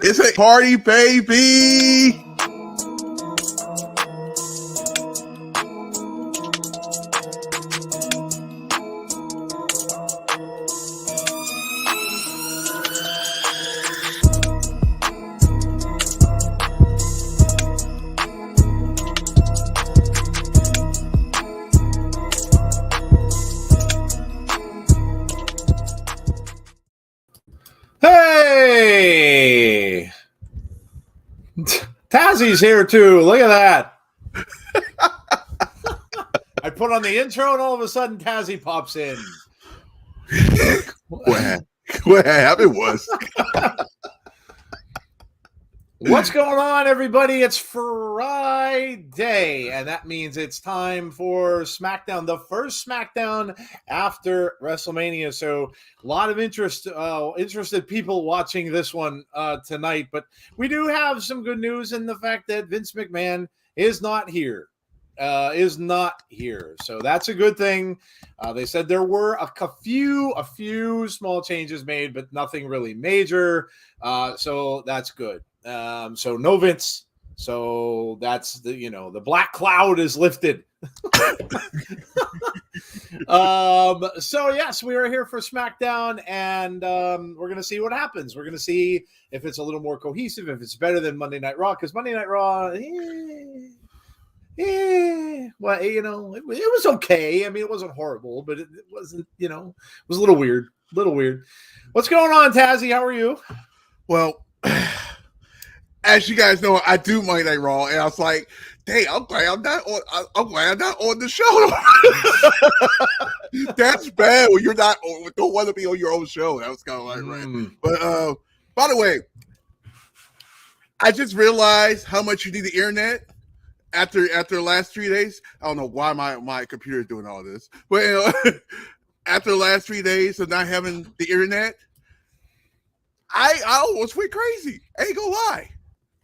It's a party, baby. Hey! Tazzy's here too. Look at that. I put on the intro and all of a sudden Tazzy pops in. What happened was. What's going on, everybody? It's Friday, and that means it's time for SmackDown, the first SmackDown after WrestleMania. So a lot of interested people watching this one tonight, but we do have some good news in the fact that Vince McMahon is not here. So that's a good thing. They said there were a few small changes made, but nothing really major. So that's good. So no Vince. So that's the black cloud is lifted. So yes, we are here for SmackDown, and we're gonna see what happens. We're gonna see if it's a little more cohesive, if it's better than Monday Night Raw, because Monday Night Raw, well, it was okay. I mean, it wasn't horrible, but it wasn't, it was a little weird. What's going on, Tazzy? How are you? Well, as you guys know, I do Monday Night Raw, and I was like, "Dang, I'm glad I'm not on the show." That's bad when you're not don't want to be on your own show. That was kind of like right. But by the way, I just realized how much you need the internet after the last 3 days. I don't know why my computer is doing all this, but after the last 3 days of not having the internet, I almost went crazy. I ain't gonna lie.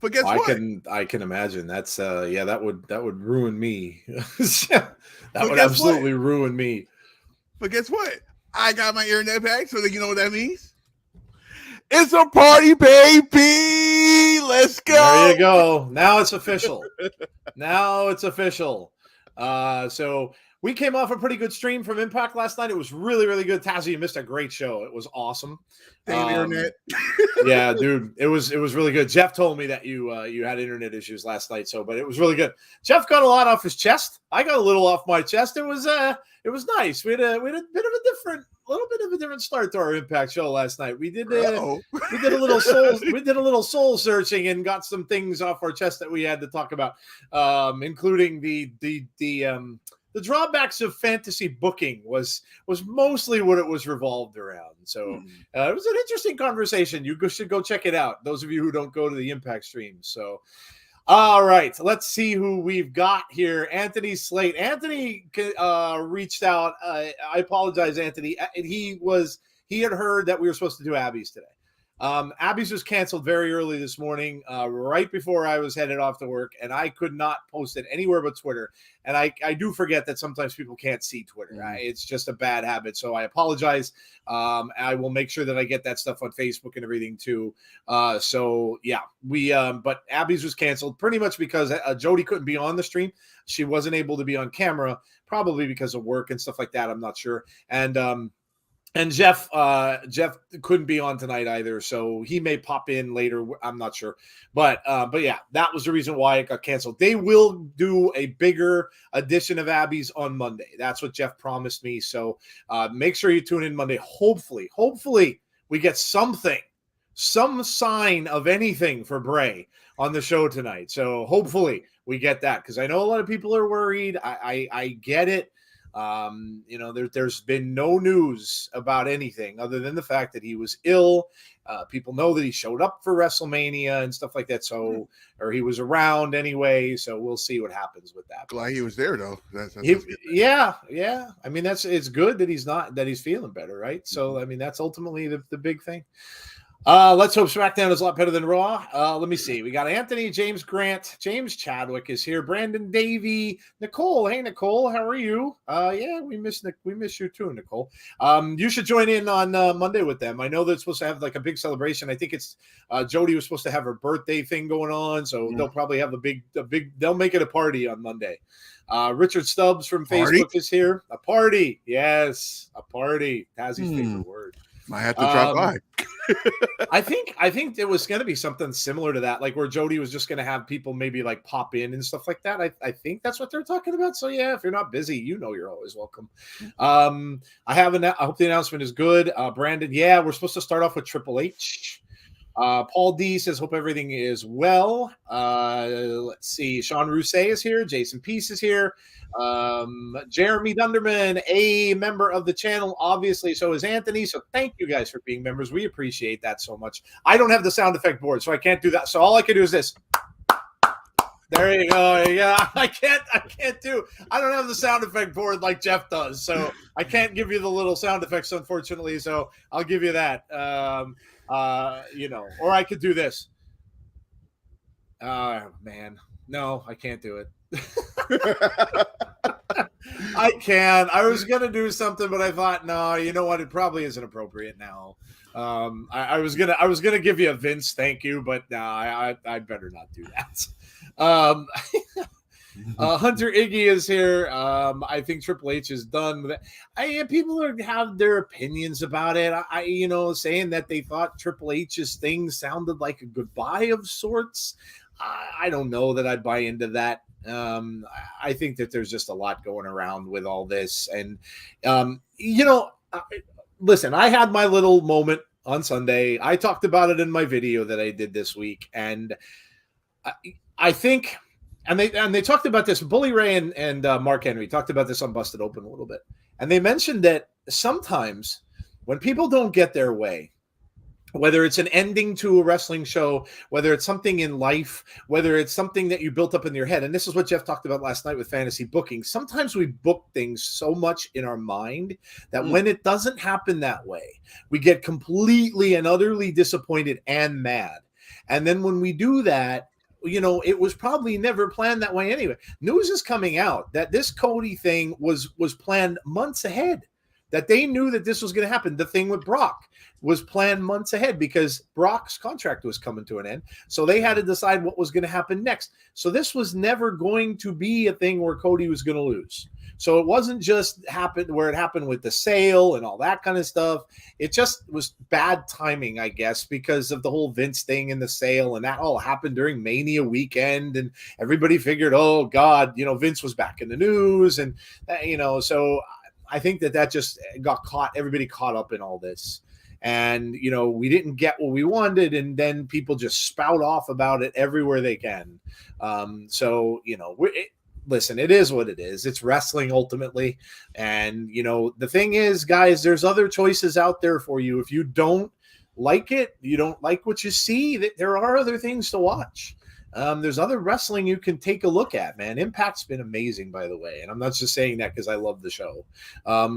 But guess what? I can imagine. That's that would ruin me. That would absolutely ruin me. But guess what? I got my internet back, so you know what that means? It's a party, baby. Let's go. There you go. Now it's official. So we came off a pretty good stream from Impact last night. It was really, really good. Tazzy, you missed a great show. It was awesome. Internet. Yeah, dude, it was really good. Jeff told me that you had internet issues last night, but it was really good. Jeff got a lot off his chest. I got a little off my chest. It was nice. We had a little bit of a different start to our Impact show last night. We did a little soul searching and got some things off our chest that we had to talk about, including the drawbacks of fantasy booking was mostly what it was revolved around. So it was an interesting conversation. You should go check it out, those of you who don't go to the Impact streams. So, all right, let's see who we've got here. Anthony Slate. Anthony reached out. I apologize, Anthony. He had heard that we were supposed to do Abby's today. Abby's was canceled very early this morning, right before I was headed off to work, and I could not post it anywhere but Twitter. And I do forget that sometimes people can't see Twitter. It's just a bad habit. So I apologize. I will make sure that I get that stuff on Facebook and everything too. So yeah, but Abby's was canceled pretty much because Jody couldn't be on the stream. She wasn't able to be on camera, probably because of work and stuff like that. I'm not sure. And Jeff couldn't be on tonight either, so he may pop in later. I'm not sure, but yeah, that was the reason why it got canceled. They will do a bigger edition of Abby's on Monday. That's what Jeff promised me. So make sure you tune in Monday. Hopefully we get some sign of anything for Bray on the show tonight. So hopefully we get that, because I know a lot of people are worried. I get it. There's been no news about anything other than the fact that he was ill. People know that he showed up for WrestleMania and stuff like that. So, or he was around anyway. So we'll see what happens with that. Glad he was there though. Yeah. I mean, it's good that he's feeling better, right? So, I mean, that's ultimately the big thing. Let's hope SmackDown is a lot better than Raw. Let me see. We got Anthony, James Grant, James Chadwick is here, Brandon Davey, Nicole. Hey, Nicole, how are you? Yeah, we miss you too, Nicole. You should join in on Monday with them. I know they're supposed to have like a big celebration. I think it's Jody was supposed to have her birthday thing going on, so they'll probably have a big. They'll make it a party on Monday. Richard Stubbs from Facebook is here. A party, yes, a party. Tazzie's favorite word. Might have to drop by. I think it was going to be something similar to that, like where Jody was just going to have people maybe like pop in and stuff like that. I think that's what they're talking about. So yeah, if you're not busy, you're always welcome. I hope the announcement is good. Brandon, yeah, we're supposed to start off with Triple H. Paul D says, hope everything is well. Let's see. Sean Rousset is here. Jason Peace is here. Jeremy Dunderman, a member of the channel, obviously. So is Anthony. So thank you guys for being members. We appreciate that so much. I don't have the sound effect board, so I can't do that. So all I can do is this. There you go. Yeah, I don't have the sound effect board like Jeff does. So I can't give you the little sound effects, unfortunately. So I'll give you that. Or I could do this. Man, no, I can't do it. I can. I was gonna do something, but I thought, no, you know what? It probably isn't appropriate now. I was gonna give you a Vince thank you, but no, I better not do that. Hunter Iggy is here. I think Triple H is done with it. People have their opinions about it. Saying that they thought Triple H's thing sounded like a goodbye of sorts. I don't know that I'd buy into that. I think that there's just a lot going around with all this. And, listen, I had my little moment on Sunday. I talked about it in my video that I did this week. And I think, and they talked about this, Bully Ray and Mark Henry talked about this on Busted Open a little bit. And they mentioned that sometimes when people don't get their way, whether it's an ending to a wrestling show, whether it's something in life, whether it's something that you built up in your head. And this is what Jeff talked about last night with fantasy booking. Sometimes we book things so much in our mind that when it doesn't happen that way, we get completely and utterly disappointed and mad. And then when we do that, it was probably never planned that way anyway. News is coming out that this Cody thing was planned months ahead, that they knew that this was going to happen. The thing with Brock was planned months ahead because Brock's contract was coming to an end. So they had to decide what was going to happen next. So this was never going to be a thing where Cody was going to lose. So it wasn't just happened where it happened with the sale and all that kind of stuff. It just was bad timing, I guess, because of the whole Vince thing and the sale. And that all happened during Mania weekend. And everybody figured, oh, God, Vince was back in the news. And, so I think that just everybody caught up in all this. And, we didn't get what we wanted. And then people just spout off about it everywhere they can. Listen, it is what it is. It's wrestling ultimately. And, the thing is, guys, there's other choices out there for you. If you don't like it, you don't like what you see, there are other things to watch. There's other wrestling you can take a look at, man. Impact's been amazing, by the way. And I'm not just saying that because I love the show.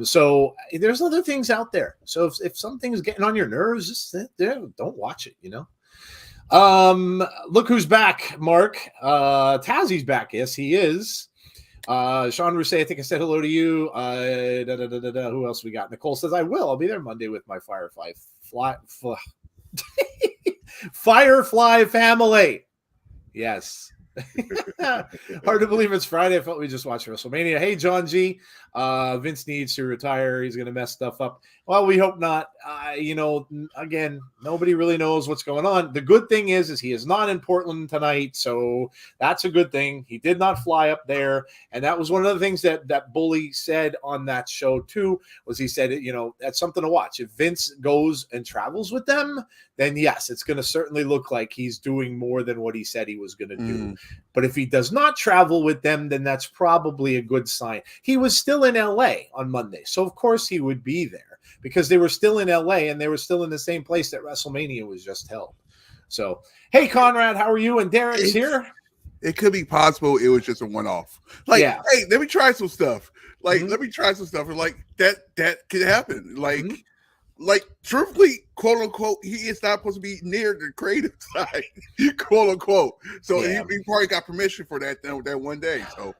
So there's other things out there. So if something's getting on your nerves, just sit there, don't watch it, Look who's back, Mark. Tazzie's back. Yes, he is. Sean Rousset, I think I said hello to you. Who else we got? Nicole says, I will. I'll be there Monday with my Firefly family. Yes. Hard to believe it's Friday. I felt we just watched WrestleMania. Hey, John G. Vince needs to retire. He's going to mess stuff up. Well, we hope not. Again, nobody really knows what's going on. The good thing is he is not in Portland tonight, so that's a good thing. He did not fly up there, and that was one of the things that Bully said on that show too. Was he said, that's something to watch. If Vince goes and travels with them, then yes, it's going to certainly look like he's doing more than what he said he was going to do. But if he does not travel with them, then that's probably a good sign. He was still in LA on Monday, so of course he would be there because they were still in LA and they were still in the same place that WrestleMania was just held. So, hey, Conrad, how are you? And Derek's here. It could be possible it was just a one-off. Hey, let me try some stuff. Let me try some stuff. And that could happen. like truthfully, quote unquote, he is not supposed to be near the creative side, quote unquote. So he probably got permission for that one day. So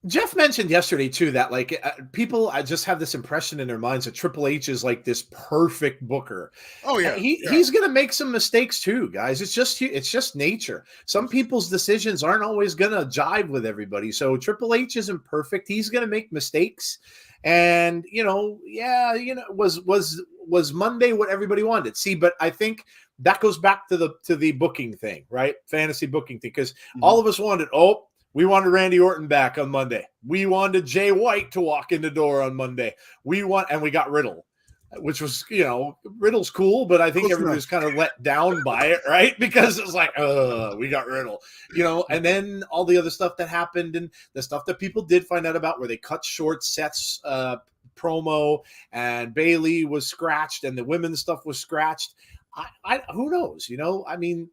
Jeff mentioned yesterday too that like people just have this impression in their minds that Triple H is like this perfect booker. Oh yeah, he's gonna make some mistakes too, guys. It's just nature. Some people's decisions aren't always gonna jive with everybody. So Triple H isn't perfect. He's gonna make mistakes. And was Monday what everybody wanted? See, but I think that goes back to the booking thing, right? Fantasy booking thing, because all of us wanted. We wanted Randy Orton back on Monday. We wanted Jay White to walk in the door on Monday. And we got Riddle, which was, Riddle's cool, but I think everybody was kind of let down by it, right? Because it was like, we got Riddle, and then all the other stuff that happened and the stuff that people did find out about where they cut short Seth's promo and Bailey was scratched and the women's stuff was scratched. Who knows? I mean,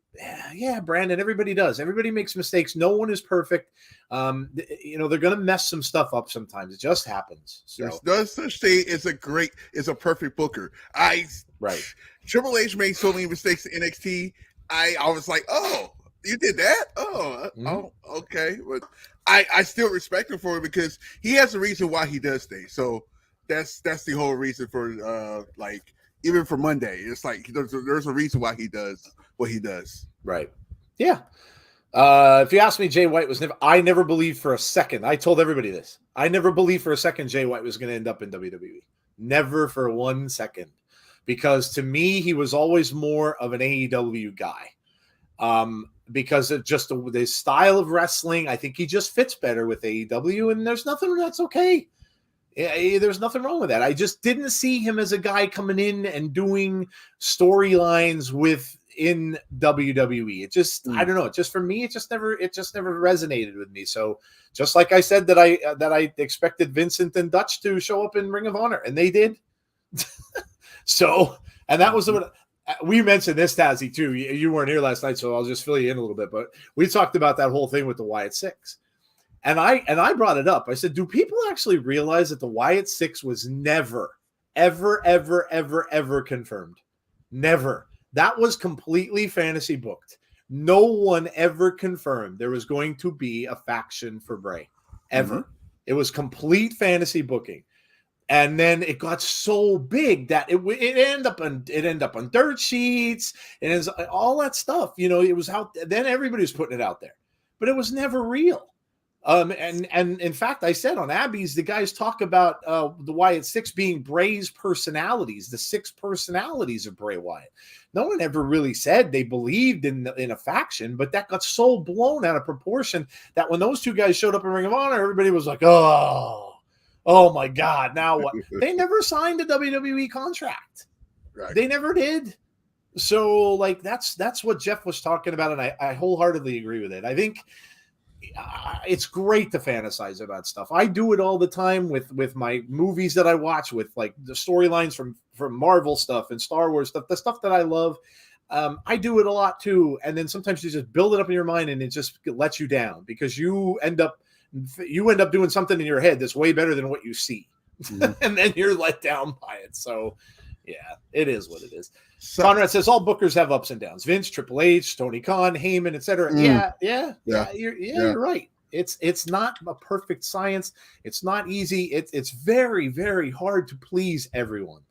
yeah, Brandon, everybody does. Everybody makes mistakes. No one is perfect. They're going to mess some stuff up sometimes. It just happens. So. There's no such thing as a perfect booker. Right. Triple H made so many mistakes in NXT. I was like, oh, you did that? Oh, okay. But I still respect him for it because he has a reason why he does things. So that's the whole reason for even for Monday, it's like there's a reason why he does what he does. Right. Yeah. If you ask me, Jay White I never believed for a second. I told everybody this. I never believed for a second Jay White was going to end up in WWE. Never for 1 second. Because to me, he was always more of an AEW guy. Because of just the style of wrestling, I think he just fits better with AEW, and there's nothing that's okay. There's nothing wrong with that. I just didn't see him as a guy coming in and doing storylines within WWE. It just, I don't know. Just for me, it just never resonated with me. So just like I said that I expected Vincent and Dutch to show up in Ring of Honor, and they did. So, and that was what we mentioned this, Tazzy, too. You weren't here last night, so I'll just fill you in a little bit. But we talked about that whole thing with the Wyatt Six. And I brought it up. I said, do people actually realize that the Wyatt Six was never, ever, ever, ever, ever confirmed? Never. That was completely fantasy booked. No one ever confirmed there was going to be a faction for Bray. Ever. Mm-hmm. It was complete fantasy booking. And then it got so big that it ended up on dirt sheets and all that stuff. It was out. Then everybody was putting it out there. But it was never real. And in fact, I said on Abby's, the guys talk about the Wyatt Six being Bray's personalities, the 6 personalities of Bray Wyatt. No one ever really said they believed in a faction, but that got so blown out of proportion that when those 2 guys showed up in Ring of Honor, everybody was like, oh my God, now what? They never signed a WWE contract. Right. They never did. So that's what Jeff was talking about, and I wholeheartely agree with it. I think it's great to fantasize about stuff. I do it all the time with my movies that I watch, with like the storylines from Marvel stuff and Star Wars stuff, the stuff that I love. I do it a lot too. And then sometimes you just build it up in your mind and it just lets you down because you end up doing something in your head that's way better than what you see. Mm-hmm. And then you're let down by it. So yeah, it is what it is. Conrad says all bookers have ups and downs. Vince, Triple H, Tony Khan, Heyman, etc. Yeah. You're right. It's not a perfect science. It's not easy. It's very, very hard to please everyone.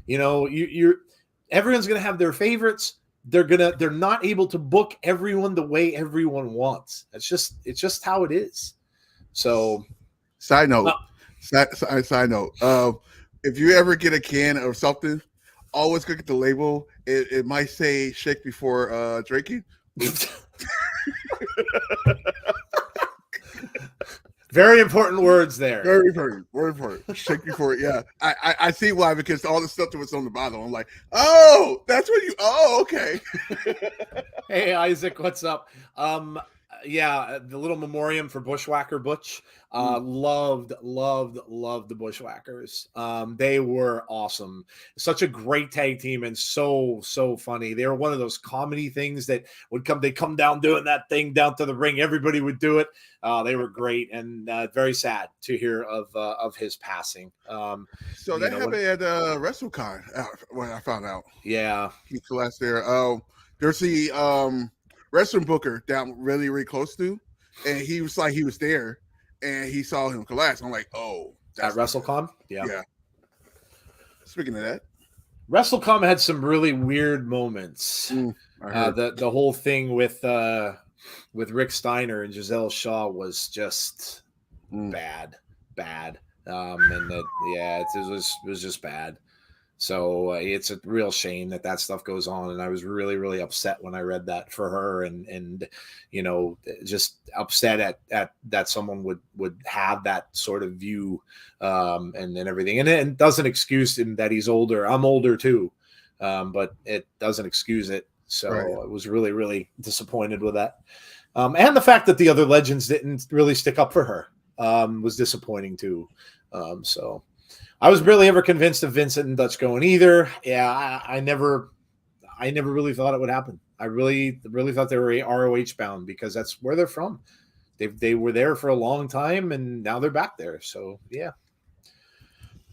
Everyone's gonna have their favorites. They're not able to book everyone the way everyone wants. It's just how it is. So, side note. If you ever get a can of something, always look at the label. It might say shake before drinking. Very important words there. Very important. Shake before, yeah. I see why, because all the stuff that was on the bottom, I'm like, oh, that's what okay. Hey, Isaac, what's up? Yeah, the little memoriam for Bushwhacker Butch. Loved the Bushwhackers. They were awesome. Such a great tag team and so funny. They were one of those comedy things that they come down doing that thing down to the ring. Everybody would do it. They were great and very sad to hear of his passing. So that happened at WrestleCon when I found out. Yeah, he collapsed there. There's the wrestling booker down really close to, and he was there, and he saw him collapse. I'm like, oh, at WrestleCon, yeah. Speaking of that, WrestleCon had some really weird moments. The whole thing with Rick Steiner and Giselle Shaw was just bad. It was just bad. So it's a real shame that stuff goes on, and I was really upset when I read that for her, and just upset at that someone would have that sort of view, and everything, and it doesn't excuse him that he's older. I'm older too, but it doesn't excuse it. So I was really disappointed with that, and the fact that the other legends didn't really stick up for her was disappointing too. So. I was barely ever convinced of Vincent and Dutch going either. Yeah, I never really thought it would happen. I really thought they were ROH bound because that's where they're from. They were there for a long time and now they're back there. So yeah.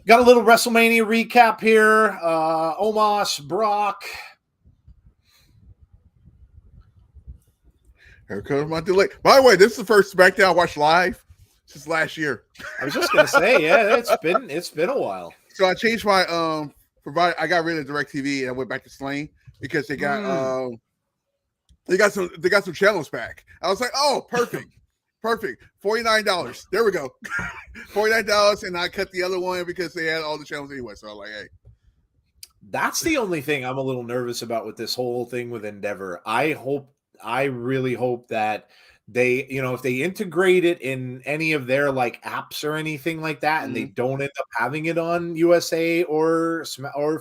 Got a little WrestleMania recap here. Omos, Brock. Here comes my delay. By the way, this is the first SmackDown I watched live since last year. I was just gonna say, yeah, it's been a while. So I changed my provider. I got rid of DirecTV and I went back to Sling because they got some channels back. I was like, oh, perfect. $49. There we go. $49, and I cut the other one because they had all the channels anyway. So I was like, hey. That's the only thing I'm a little nervous about with this whole thing with Endeavor. I really hope that they, if they integrate it in any of their like apps or anything like that, and they don't end up having it on USA or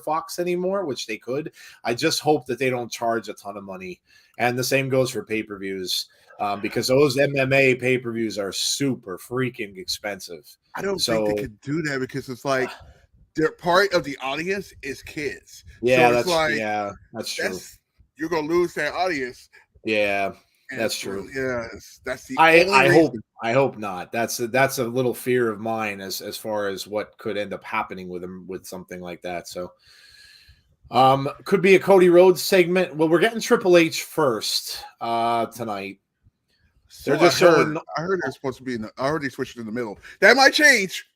Fox anymore, which they could, I just hope that they don't charge a ton of money. And the same goes for pay-per-views, because those MMA pay-per-views are super freaking expensive. I don't think they could do that because it's like they're part of the audience is kids. Yeah, so that's true. You're gonna lose that audience. Yeah. That's true. Yes, that's the. I hope not. That's a little fear of mine as far as what could end up happening with him with something like that. So, could be a Cody Rhodes segment. Well, we're getting Triple H first tonight. So they're just showing. I heard they're supposed to be I heard they switched in the middle. That might change.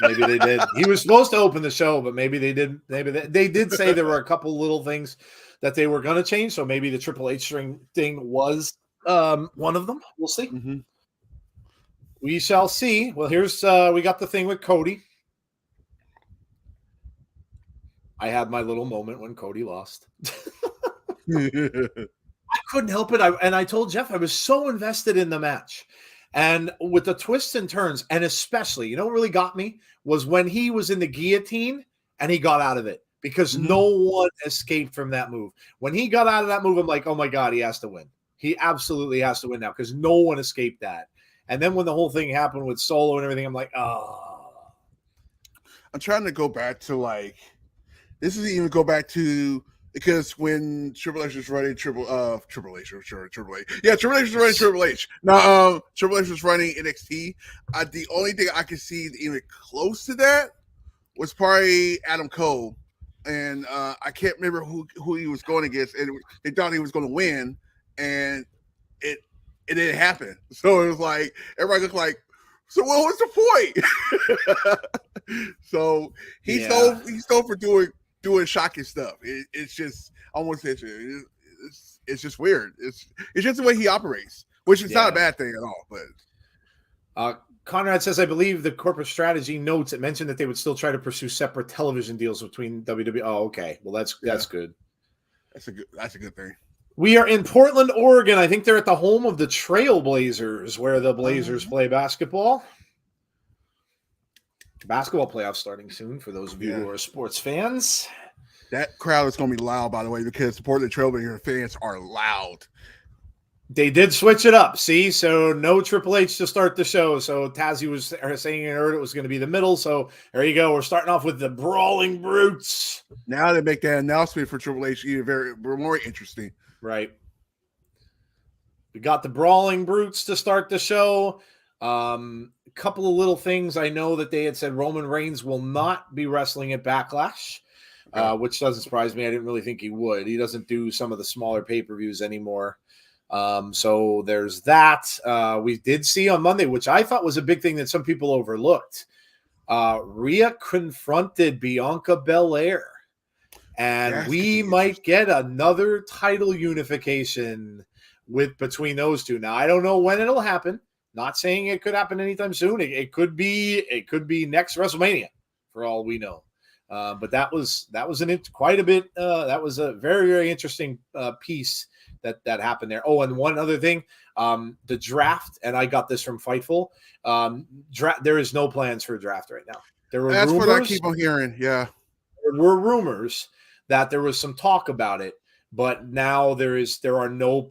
Maybe they did. He was supposed to open the show, but maybe they didn't. Maybe they did say there were a couple little things that they were going to change. So maybe the Triple H thing was one of them. We'll see. Mm-hmm. We shall see. Well, here's we got the thing with Cody. I had my little moment when Cody lost. I couldn't help it. I told Jeff I was so invested in the match. And with the twists and turns, and especially, what really got me was when he was in the guillotine and he got out of it. Because no one escaped from that move. When he got out of that move, I'm like, oh my God, he has to win. He absolutely has to win now because no one escaped that. And then when the whole thing happened with Solo and everything, I'm like, oh. I'm trying to go back to because when Triple H was running Triple H. Yeah, Triple H was running Triple H. Now, Triple H was running NXT. The only thing I could see even close to that was probably Adam Cole. And I can't remember who he was going against, and they thought he was going to win, and it didn't happen. So it was like everybody looked like, so what was the point? So he stole for doing shocking stuff. It's just almost it's just weird. It's just the way he operates, which is not a bad thing at all. But Conrad says, I believe the corporate strategy notes it mentioned that they would still try to pursue separate television deals between WWE. Oh, okay. Well, that's good. That's a good thing. We are in Portland, Oregon. I think they're at the home of the Trailblazers, where the Blazers play basketball. Basketball playoffs starting soon for those of you who are sports fans. That crowd is going to be loud, by the way, because the Portland Trailblazers fans are loud. They did switch it up. See, so no Triple H to start the show. So Tazzy was saying in it was going to be the middle. So there you go. We're starting off with the Brawling Brutes. Now they make that announcement for Triple H even more interesting. Right. We got the Brawling Brutes to start the show. A couple of little things. I know that they had said Roman Reigns will not be wrestling at Backlash, which doesn't surprise me. I didn't really think he would. He doesn't do some of the smaller pay-per-views anymore. So there's that. We did see on Monday, which I thought was a big thing that some people overlooked. Rhea confronted Bianca Belair, and we might get another title unification between those two. Now, I don't know when it'll happen. Not saying it could happen anytime soon. It could be next WrestleMania for all we know. But that was quite a bit. That was a very, very interesting piece that happened there. Oh, and one other thing, the draft, and I got this from Fightful. There is no plans for a draft right now. That's what I keep on hearing. Yeah, there were rumors that there was some talk about it, but now there are no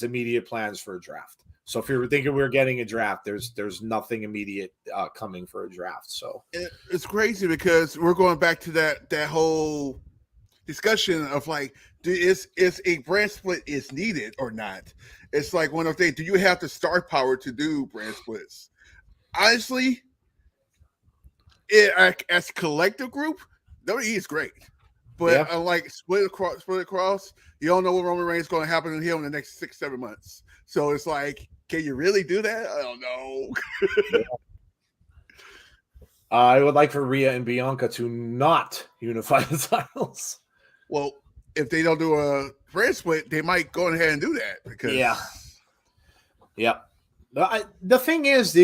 immediate plans for a draft. So if you're thinking we're getting a draft, there's nothing immediate coming for a draft. So it's crazy because we're going back to that whole discussion of like, is a brand split is needed or not? It's like one of the things. Do you have the star power to do brand splits? Honestly, as a collective group, WWE is great, but like split across, you don't know what Roman Reigns is going to happen to him in the next 6-7 months. So it's like, can you really do that? I don't know. I would like for Rhea and Bianca to not unify the titles. Well, if they don't do a brand split, they might go ahead and do that. Because the thing is,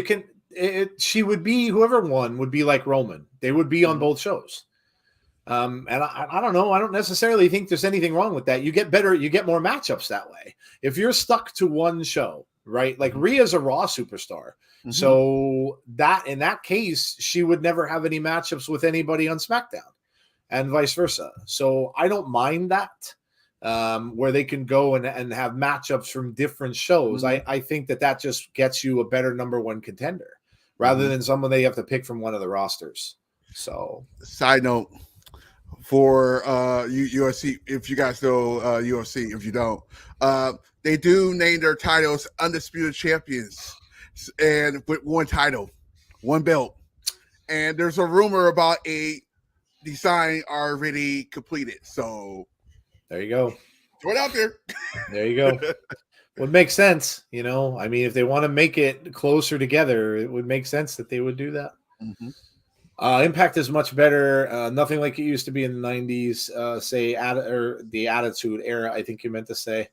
she would be, whoever won would be like Roman. They would be on both shows. And I don't know. I don't necessarily think there's anything wrong with that. You get more matchups that way. If you're stuck to one show, right? Like Rhea's a Raw superstar. Mm-hmm. So that in that case, she would never have any matchups with anybody on SmackDown and vice versa. So I don't mind that, where they can go and have matchups from different shows. Mm-hmm. I think that just gets you a better number one contender rather than someone they have to pick from one of the rosters. So side note, for UFC, if you guys know UFC, if you don't, they do name their titles Undisputed Champions, and with one title, one belt. And there's a rumor about a design already completed. So there you go. Throw it out there. There you go. Would make sense, you know. I mean, if they want to make it closer together, it would make sense that they would do that. Mm-hmm. Impact is much better. Nothing like it used to be in the 90s, or the Attitude Era, I think you meant to say.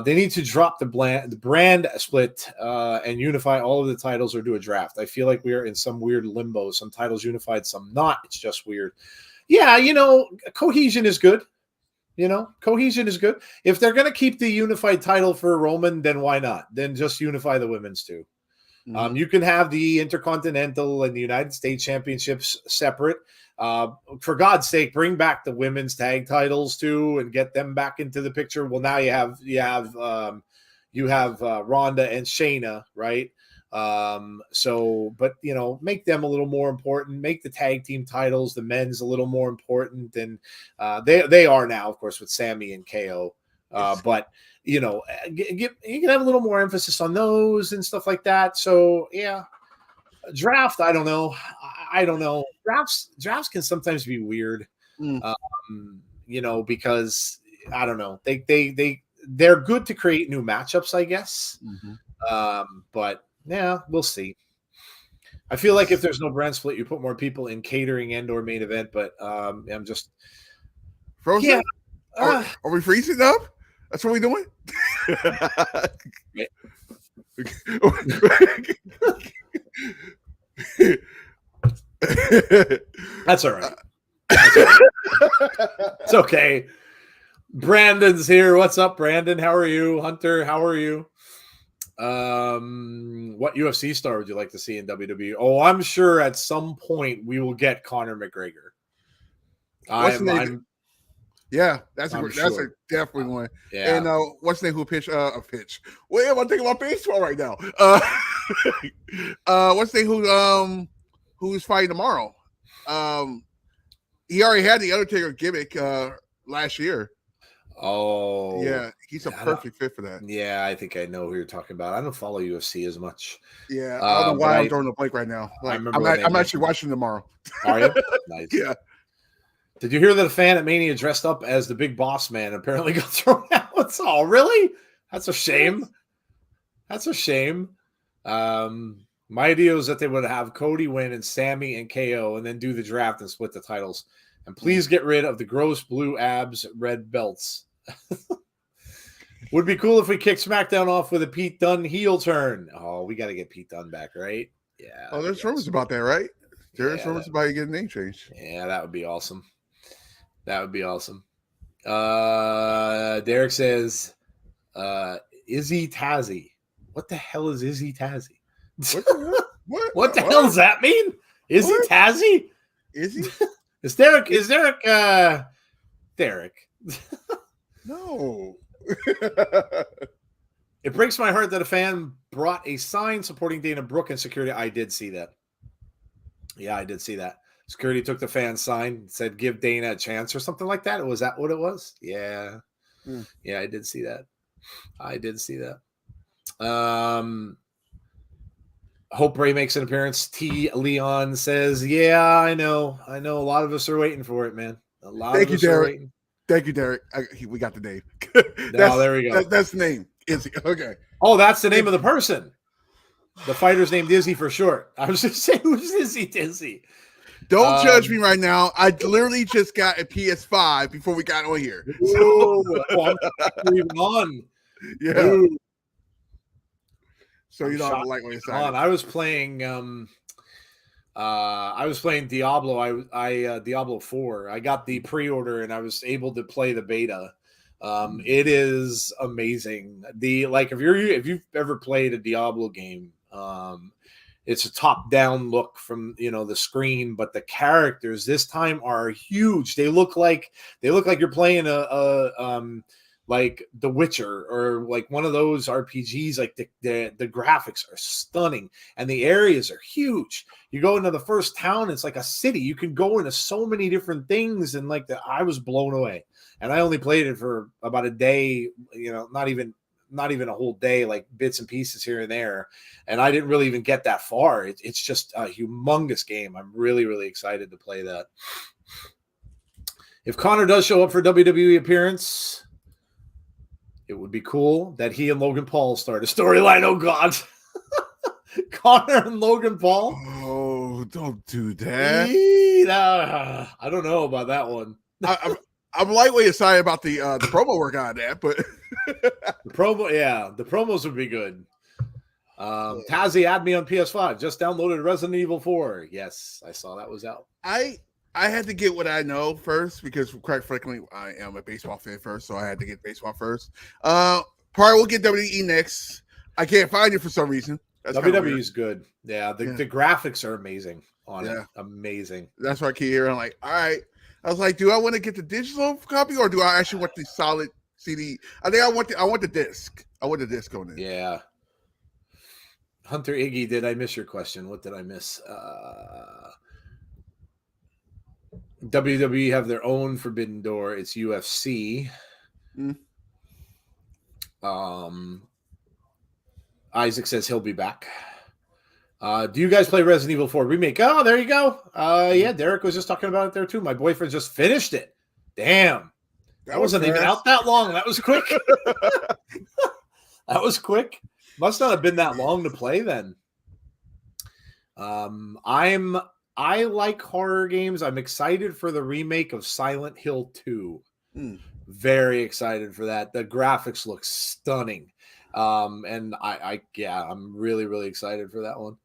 They need to drop the brand split and unify all of the titles or do a draft. I feel like we are in some weird limbo. Some titles unified, some not. It's just weird. Yeah, cohesion is good. Cohesion is good. If they're going to keep the unified title for Roman, then why not? Then just unify the women's too. Mm-hmm. You can have the Intercontinental and the United States Championships separate. For God's sake, bring back the women's tag titles too and get them back into the picture. Well, now you have Ronda and Shayna, right? But make them a little more important. Make the tag team titles, the men's, a little more important, and they are now, of course, with Sammy and KO. But you can have a little more emphasis on those and stuff like that. So yeah, draft. I don't know. Drafts can sometimes be weird. Because I don't know. They're good to create new matchups, I guess. Mm-hmm. But yeah, we'll see. I feel like if there's no brand split, you put more people in catering and or main event. But I'm just frozen. Yeah. Are we freezing up? That's what we're doing. That's all right. It's okay. Brandon's here. What's up, Brandon? How are you? Hunter, how are you? What UFC star would you like to see in WWE? Oh, I'm sure at some point we will get Conor McGregor. Yeah, that's a definitely one. Yeah. And what's the name who pitched a pitch? Well, I'm thinking about baseball right now. What's the name who's fighting tomorrow? He already had the Undertaker gimmick last year. Oh, yeah, he's a perfect fit for that. Yeah, I think I know who you're talking about. I don't follow UFC as much. Yeah, I don't know why I'm drawing a blank right now. Like, I'm actually watching tomorrow. Are you? Nice. Yeah. Did you hear that a fan at Mania dressed up as the Big Boss Man apparently got thrown out? Oh, really? That's a shame. That's a shame. My idea was that they would have Cody win and Sammy and KO and then do the draft and split the titles. And please get rid of the gross blue abs, red belts. Would be cool if we kicked SmackDown off with a Pete Dunne heel turn. Oh, we got to get Pete Dunne back, right? Yeah. Oh, there's rumors about that, right? There's rumors about you getting a name change. Yeah, that would be awesome. That would be awesome. Derek says, Izzy Tazzy. What the hell is Izzy Tazzy? What the hell does that mean? Izzy Tazzy? Is he? Is Derek Derek? No. It breaks my heart that a fan brought a sign supporting Dana Brooke and security. I did see that. Yeah, I did see that. Security took the fan sign, said give Dana a chance or something like that. Was that what it was? Yeah. Yeah, I did see that. Hope Bray makes an appearance. T. Leon says, yeah, I know. A lot of us are waiting for it, man. Thank you, Derek. Thank you, Derek. We got the name. There we go. That's the name. Izzy. Okay. Oh, that's the name of the person. The fighter's named Izzy for short. I was just saying, who's Izzy Dizzy? Don't judge me right now. I literally just got a PS5 before we got on here. I'm even on. Yeah. Ooh. So you don't have to like what you're saying. I was playing Diablo. I Diablo 4. I got the pre-order and I was able to play the beta. It is amazing. If you've ever played a Diablo game, it's a top-down look from the screen, but the characters this time are huge. They look like you're playing like The Witcher or like one of those RPGs. Like the graphics are stunning and the areas are huge. You go into the first town, it's like a city. You can go into so many different things, and I was blown away. And I only played it for about a day, not even a whole day, like bits and pieces here and there. And I didn't really even get that far. It's just a humongous game. I'm really, really excited to play that. If Connor does show up for WWE appearance, it would be cool that he and Logan Paul start a storyline. Oh, God. Connor and Logan Paul? Oh, don't do that. I don't know about that one. I'm lightly excited about the promo work on that, but the promos would be good. Tazzy had me on PS5. Just downloaded Resident Evil 4. Yes, I saw that was out. I had to get what I know first because, quite frankly, I am a baseball fan first, so I had to get baseball first. Probably we'll get WWE next. I can't find it for some reason. That's WWE is good. Yeah, the graphics are amazing on it. Amazing. That's why I keep hearing like, all right. I was like, do I want to get the digital copy or do I actually want the solid CD? I think I want the disc. I want the disc on it. Yeah. Hunter Iggy, did I miss your question? What did I miss? WWE have their own Forbidden Door. It's UFC. Isaac says he'll be back. Do you guys play Resident Evil 4 Remake? Oh, there you go. Yeah, Derek was just talking about it there too. My boyfriend just finished it. Damn. That wasn't even out that long. That was quick. That was quick. Must not have been that long to play then. I like horror games. I'm excited for the remake of Silent Hill 2. Very excited for that. The graphics look stunning. And I'm really, really excited for that one.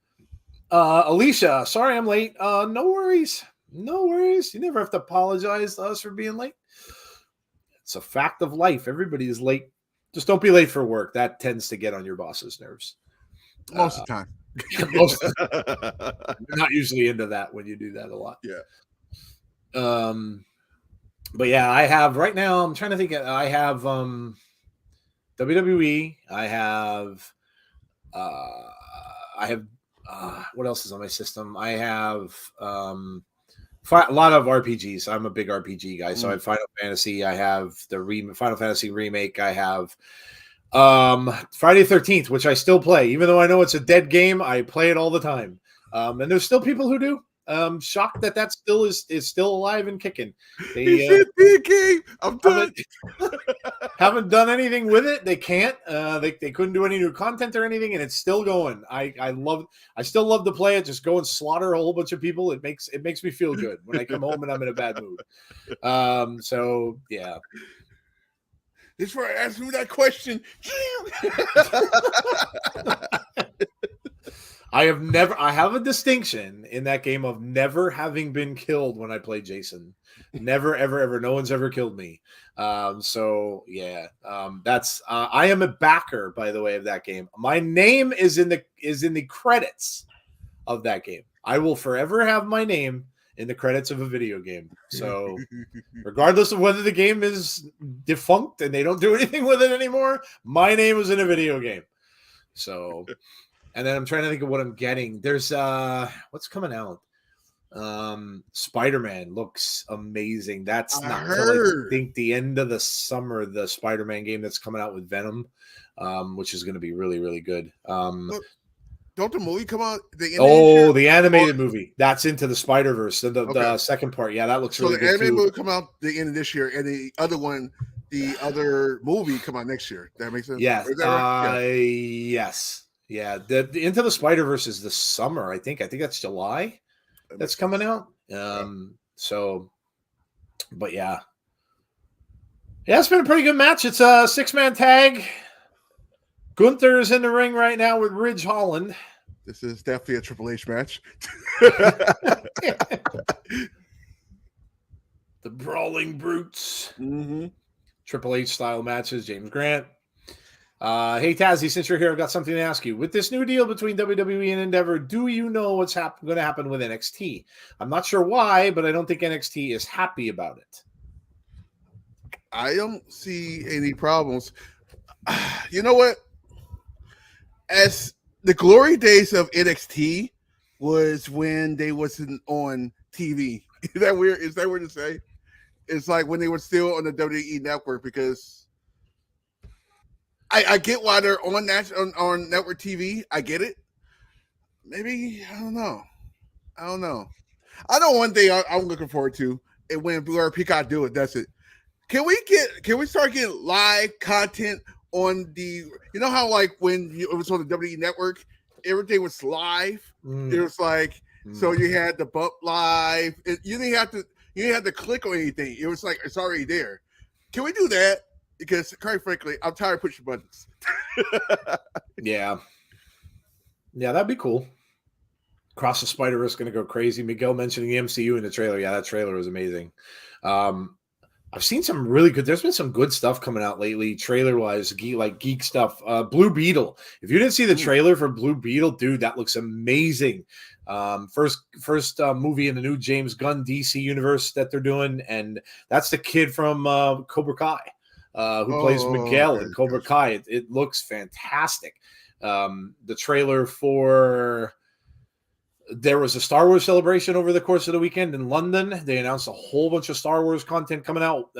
Alicia, sorry I'm late. No worries. You never have to apologize to us for being late. It's a fact of life. Everybody is late. Just don't be late for work. That tends to get on your boss's nerves. Most of the time. You're not usually into that when you do that a lot. Yeah. But yeah, I have right now. I'm trying to think. I have WWE. I have what else is on my system? I have a lot of RPGs. I'm a big RPG guy, so I have Final Fantasy. I have the Final Fantasy remake. I have Friday the 13th, which I still play, even though I know it's a dead game. I play it all the time, and there's still people who do. Shocked that still is still alive and kicking. He said dead game. I'm done. Haven't done anything with it. They can't. They couldn't do any new content or anything, and it's still going. I still love to play it. Just go and slaughter a whole bunch of people. It makes me feel good when I come home and I'm in a bad mood. So yeah. This is where I asked me that question. I have a distinction in that game of never having been killed when I play Jason. Never, ever. No one's ever killed me. So yeah, that's, I am a backer, by the way, of that game. My name is in the credits of that game. I will forever have my name in the credits of a video game. So regardless of whether the game is defunct and they don't do anything with it anymore, my name is in a video game. So, and then I'm trying to think of what I'm getting. There's what's coming out. Spider-Man looks amazing. That's not till I think the end of the summer, the Spider-Man game that's coming out with Venom, which is going to be really, really good. Don't the movie come out? The animated movie that's Into the Spider-Verse, the second part. Yeah, that looks really good. So the animated movie come out the end of this year, and the other one, the other movie come out next year. That makes sense. Yeah. Right? Yes. Yeah. The Into the Spider-Verse is the summer. I think that's July. That's coming out. So, but yeah, it's been a pretty good match. It's a 6-man tag. Gunther is in the ring right now with Ridge Holland. This is definitely a Triple H match. The Brawling Brutes. Mm-hmm. Triple H style matches. James Grant. Hey, Tazzy, since you're here, I've got something to ask you. With this new deal between WWE and Endeavor, do you know what's going to happen with NXT? I'm not sure why, but I don't think NXT is happy about it. I don't see any problems. You know what? As the glory days of NXT was when they wasn't on TV. Is that weird? Is that weird to say? It's like when they were still on the WWE network, because I get why they're on that on network TV. I get it. Maybe I don't know. I know one thing I'm looking forward to, and when Peacock do it, that's it. Can we start getting live content on the? You know how like when it was on the WWE network, everything was live. It was like so you had the bump live. You didn't have to click on anything. It was like it's already there. Can we do that? Because, quite frankly, I'm tired of pushing buttons. Yeah, that'd be cool. Cross the Spider-Verse going to go crazy. Miguel mentioning the MCU in the trailer. Yeah, that trailer was amazing. I've seen some really good. There's been some good stuff coming out lately, trailer-wise, geek stuff. Blue Beetle. If you didn't see the trailer for Blue Beetle, dude, that looks amazing. First movie in the new James Gunn DC universe that they're doing, and that's the kid from Cobra Kai. Who plays Miguel in Cobra Kai. It looks fantastic. The trailer for there was a Star Wars celebration over the course of the weekend in London. They announced a whole bunch of Star Wars content coming out.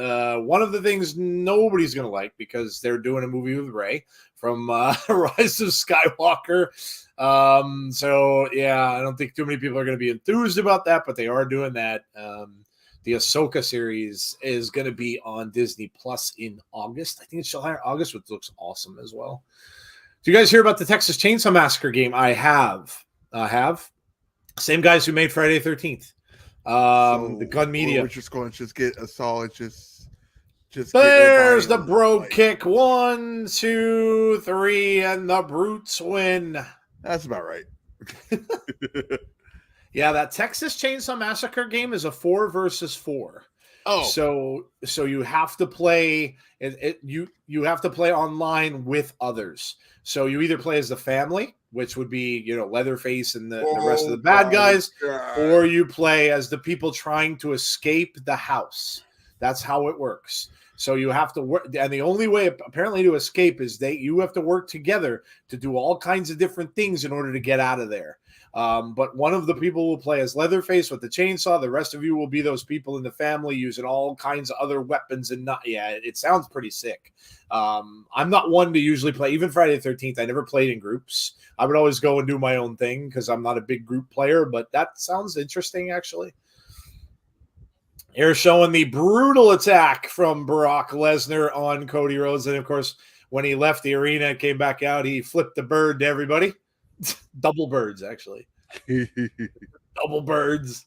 One of the things nobody's going to like because they're doing a movie with Bray from Rise of Skywalker. So yeah, I don't think too many people are going to be enthused about that, but they are doing that. The Ahsoka series is going to be on Disney Plus in August. I think it's July or August, which looks awesome as well. Do you guys hear about the Texas Chainsaw Massacre game? I have. Same guys who made Friday the 13th. The Gun Media. We're just going to get a solid, just there's the bro kick. 1, 2, 3, and the Brutes win. That's about right. Yeah, that Texas Chainsaw Massacre game is a 4 versus 4. Oh, so you have to play you have to play online with others. So you either play as the family, which would be Leatherface and the rest of the bad guys, or you play as the people trying to escape the house. That's how it works. So you have to work, and the only way apparently to escape is you have to work together to do all kinds of different things in order to get out of there. But one of the people will play as Leatherface with the chainsaw. The rest of you will be those people in the family using all kinds of other weapons and not. Yeah, it sounds pretty sick. I'm not one to usually play, even Friday the 13th. I never played in groups. I would always go and do my own thing because I'm not a big group player, but that sounds interesting, actually. Here showing the brutal attack from Brock Lesnar on Cody Rhodes. And, of course, when he left the arena and came back out, he flipped the bird to everybody. Double birds, actually. Double birds.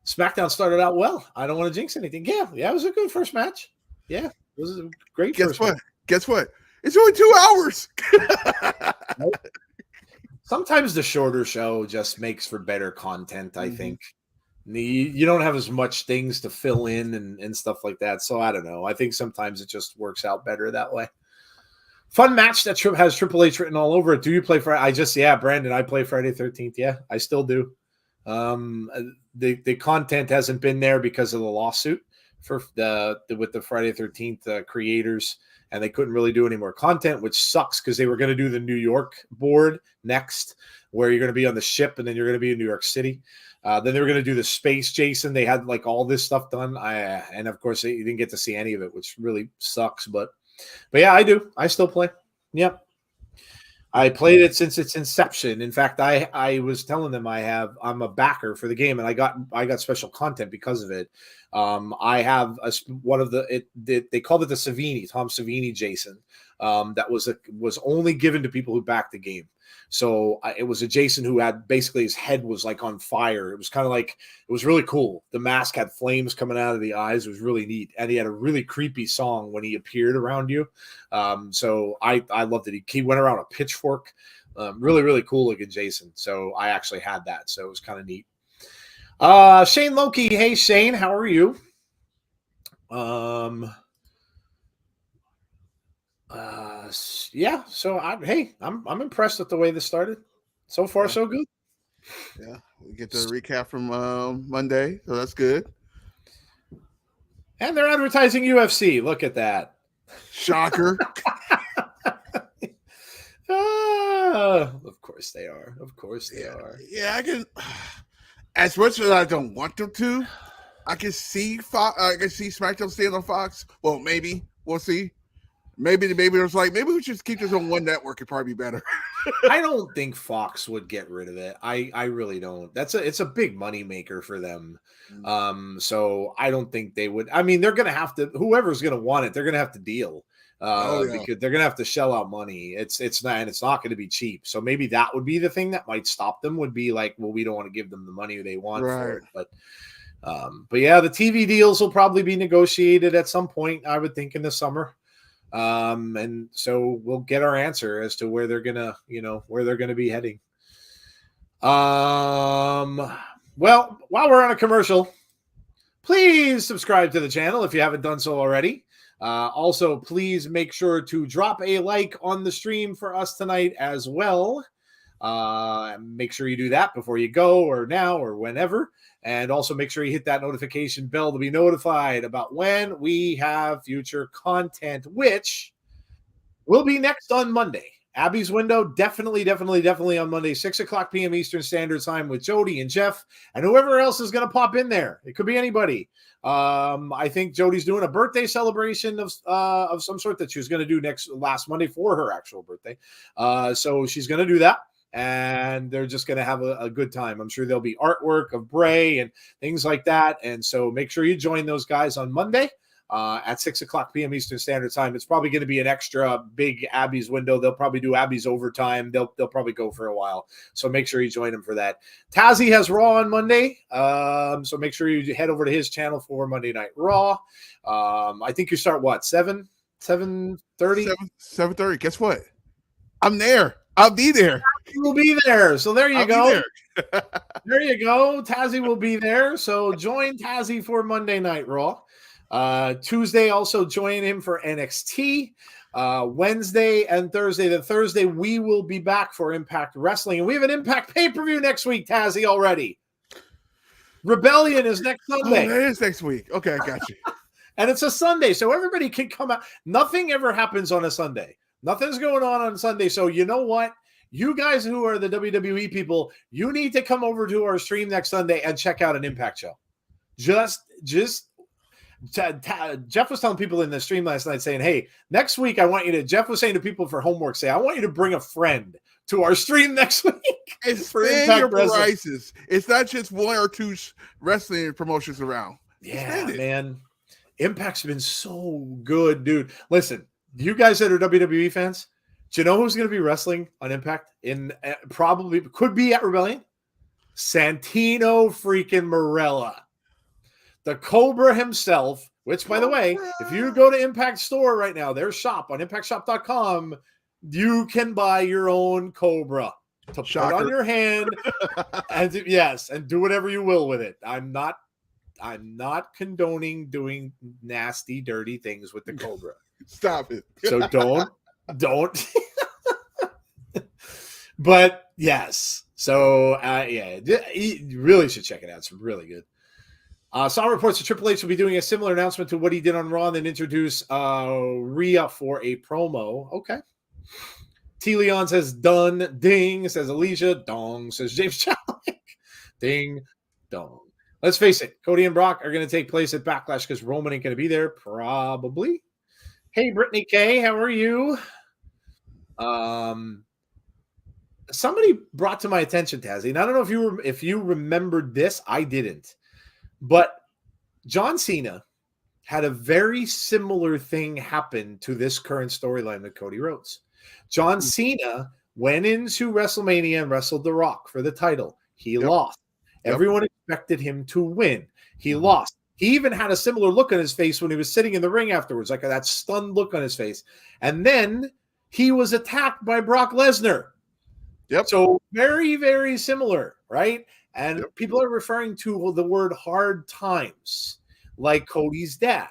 SmackDown started out well. I don't want to jinx anything. Yeah, it was a good first match. Yeah, it was a great first match. Guess what? It's only 2 hours. Sometimes the shorter show just makes for better content, I think. You don't have as much things to fill in and stuff like that. So I don't know. I think sometimes it just works out better that way. Fun match that has Triple H written all over it. Do you play Friday? Brandon, I play Friday 13th. Yeah, I still do. The content hasn't been there because of the lawsuit with the Friday 13th creators, and they couldn't really do any more content, which sucks because they were going to do the New York board next, where you're going to be on the ship and then you're going to be in New York City. Then they were going to do the space Jason. They had like all this stuff done. And of course you didn't get to see any of it, which really sucks. But yeah, I do. I still play. Yep. I played it since its inception. In fact, I was telling them I'm a backer for the game, and I got special content because of it. I have they called it the Tom Savini Jason. That was only given to people who backed the game. So it was a Jason who had basically his head was like on fire. It was kind of like, it was really cool. The mask had flames coming out of the eyes. It was really neat. And he had a really creepy song when he appeared around you. So I loved it. He went around a pitchfork. Really, really cool looking Jason. So I actually had that. So it was kind of neat. Shane Loki. Hey, Shane, how are you? Yeah, so I'm impressed with the way this started. So far, so good. Yeah, we get the recap from Monday, so that's good. And they're advertising UFC. Look at that. Shocker. Of course they are. Of course they are. Yeah, I can. As much as I don't want them to, I can see I can see SmackDown staying on Fox. Well, maybe we'll see. Maybe it's like, maybe we should keep this on one network. It'd probably be better. I don't think Fox would get rid of it. I really don't. It's a big money maker for them. So I don't think they would. I mean, they're going to have to, whoever's going to want it, they're going to have to deal. Because they're going to have to shell out money. It's not going to be cheap. So maybe that would be the thing that might stop them, would be like, well, we don't want to give them the money they want for it. But yeah, the TV deals will probably be negotiated at some point, I would think, in the summer. And so we'll get our answer as to where they're gonna be heading. Well, while we're on a commercial, please subscribe to the channel if you haven't done so already. Also, please make sure to drop a like on the stream for us tonight as well. Make sure you do that before you go, or now, or whenever. And also make sure you hit that notification bell to be notified about when we have future content, which will be next on Monday. Abby's Window, definitely on Monday, 6:00 p.m. Eastern Standard Time, with Jody and Jeff and whoever else is going to pop in there. It could be anybody. I think Jody's doing a birthday celebration of some sort that she was going to do last Monday for her actual birthday. So she's going to do that. And they're just going to have a good time. I'm sure there'll be artwork of Bray and things like that. And so make sure you join those guys on Monday at 6:00 p.m. Eastern Standard Time. It's probably going to be an extra big Abby's Window. They'll probably do Abby's overtime. They'll probably go for a while. So make sure you join them for that. Tazzy has Raw on Monday. So make sure you head over to his channel for Monday Night Raw. I think you start 7:30? 7:30. Guess what? I'm there. I'll be there. Tazzy will be there. So there you go. There you go. Tazzy will be there. So join Tazzy for Monday Night Raw. Tuesday, also join him for NXT. Wednesday and Thursday. The Thursday, we will be back for Impact Wrestling. And we have an Impact pay-per-view next week, Tazzy, already. Rebellion is next Sunday. Oh, that is next week. Okay, I got you. And it's a Sunday, so everybody can come out. Nothing ever happens on a Sunday. Nothing's going on Sunday. So you know what? You guys who are the WWE people, you need to come over to our stream next Sunday and check out an Impact show. Jeff was telling people in the stream last night saying, hey, next week Jeff was saying to people for homework, I want you to bring a friend to our stream next week. Expand your prices. It's not just one or two wrestling promotions around. Yeah, man. Impact's been so good, dude. Listen, you guys that are WWE fans, do you know who's going to be wrestling on Impact? Probably could be at Rebellion? Santino freaking Marella. The Cobra himself, which, by the way, if you go to Impact Store right now, their shop on impactshop.com, you can buy your own Cobra to put on your hand and do whatever you will with it. I'm not condoning doing nasty, dirty things with the Cobra. Stop it. So don't. But yes. So you really should check it out. It's really good. Saw reports that Triple H will be doing a similar announcement to what he did on Raw and then introduce Rhea for a promo. Okay. T. Leon says done. Ding, says Alicia. Dong, says James Chadwick. Ding, dong. Let's face it, Cody and Brock are going to take place at Backlash because Roman ain't going to be there. Probably. Hey, Brittany K, how are you? Somebody brought to my attention, Tazzy, and I don't know if you remembered this. I didn't. But John Cena had a very similar thing happen to this current storyline with Cody Rhodes. John Cena went into WrestleMania and wrestled The Rock for the title. He lost. Everyone expected him to win. He lost. He even had a similar look on his face when he was sitting in the ring afterwards, like that stunned look on his face. And then he was attacked by Brock Lesnar. Yep. So very, very similar, right? And people are referring to the word hard times, like Cody's dad.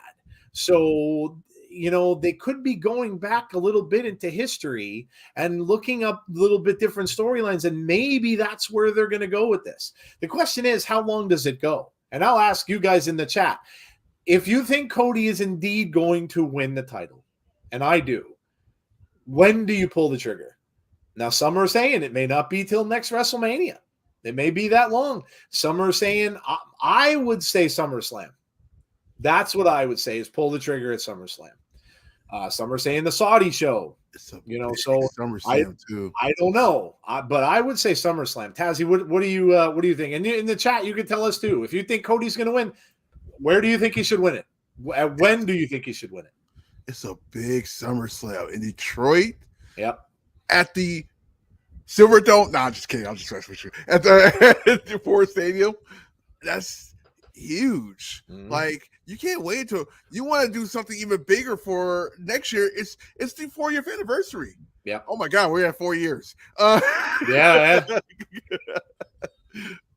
So, they could be going back a little bit into history and looking up a little bit different storylines, and maybe that's where they're going to go with this. The question is, how long does it go? And I'll ask you guys in the chat, if you think Cody is indeed going to win the title, and I do, when do you pull the trigger? Now, some are saying it may not be till next WrestleMania. It may be that long. Some are saying, I would say SummerSlam. That's what I would say, is pull the trigger at SummerSlam. Some are saying the Saudi show. So SummerSlam too. I don't know, but I would say SummerSlam. Tazzy, what do you think? And in the chat, you can tell us too. If you think Cody's going to win, where do you think he should win it? When do you think he should win it? It's a big SummerSlam in Detroit. Yep. At the Silver Dome. No, I'm just kidding. I'm just messing with you. At the Ford Stadium. That's huge. Like, you can't wait until you want to do something even bigger for next year. It's the 4-year anniversary. Yeah. Oh my God, we're at 4 years. Yeah.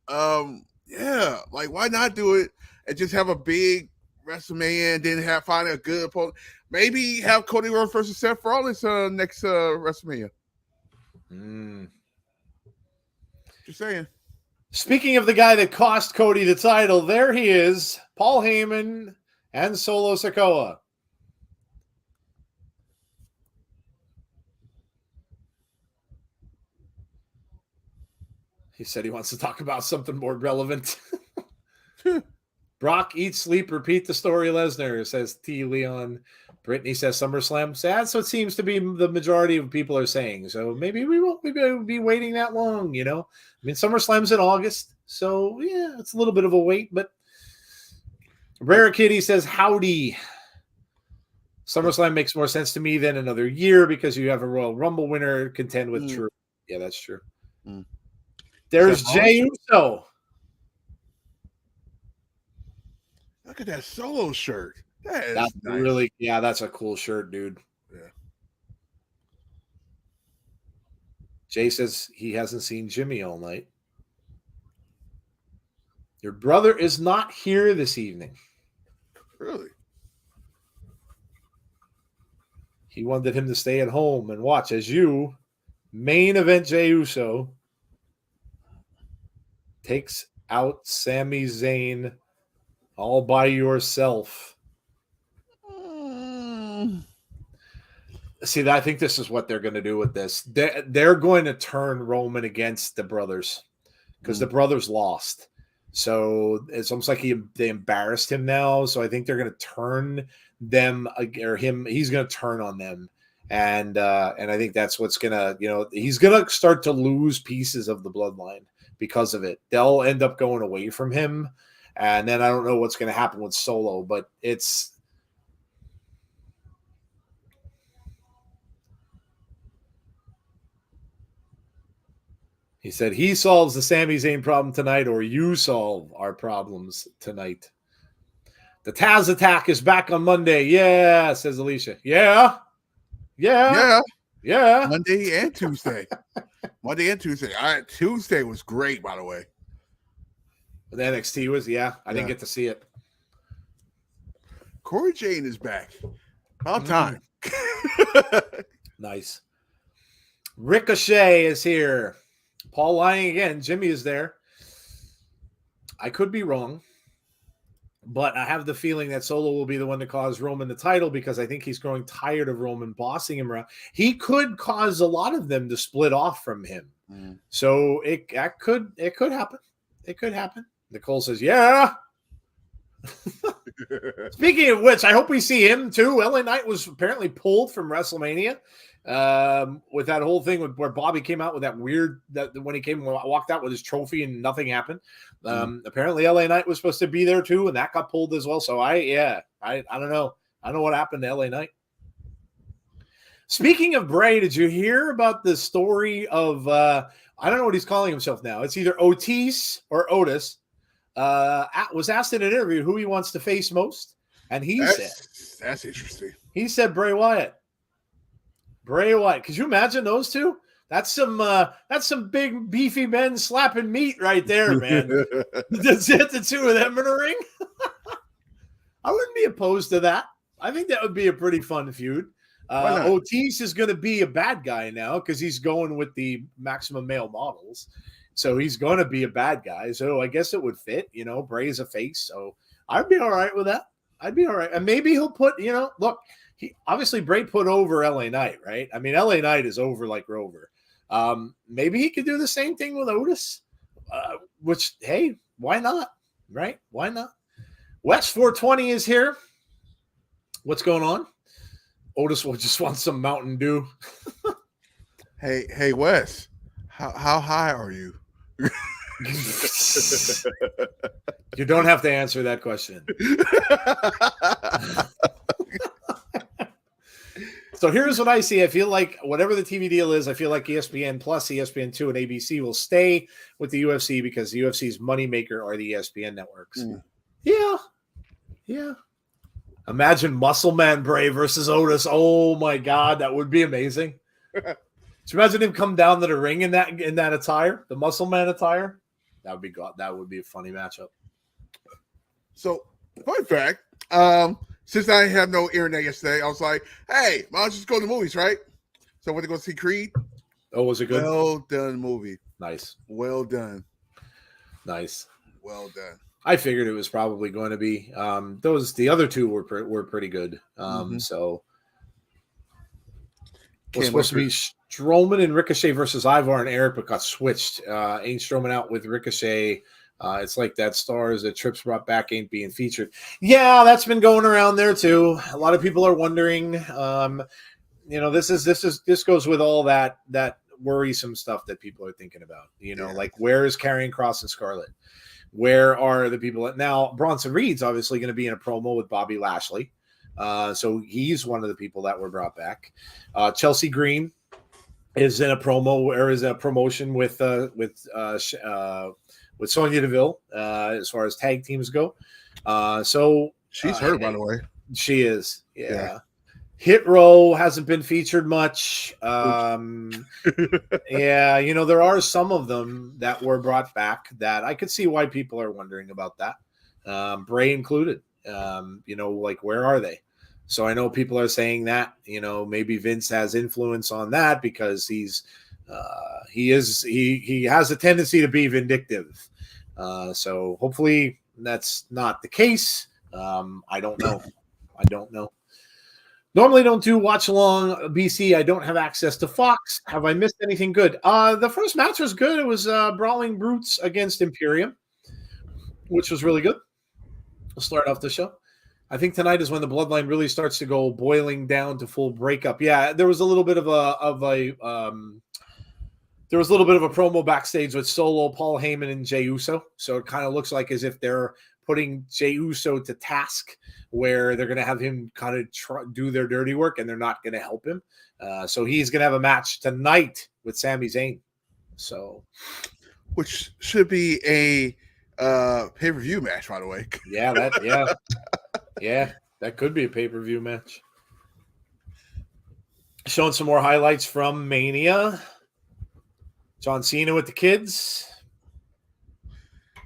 Like, why not do it and just have a big WrestleMania and then find a good opponent? Maybe have Cody Rhodes versus Seth Rollins next WrestleMania. Just saying. Speaking of the guy that cost Cody the title, there he is, Paul Heyman and Solo Sikoa. He said he wants to talk about something more relevant. Brock, eat, sleep, repeat the story, Lesnar, says T. Leon. Brittany says SummerSlam. So that's what seems to be the majority of people are saying. So maybe we won't be waiting that long, I mean, SummerSlam's in August. So, yeah, it's a little bit of a wait. But Rare Kitty says, howdy. SummerSlam makes more sense to me than another year because you have a Royal Rumble winner contend with True. Yeah, that's true. There's Jey Uso. Look at that Solo shirt. That's nice. Really, that's a cool shirt, dude. Yeah. Jay says he hasn't seen Jimmy all night. Your brother is not here this evening. Really? He wanted him to stay at home and watch as you, main event Jey Uso, takes out Sami Zayn all by yourself. See, I think this is what they're going to do with this. They're going to turn Roman against the brothers because the brothers lost. So it's almost like they embarrassed him now. So I think they're going to turn them or him. He's going to turn on them. And I think that's what's going to, he's going to start to lose pieces of the bloodline because of it. They'll end up going away from him. And then I don't know what's going to happen with Solo, but it's. He said he solves the Sami Zayn problem tonight, or you solve our problems tonight. The Taz attack is back on Monday. Yeah, says Alicia. Yeah. Monday and Tuesday. Tuesday was great, by the way. The NXT was, I didn't get to see it. Corey Jane is back. About time. Nice. Ricochet is here. Paul lying again. Jimmy is there. I could be wrong, but I have the feeling that Solo will be the one to cause Roman the title because I think he's growing tired of Roman bossing him around. He could cause a lot of them to split off from him. So it could happen. It could happen. Nicole says, yeah. Speaking of which, I hope we see him too. LA Knight was apparently pulled from WrestleMania. With that whole thing where Bobby came out with that weird that when he walked out with his trophy and nothing happened. Apparently LA Knight was supposed to be there too, and that got pulled as well. So I don't know. I don't know what happened to LA Knight. Speaking of Bray, did you hear about the story of I don't know what he's calling himself now. It's either Otis or Otis. Was asked in an interview who he wants to face most, and said that's interesting. He said Bray Wyatt. Bray Wyatt. Could you imagine those two? That's some big beefy men slapping meat right there, man. That's it, the two of them in a ring. I wouldn't be opposed to that. I think that would be a pretty fun feud. Otis is going to be a bad guy now because he's going with the maximum male models. So he's going to be a bad guy. So I guess it would fit. Bray's a face. So I'd be all right with that. I'd be all right. And maybe he'll put, look, obviously Bray put over LA Knight, right? I mean, LA Knight is over like Rover. Maybe he could do the same thing with Otis, which, hey, why not? Right? Why not? West 420 is here. What's going on? Otis will just want some Mountain Dew. Hey, Wes, how high are you? You don't have to answer that question. So here's what I see. I feel like whatever the TV deal is, I feel like ESPN Plus, ESPN2, and ABC will stay with the UFC because the UFC's moneymaker are the ESPN networks. Yeah. Imagine Muscle Man Bray versus Otis. Oh my God, that would be amazing. Could you imagine him come down to the ring in that attire, the Muscle Man attire? That would be good. That would be a funny matchup. So, fun fact, since I had no internet yesterday, I was like, hey, why don't you just go to the movies, right? So I went to go see Creed. Oh, was it good? Well done movie. Nice. Well done. Nice. Well done. I figured it was probably going to be. The other two were pretty good. So it was supposed to be Strowman and Ricochet versus Ivar and Eric, but got switched. Ain't Strowman out with Ricochet. It's like that stars that Trips brought back ain't being featured. Yeah, that's been going around there too. A lot of people are wondering. This goes with all that worrisome stuff that people are thinking about. Like where is Karrion Kross and Scarlett? Where are the people now? Bronson Reed's obviously going to be in a promo with Bobby Lashley. So he's one of the people that were brought back. Chelsea Green is in a promo or is a promotion with Sonya Deville as far as tag teams go. So she's hurt, by the way. She is. Yeah. Hit Row hasn't been featured much. There are some of them that were brought back that I could see why people are wondering about that. Bray included. Like where are they? So I know people are saying that, maybe Vince has influence on that because he has a tendency to be vindictive. So hopefully that's not the case. I don't know. Normally don't do watch along BC. I don't have access to Fox. Have I missed anything good? The first match was good. It was Brawling Brutes against Imperium, which was really good. We'll start off the show. I think tonight is when the Bloodline really starts to go boiling down to full breakup. Yeah, there was a little bit of a promo backstage with Solo, Paul Heyman, and Jey Uso. So it kind of looks like as if they're putting Jey Uso to task, where they're going to have him kind of do their dirty work, and they're not going to help him. So he's going to have a match tonight with Sami Zayn. So, which should be a pay-per-view match, by the way. Yeah, that could be a pay-per-view match. Showing some more highlights from Mania. John Cena with the kids.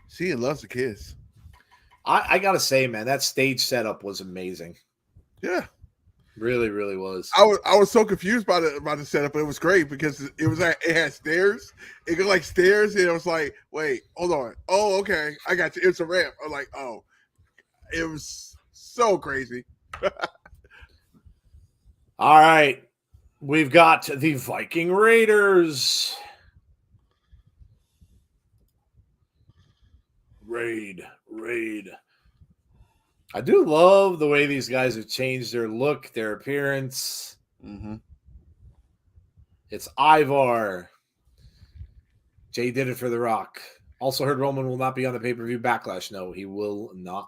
Cena loves the kids. I gotta say, man, that stage setup was amazing. Yeah, really, really was. I was so confused by the setup, but it was great because it had stairs. It looked like stairs, and it was like, wait, hold on. Oh, okay, I got you. It's a ramp. I'm like, oh, it was so crazy. All right, we've got the Viking Raiders. Raid. I do love the way these guys have changed their look, their appearance. Mm-hmm. It's Ivar. Jay did it for The Rock. Also heard Roman will not be on the pay-per-view Backlash. No, he will not.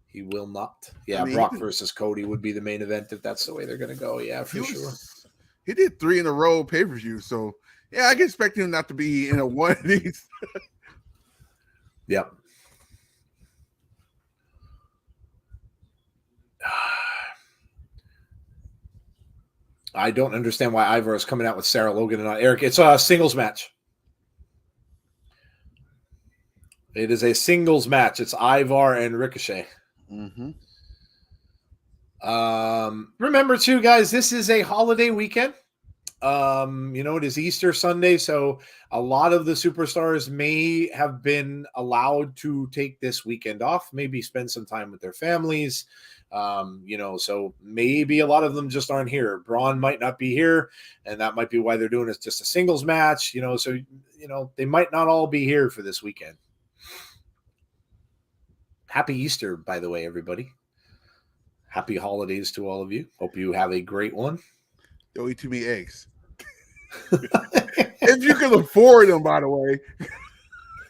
He will not. Yeah, I mean, Brock versus Cody would be the main event if that's the way they're going to go. Yeah, for sure. He did 3 in a row pay-per-view, so yeah, I can expect him not to be in a one of these. Yep. I don't understand why Ivar is coming out with Sarah Logan and not Eric. It's a singles match. It is a singles match. It's Ivar and Ricochet. Mm-hmm. Remember, too, guys, this is a holiday weekend. It is Easter Sunday, so a lot of the superstars may have been allowed to take this weekend off, maybe spend some time with their families. So maybe a lot of them just aren't here. Braun might not be here, and that might be why they're doing it just a singles match, so they might not all be here for this weekend. Happy Easter, by the way, everybody. Happy holidays to all of you. Hope you have a great one. Don't eat too many eggs. If you can afford them, by the way.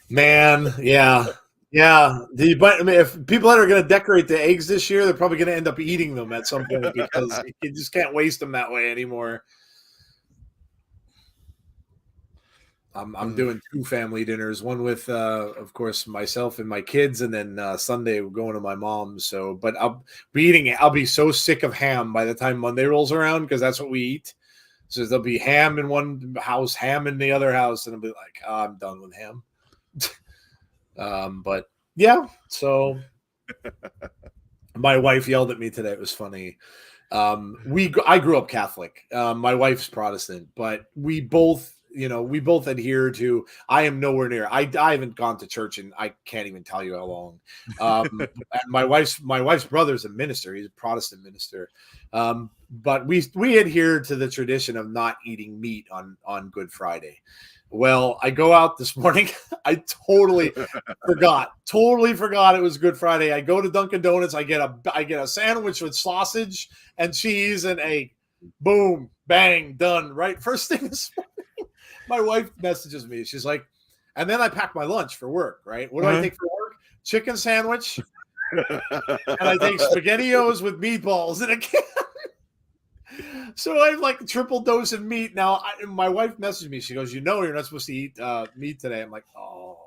Man, yeah. If people that are going to decorate the eggs this year, they're probably going to end up eating them at some point because you just can't waste them that way anymore. I'm doing 2 family dinners, one with, of course, myself and my kids, and then Sunday we're going to my mom's. So, but I'll be so sick of ham by the time Monday rolls around because that's what we eat. So there'll be ham in one house, ham in the other house, and I'll be like, I'm done with ham. But yeah, so my wife yelled at me today. It was funny. I grew up Catholic. My wife's Protestant, but we both adhere to. I am nowhere near. I haven't gone to church and I can't even tell you how long. And my wife's brother's a minister. He's a Protestant minister. But we adhere to the tradition of not eating meat on Good Friday. Well, I go out this morning. I totally forgot it was Good Friday. I go to Dunkin' Donuts. I get a sandwich with sausage and cheese and egg. Boom, bang, done. Right, first thing this morning. My wife messages me. She's like, and then I pack my lunch for work, right? What do I take for work? Chicken sandwich. And I take SpaghettiOs with meatballs in a can. So I have like a triple dose of meat. Now, my wife messaged me. She goes, you're not supposed to eat meat today. I'm like, oh.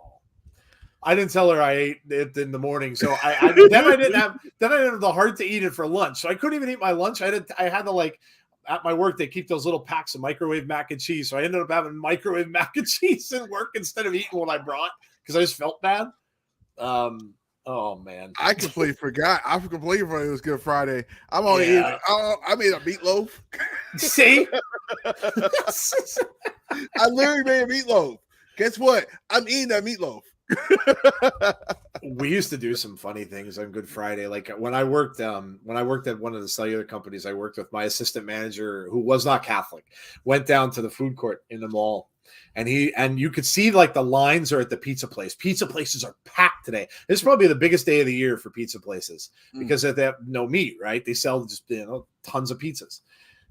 I didn't tell her I ate it in the morning. So I didn't have the heart to eat it for lunch. So I couldn't even eat my lunch. I had to like, at my work, they keep those little packs of microwave mac and cheese. So I ended up having microwave mac and cheese at work instead of eating what I brought because I just felt bad. Oh, man. I completely forgot. I completely forgot it was Good Friday. I'm only eating. I made a meatloaf. See? I literally made a meatloaf. Guess what? I'm eating that meatloaf. We used to do some funny things on Good Friday. Like when I worked at one of the cellular companies I worked with, my assistant manager, who was not Catholic, went down to the food court in the mall, and you could see like the lines are at the pizza place. Pizza places are packed today. This is probably the biggest day of the year for pizza places because they have no meat, right? They sell just tons of pizzas.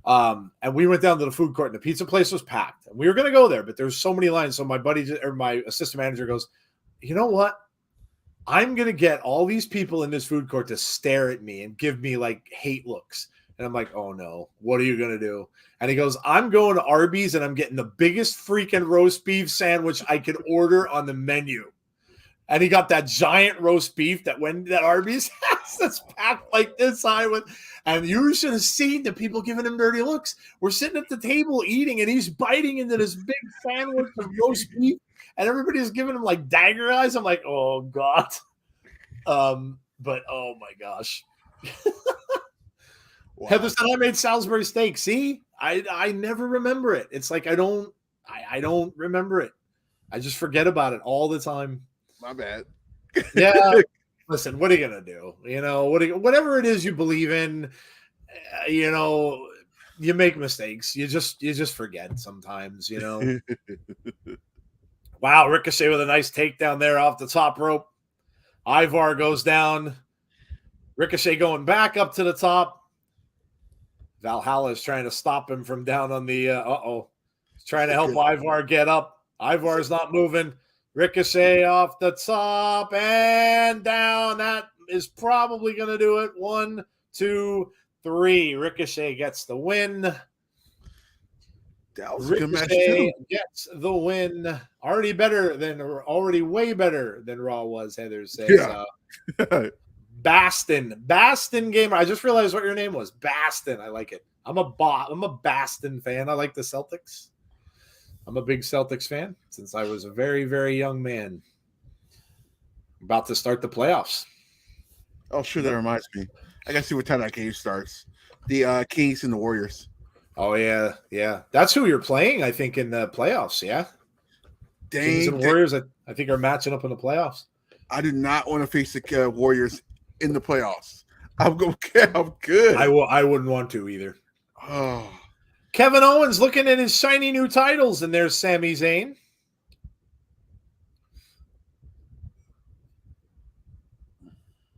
And we went down to the food court, and the pizza place was packed. And we were going to go there, but there's so many lines. So my my assistant manager goes, you know what? I'm going to get all these people in this food court to stare at me and give me like hate looks. And I'm like, oh no, what are you going to do? And he goes, I'm going to Arby's and I'm getting the biggest freaking roast beef sandwich I could order on the menu. And he got that giant roast beef that Arby's has that's packed like this high with. And you should have seen the people giving him dirty looks. We're sitting at the table eating and he's biting into this big sandwich of roast beef. And everybody's giving him like dagger eyes. I'm like, oh God. But oh my gosh. Wow. Heather said I made Salisbury steak. See, I never remember it. It's like I don't remember it. I just forget about it all the time. My bad. Yeah. Listen, what are you gonna do? Whatever it is you believe in, you make mistakes. You just forget sometimes, Wow, Ricochet with a nice takedown there off the top rope. Ivar goes down. Ricochet going back up to the top. Valhalla is trying to stop him from down on the He's trying to help Ivar get up. Ivar's not moving. Ricochet off the top and down. That is probably going to do it. 1, 2, 3. Ricochet gets the win. That was a good match too. Gets the win. Already way better than Raw was, Heather says. Yeah. Baston Gamer. I just realized what your name was. Baston. I like it. I'm a Baston fan. I like the Celtics. I'm a big Celtics fan since I was a very, very young man. About to start the playoffs. Oh, sure. That reminds me. I got to see what time that game starts. The Kings and the Warriors. Oh, yeah. Yeah. That's who you're playing, I think, in the playoffs. Yeah. Kings and Warriors, I think, are matching up in the playoffs. I do not want to face the Warriors in the playoffs. I'm good. I wouldn't want to either. Oh. Kevin Owens looking at his shiny new titles, and there's Sami Zayn.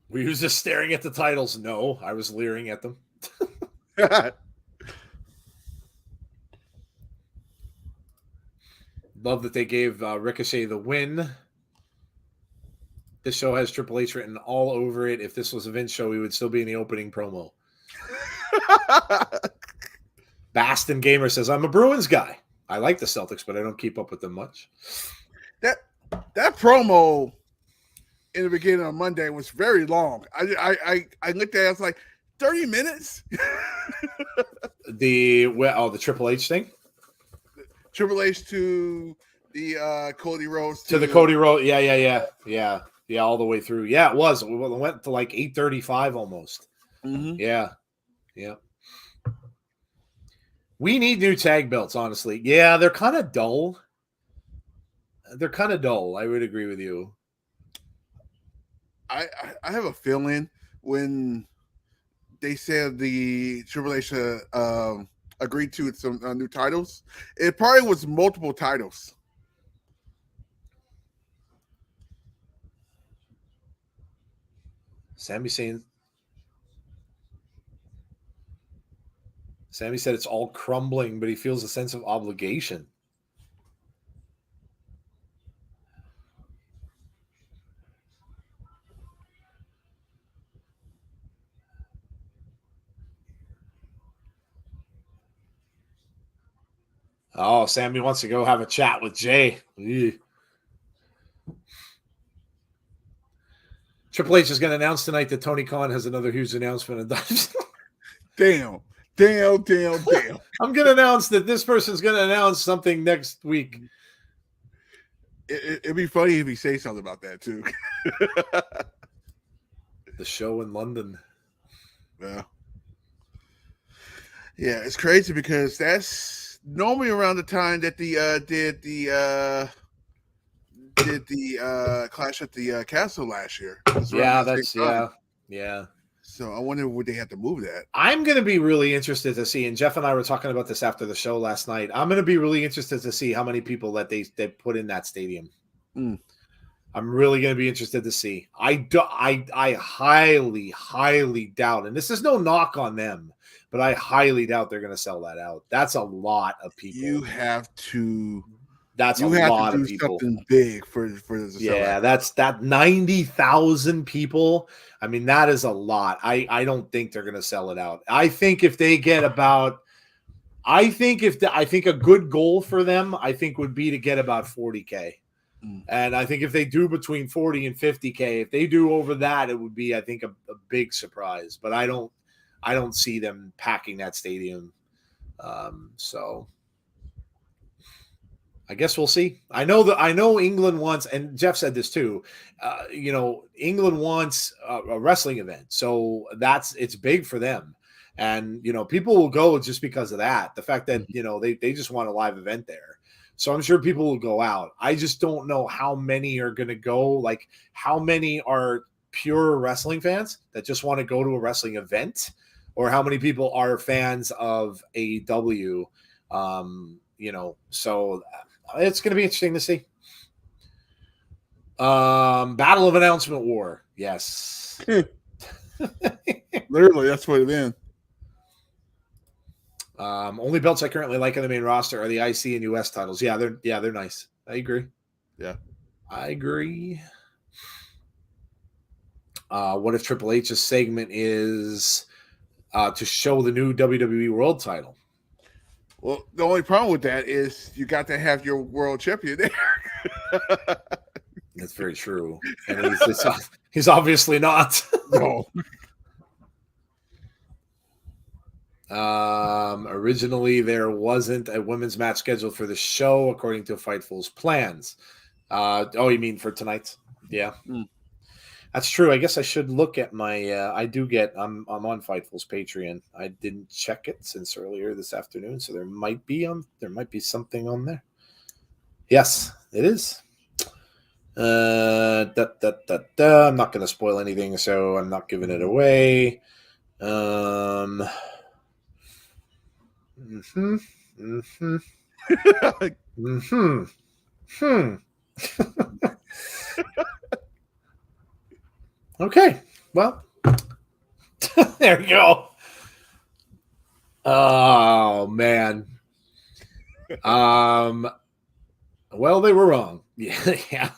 Were you just staring at the titles? No, I was leering at them. Love that they gave Ricochet the win. This show has Triple H written all over it. If this was a Vince show, he would still be in the opening promo. Baston Gamer says, I'm a Bruins guy. I like the Celtics, but I don't keep up with them much. That promo in the beginning of Monday was very long. I looked at it, I was like, 30 minutes? The Triple H thing? Triple H to the Cody Rhodes. To the Cody Rhodes. Yeah, all the way through. Yeah, it was. We went to like 8:35 almost. Mm-hmm. Yeah. We need new tag belts, honestly. Yeah, they're kind of dull. I would agree with you. I have a feeling when they said the Triple H agreed to some new titles, it probably was multiple titles. Sammy said it's all crumbling, but he feels a sense of obligation. Oh, Sammy wants to go have a chat with Jay. Ew. Triple H is going to announce tonight that Tony Khan has another huge announcement. Damn. I'm going to announce that this person's going to announce something next week. It'd be funny if he says something about that, too. The show in London. Yeah. Yeah, it's crazy because that's normally around the time that the did the Clash at the Castle last year. Yeah. So I wonder would they have to move that. I'm going to be really interested to see, and Jeff and I were talking about this after the show last night. I'm going to be really interested to see how many people that they put in that stadium. I'm really going to be interested to see. I highly, highly doubt, and this is no knock on them, but I highly doubt they're going to sell that out. That's a lot of people. You have to. That's a lot of people. Something big for this. Yeah, that's 90,000 people. I mean, that is a lot. I don't think they're going to sell it out. I think if they get about, I think a good goal for them, I think would be to get about 40K. And I think if they do between 40 and 50K, if they do over that, it would be, I think, a big surprise. But I don't see them packing that stadium. So I guess we'll see. I know England wants, and Jeff said this too. England wants a wrestling event, so it's big for them, and people will go just because of that. The fact that they just want a live event there. So I'm sure people will go out. I just don't know how many are going to go. Like, how many are pure wrestling fans that just want to go to a wrestling event, or how many people are fans of AEW? So it's going to be interesting to see. Battle of Announcement War. Yes. Literally, that's what it is. Only belts I currently like on the main roster are the IC and US titles. Yeah, they're nice. I agree. Yeah. I agree. What if Triple H's segment is to show the new WWE World title? Well, the only problem with that is you got to have your world champion there. That's very true. And he's obviously not. No. Originally, there wasn't a women's match scheduled for the show, according to Fightful's plans. You mean for tonight? Yeah. That's true. I guess I should look at my. I'm on Fightful's Patreon. I didn't check it since earlier this afternoon, so there might be something on there. Yes, it is. I'm not going to spoil anything, so I'm not giving it away. Okay, well, there you go. Oh man. Well, they were wrong. Yeah.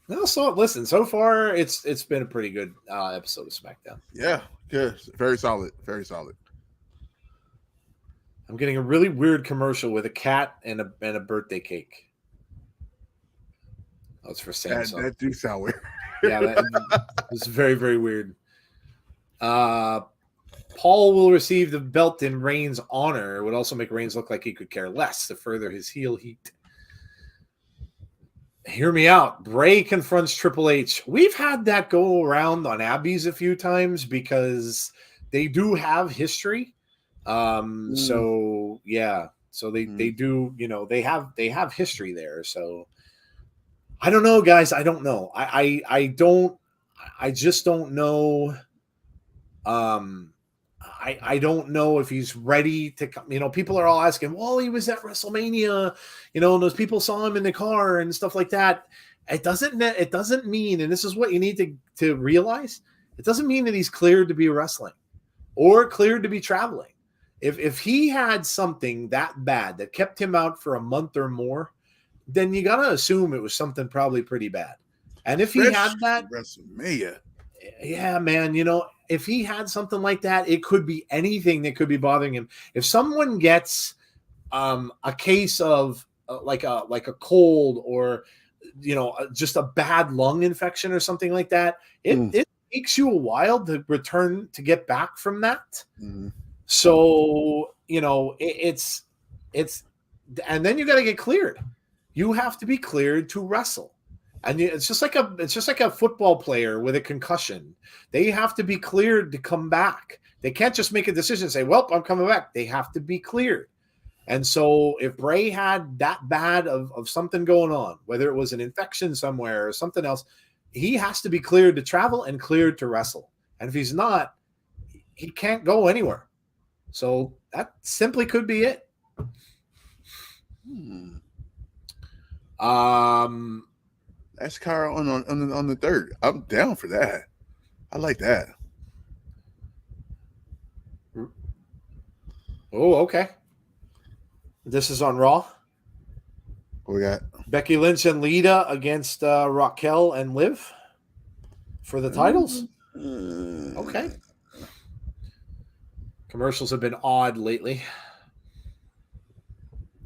No, so listen. So far, it's been a pretty good episode of SmackDown. Yeah, good, very solid, very solid. I'm getting a really weird commercial with a cat and a birthday cake. That's for Samsung. That do sound weird. Yeah, it's very, very weird. Paul will receive the belt in Reigns' honor. It would also make Reigns look like he could care less to further his heel heat. Hear me out. Bray confronts Triple H. We've had that go around on Abby's a few times because they do have history. So yeah. So they do, they have history there. So I don't know, guys. I don't know. I just don't know. I don't know if he's ready to come. People are all asking, well, he was at WrestleMania, and those people saw him in the car and stuff like that. It doesn't mean, and this is what you need to realize, it doesn't mean that he's cleared to be wrestling or cleared to be traveling. If he had something that bad that kept him out for a month or more, then you got to assume it was something probably pretty bad. And if he had that, WrestleMania, yeah, man, if he had something like that, it could be anything that could be bothering him. If someone gets a case of like a cold or just a bad lung infection or something like that, it takes you a while to return to get back from that. Mm-hmm. So it's and then you got to get cleared. You have to be cleared to wrestle. And it's just like a football player with a concussion. They have to be cleared to come back. They can't just make a decision and say, well, I'm coming back. They have to be cleared. And so if Bray had that bad of something going on, whether it was an infection somewhere or something else, he has to be cleared to travel and cleared to wrestle. And if he's not, he can't go anywhere. So that simply could be it. That's Carl on the third. I'm down for that. I like that. Oh, okay. This is on Raw. What we got? Becky Lynch and Lita against Raquel and Liv for the titles. Okay. Commercials have been odd lately.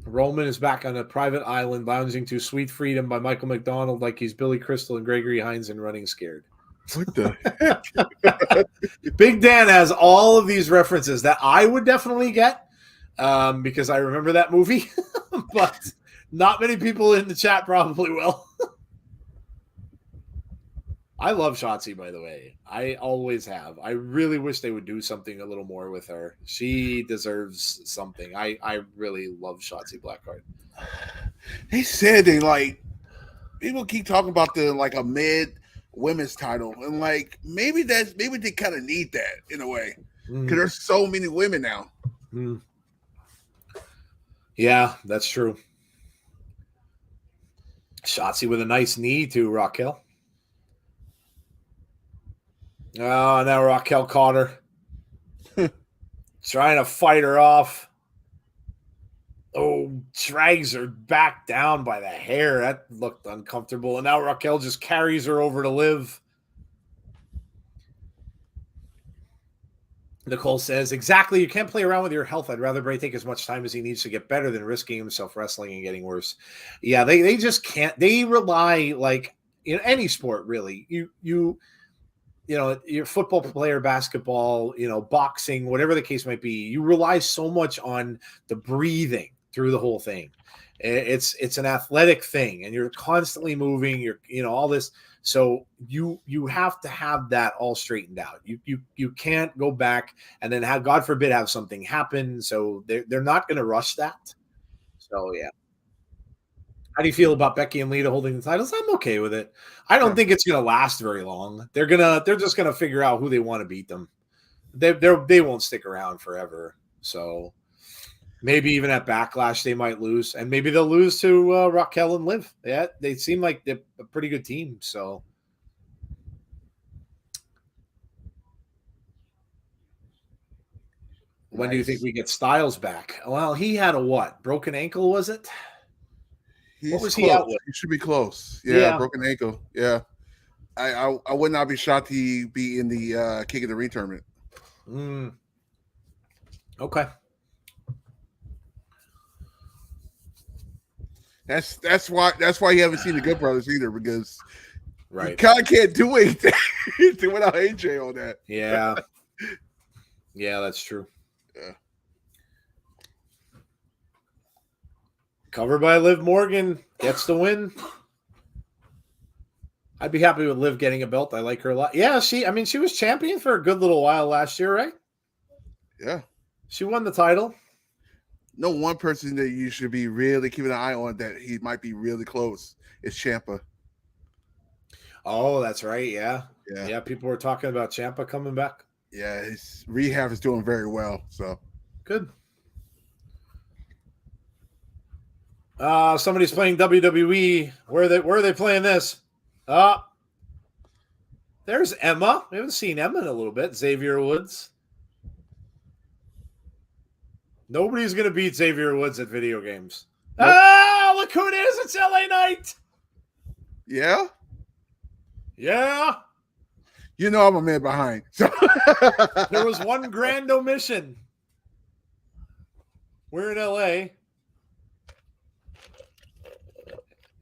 Roman is back on a private island lounging to Sweet Freedom by Michael McDonald like he's Billy Crystal and Gregory Hines and Running Scared. What the heck? Big Dan has all of these references that I would definitely get because I remember that movie, but not many people in the chat probably will. I love Shotzi, by the way. I always have. I really wish they would do something a little more with her. She deserves something. I really love Shotzi Blackheart. They said they like people keep talking about the like a mid women's title, and like maybe they kind of need that in a way because there's so many women now. Yeah, that's true. Shotzi with a nice knee to Raquel. Oh, now Raquel caught her. Trying to fight her off. Oh, drags her back down by the hair. That looked uncomfortable. And now Raquel just carries her over to Liv. Nicole says, exactly, you can't play around with your health. I'd rather Bray take as much time as he needs to get better than risking himself wrestling and getting worse. Yeah, they just can't. They rely, like, in any sport, really. You know, your football player, basketball, you know, boxing, whatever the case might be, you rely so much on the breathing through the whole thing. It's an athletic thing, and you're constantly moving. You're, you know, all this. So you have to have that all straightened out. You can't go back and then have, God forbid, have something happen. So they're not going to rush that. So yeah. How do you feel about Becky and Lita holding the titles? I'm okay with it. I don't think it's going to last very long. They're just gonna figure out who they want to beat them. They won't stick around forever. So maybe even at Backlash they might lose, and maybe they'll lose to Raquel and Liv. Yeah, they seem like they're a pretty good team. So when do you think we get Styles back? Well, he had a what? Broken ankle, was it? What was he out with? He should be close. Yeah, broken ankle. Yeah. I would not be shocked he be in the King of the Ring tournament. Okay. That's why you haven't seen the Good Brothers either, because you kind of can't do anything without AJ on that. Yeah. Yeah, that's true. Yeah. Covered by Liv Morgan, gets the win. I'd be happy with Liv getting a belt. I like her a lot. Yeah, she was champion for a good little while last year, right? Yeah. She won the title. No, one person that you should be really keeping an eye on that he might be really close is Ciampa. Oh, that's right. Yeah. Yeah. People were talking about Ciampa coming back. Yeah, his rehab is doing very well. So good. Somebody's playing WWE. Where are they playing this? There's Emma. We haven't seen Emma in a little bit. Xavier Woods. Nobody's going to beat Xavier Woods at video games. Nope. Look who it is. It's LA Knight. Yeah? Yeah. You know I'm a man behind. So. There was one grand omission. We're in LA.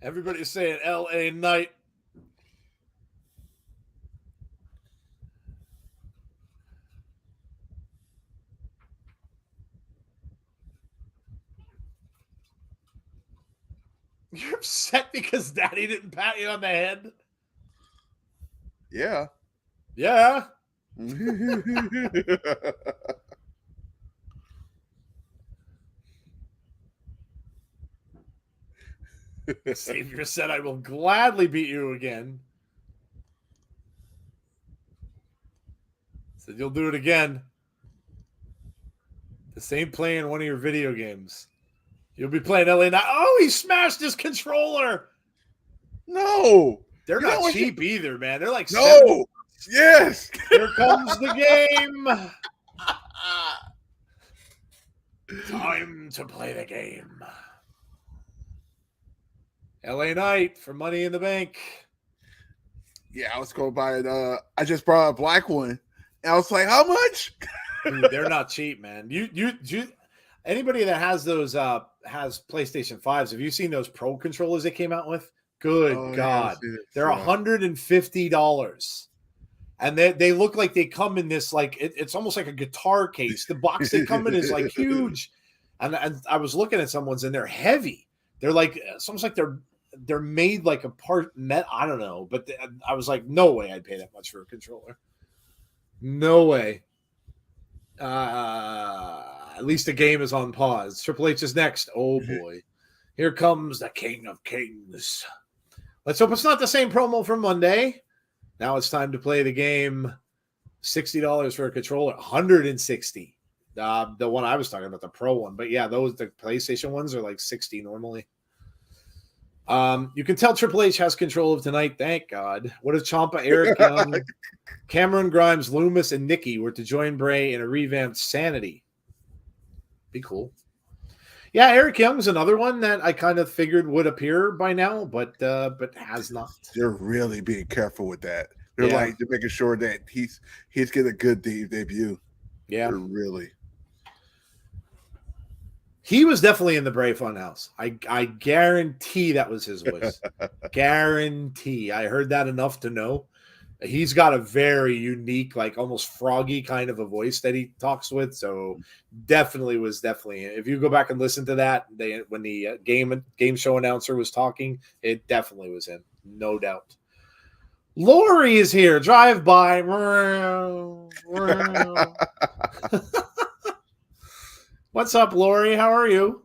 Everybody's saying LA Knight. You're upset because Daddy didn't pat you on the head? Yeah. Yeah. Xavier said, I will gladly beat you again. Said, you'll do it again. The same play in one of your video games. You'll be playing LA Knight. Oh, he smashed his controller. No. They're not cheap either, man. They're like no. Yes. Here comes the game. Time to play the game. LA Knight for Money in the Bank. Yeah, I was going to buy it. I just brought a black one. And I was like, how much? Dude, they're not cheap, man. You anybody that has those has PlayStation 5s, have you seen those Pro controllers they came out with? Good God. Yeah, they're $150. And they look like they come in this, like, it's almost like a guitar case. The box they come in is like huge. And I was looking at someone's and they're heavy. They're like, it's almost like they're made like a part net. I don't know. But I was like, no way I'd pay that much for a controller. No way. At least the game is on pause. Triple H is next. Oh boy. Here comes the King of Kings. Let's hope it's not the same promo from Monday. Now it's time to play the game. $60 for a controller. $160. The one I was talking about, the Pro one. But yeah, the PlayStation ones are like $60 normally. You can tell Triple H has control of tonight. Thank God. What if Ciampa, Eric Young, Cameron Grimes, Loomis, and Nikki were to join Bray in a revamped Sanity? Be cool. Yeah, Eric Young's another one that I kind of figured would appear by now, but has not. They're really being careful with that. They're they're making sure that he's getting a good debut. Yeah, they're really. He was definitely in the Bray Funhouse. I guarantee that was his voice. Guarantee. I heard that enough to know. He's got a very unique, like almost froggy kind of a voice that he talks with. So definitely. If you go back and listen to that, when the game show announcer was talking, it definitely was him, no doubt. Lori is here. Drive by. What's up, Lori? How are you?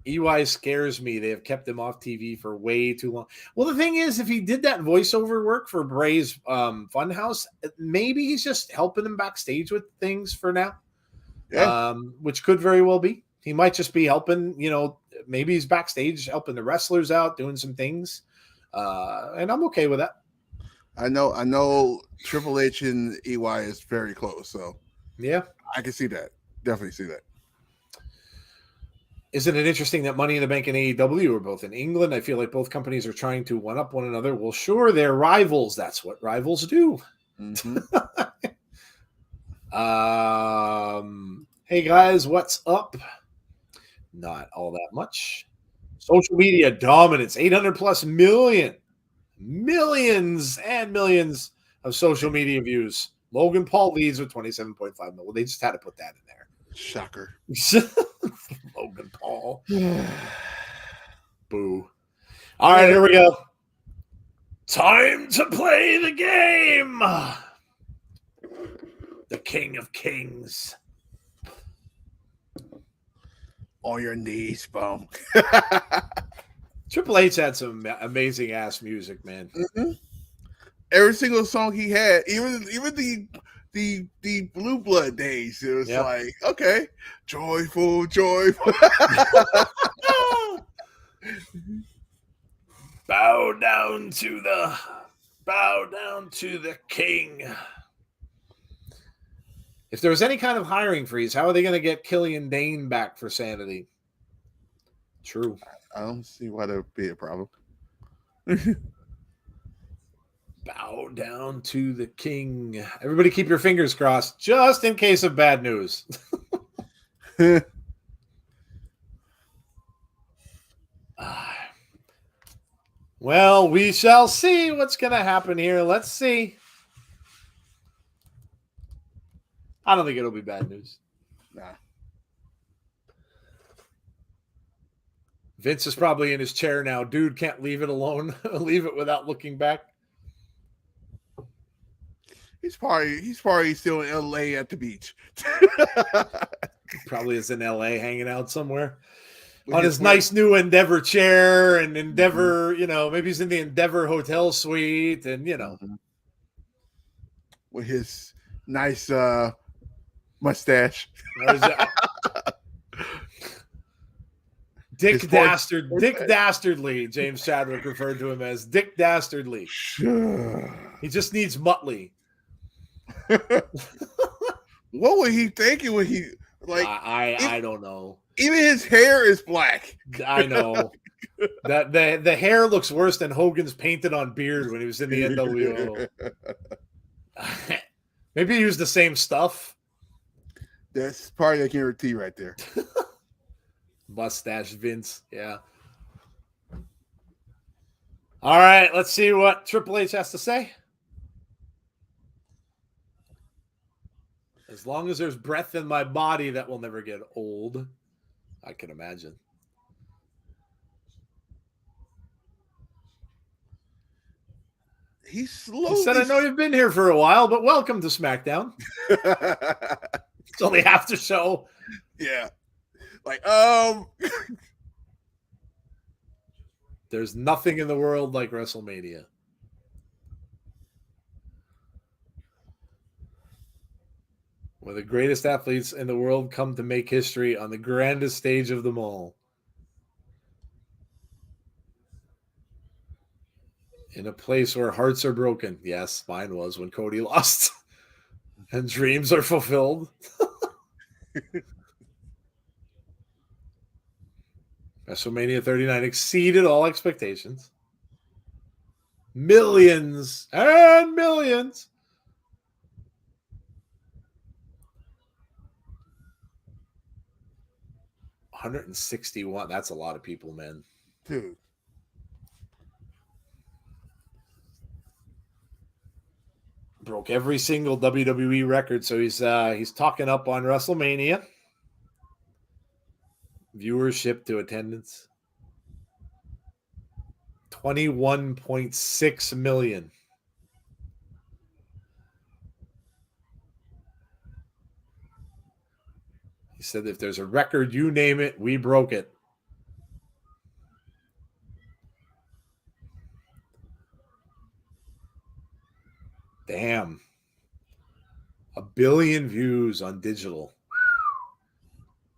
EY scares me. They have kept him off TV for way too long. Well, the thing is, if he did that voiceover work for Bray's Funhouse, maybe he's just helping him backstage with things for now. Yeah. Which could very well be. He might just be helping, maybe he's backstage helping the wrestlers out, doing some things. And I'm okay with that. I know Triple H and EY is very close, so yeah. I can see that. Definitely see that. Isn't it interesting that Money in the Bank and AEW are both in England? I feel like both companies are trying to one-up one another. Well, sure, they're rivals. That's what rivals do. Mm-hmm. Hey, guys, what's up? Not all that much. Social media dominance, 800+ million. Millions and millions of social media views. Logan Paul leads with 27.5 million. Well, they just had to put that in there. Shocker. Logan Paul. Boo. All right, here we go. Time to play the game. The King of Kings. On your knees, bum. Triple H had some amazing ass music, man. Mm-hmm. Every single song he had, even the Blue Blood days, it was like, okay, joyful. Bow down to the king. If there was any kind of hiring freeze, how are they going to get Killian Dane back for Sanity? True. I don't see why that would be a problem. Bow down to the king. Everybody keep your fingers crossed, just in case of bad news. Well, we shall see what's going to happen here. Let's see. I don't think it'll be bad news. Nah. Vince is probably in his chair now. Dude can't leave it alone. Leave it without looking back. He's probably still in LA at the beach. Probably is in LA hanging out somewhere. on his nice new Endeavor chair and Endeavor, maybe he's in the Endeavor hotel suite and, with his nice mustache. Dick Dastardly, James Chadwick referred to him as Dick Dastardly. He just needs Muttley. What was he thinking when he I don't know. Even his hair is black. I know. That the hair looks worse than Hogan's painted on beard when he was in the NWO. Maybe he used the same stuff. That's probably a guarantee right there. Mustache Vince, yeah. All right, let's see what Triple H has to say. As long as there's breath in my body, that will never get old. I can imagine. He said, I know you've been here for a while, but welcome to SmackDown. It's only half the show. Yeah. There's nothing in the world like WrestleMania. Where the greatest athletes in the world come to make history on the grandest stage of them all. In a place where hearts are broken. Yes, mine was when Cody lost. And dreams are fulfilled. WrestleMania 39 exceeded all expectations. Millions and millions. $161. That's a lot of people, man. Dude. Broke every single WWE record, so he's talking up on WrestleMania. Viewership to attendance. 21.6 million. He said if there's a record, you name it, we broke it. Damn. 1 billion views on digital.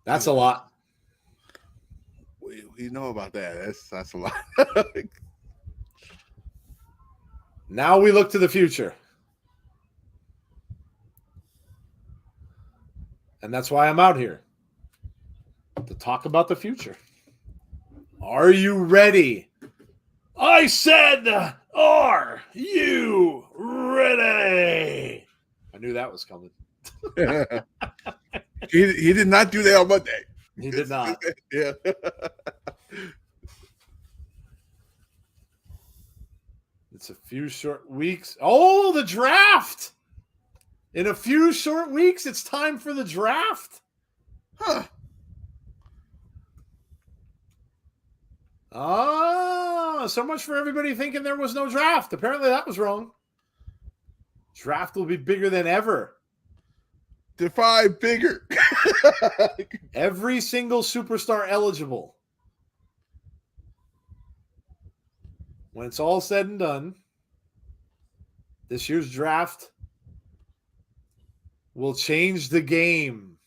That's a lot. We know about that. That's a lot. Now we look to the future. And that's why I'm out here. To talk about the future. Are you ready? I said, are you ready? I knew that was coming. He did not do that on Monday. He did not. Yeah. It's a few short weeks. Oh, the draft. In a few short weeks, it's time for the draft. Huh. Oh, so much for everybody thinking there was no draft. Apparently that was wrong. Draft will be bigger than ever. Define bigger. Every single superstar eligible. When it's all said and done, this year's draft will change the game.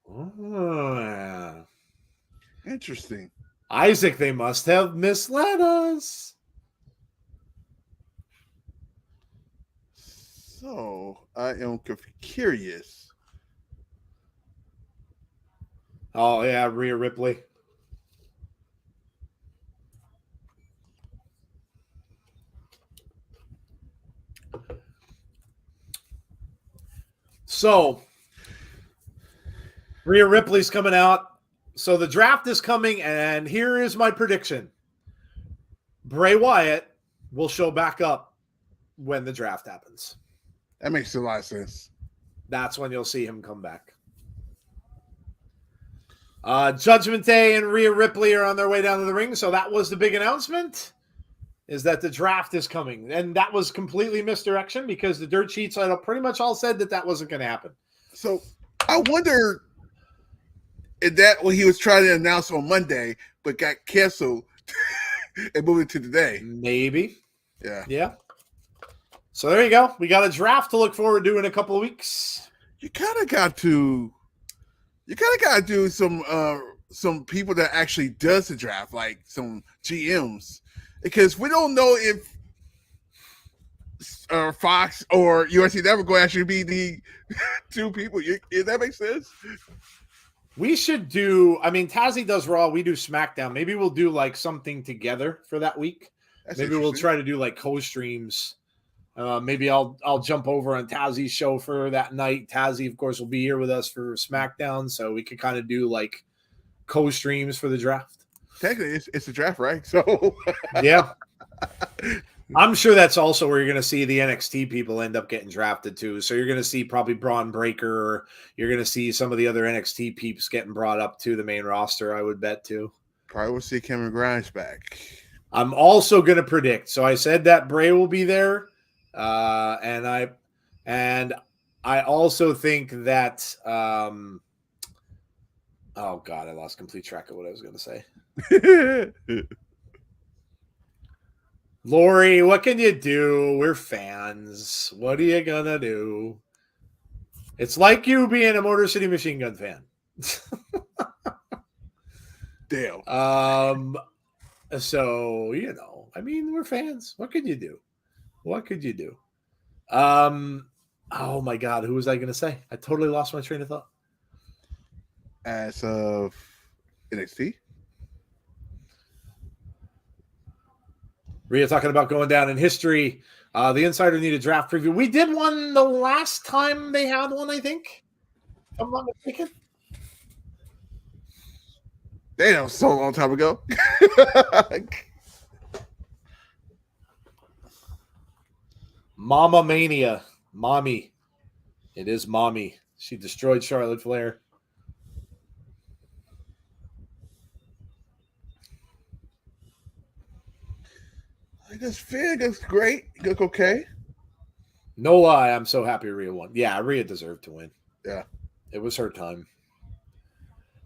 Oh, interesting. Isaac, they must have misled us. So I am curious. Oh, yeah, Rhea Ripley. So, Rhea Ripley's coming out. So the draft is coming, and here is my prediction. Bray Wyatt will show back up when the draft happens. That makes a lot of sense. That's when you'll see him come back. Judgment Day and Rhea Ripley are on their way down to the ring. So that was the big announcement, is that the draft is coming. And that was completely misdirection because the dirt sheets pretty much all said that wasn't going to happen. So I wonder And that what he was trying to announce on Monday, but got canceled and moved it to today. Maybe. Yeah. Yeah. So there you go. We got a draft to look forward to in a couple of weeks. You kind of got to do some people that actually does the draft, like some GMs, because we don't know if Fox or USC Network will actually be the two people. Does that make sense? We should do. I mean, Tazzy does Raw. We do SmackDown. Maybe we'll do like something together for that week. Maybe we'll try to do like co-streams. Maybe I'll jump over on Tazzy's show for that night. Tazzy, of course, will be here with us for SmackDown, so we could kind of do like co-streams for the draft. Technically, it's a draft, right? So yeah, I'm sure that's also where you're going to see the NXT people end up getting drafted too. So you're going to see probably Braun Breaker. You're going to see some of the other NXT peeps getting brought up to the main roster, I would bet too. Probably will see Cameron Grimes back. I'm also going to predict. So I said that Bray will be there. And I also think that oh God, I lost complete track of what I was going to say. Lori, what can you do? We're fans. What are you gonna do? It's like you being a Motor City Machine Gun fan. Damn. So you know, I mean, we're fans. What could you do? What could you do? Oh my God, who was I gonna say? I totally lost my train of thought. As of NXT. Rhea talking about going down in history. The Insider need a draft preview. We did one the last time they had one, I think. If I'm not mistaken. Damn, so long time ago. Mama Mania. Mommy. It is Mommy. She destroyed Charlotte Flair. I guess Finn looks great. He look okay. No lie, I'm so happy Rhea won. Yeah, Rhea deserved to win. Yeah. It was her time.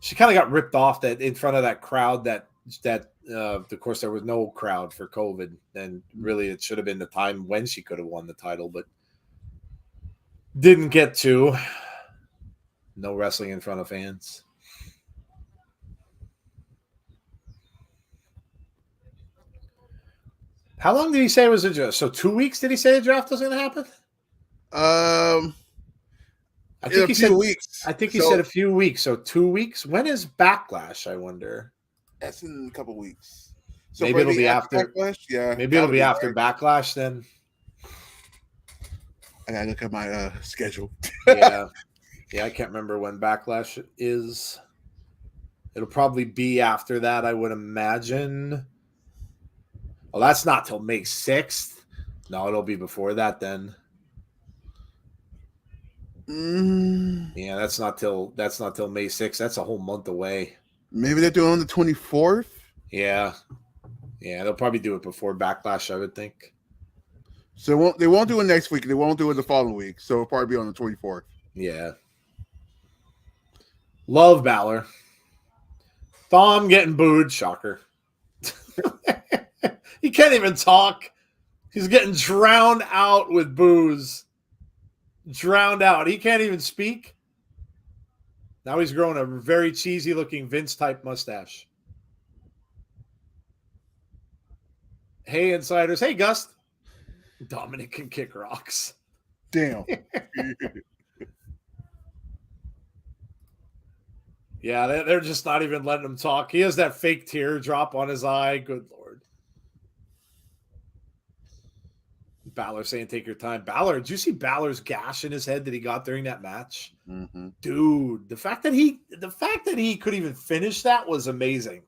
She kind of got ripped off that in front of that crowd that of course there was no crowd for COVID, and really it should have been the time when she could have won the title, but didn't get to. No wrestling in front of fans. How long did he say it was a draft? So 2 weeks did he say the draft was going to happen? I think he said weeks. I think he said a few weeks. So 2 weeks. When is Backlash, I wonder? That's in a couple weeks. So maybe it'll be after Backlash. Yeah. Maybe it'll be after Backlash then. I gotta look at my schedule. Yeah. Yeah, I can't remember when Backlash is. It'll probably be after that, I would imagine. Well, that's not till May 6th. No, it'll be before that then. Yeah, that's not till May 6th. That's a whole month away. Maybe they're doing on the 24th. Yeah. Yeah, they'll probably do it before Backlash, I would think. So they won't do it next week. They won't do it the following week. So it'll probably be on the 24th. Yeah. Love Balor. Thom getting booed. Shocker. He can't even talk. He's getting drowned out with boos. Drowned out. He can't even speak. Now he's growing a very cheesy-looking Vince-type mustache. Hey, insiders. Hey, Gus. Dominic can kick rocks. Damn. Yeah, they're just not even letting him talk. He has that fake tear drop on his eye. Good Lord. Balor saying, take your time. Balor, did you see Balor's gash in his head that he got during that match? Mm-hmm. Dude, the fact that he could even finish that was amazing.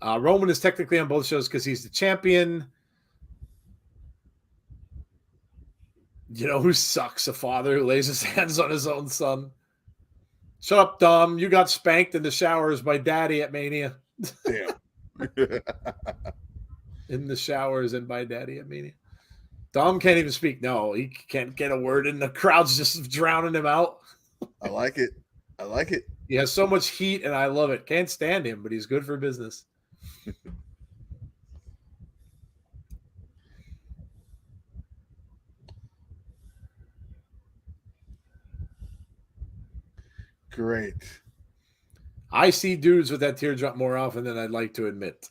Roman is technically on both shows because he's the champion. You know who sucks? A father who lays his hands on his own son. Shut up, Dom. You got spanked in the showers by Daddy at Mania. Damn. In the showers and by Daddy at Mania. Dom can't even speak. No, he can't get a word in. The crowd's just drowning him out. I like it. He has so much heat, and I love it. Can't stand him, but he's good for business. Great. I see dudes with that teardrop more often than I'd like to admit.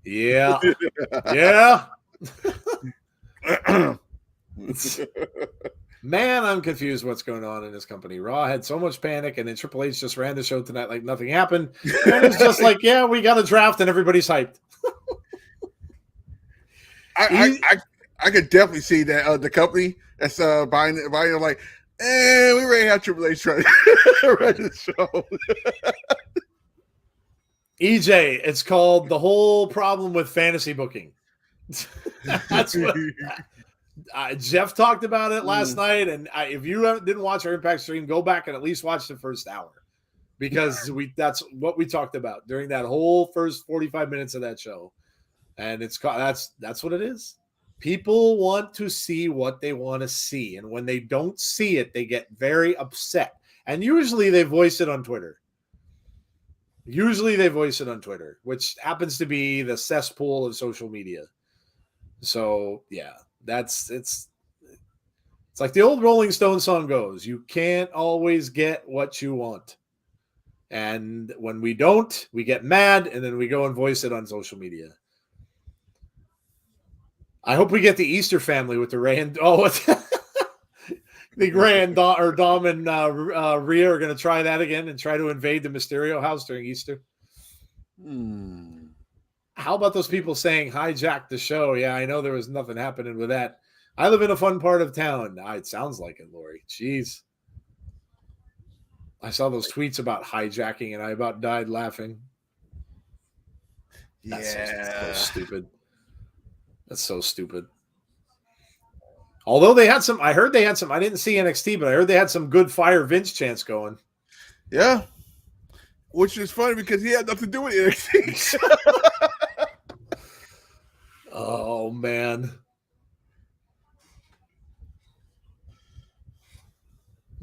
Yeah. Yeah. Man, I'm confused what's going on in this company. Raw had so much panic, and then Triple H just ran the show tonight like nothing happened. And it's just like, yeah, we got a draft, and everybody's hyped. I could definitely see that the company that's buying like, we already have Triple H trying to run the show. EJ, it's called the whole problem with fantasy booking. That's what Jeff talked about it last night, and if you didn't watch our Impact stream, go back and at least watch the first hour, because that's what we talked about during that whole first 45 minutes of that show. And that's what it is. People want to see what they want to see, and when they don't see it, they get very upset. And usually they voice it on Twitter. Which happens to be the cesspool of social media. So yeah, it's like the old Rolling Stone song goes, you can't always get what you want. And when we don't, we get mad, and then we go and voice it on social media. I hope we get the Easter family with the Ray and the Ray and Dom and Rhea are going to try that again and try to invade the Mysterio house during Easter. How about those people saying hijack the show? Yeah, I know there was nothing happening with that. I live in a fun part of town. It sounds like it, Lori. Jeez. I saw those tweets about hijacking, and I about died laughing. That's so stupid. That's so stupid. Although I heard they had some, I didn't see NXT, but I heard they had some good Fire Vince chants going. Yeah. Which is funny because he had nothing to do with NXT. Oh, man.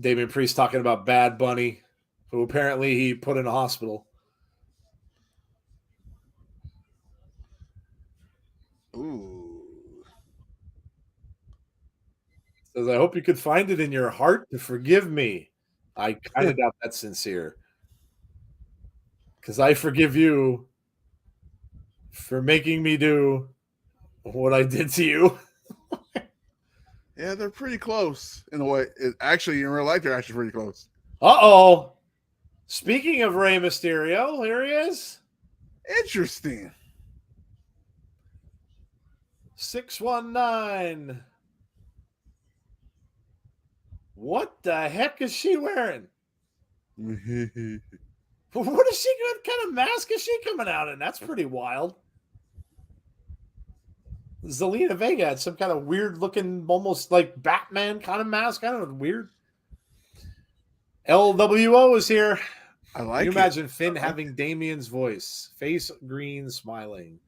Damian Priest talking about Bad Bunny, who apparently he put in a hospital. Ooh. Says, I hope you could find it in your heart to forgive me. I kind of doubt that's sincere. Because I forgive you for making me do what I did to you. Yeah, they're pretty close in a way. Actually, in real life, they're actually pretty close. Uh-oh. Speaking of Rey Mysterio, here he is. Interesting. 619. What the heck is she wearing? What is she? What kind of mask is she coming out in? That's pretty wild. Zelina Vega had some kind of weird looking, almost like Batman kind of mask. I don't know, weird. LWO is here. I like it. Can you imagine Finn having Damien's voice, face green, smiling?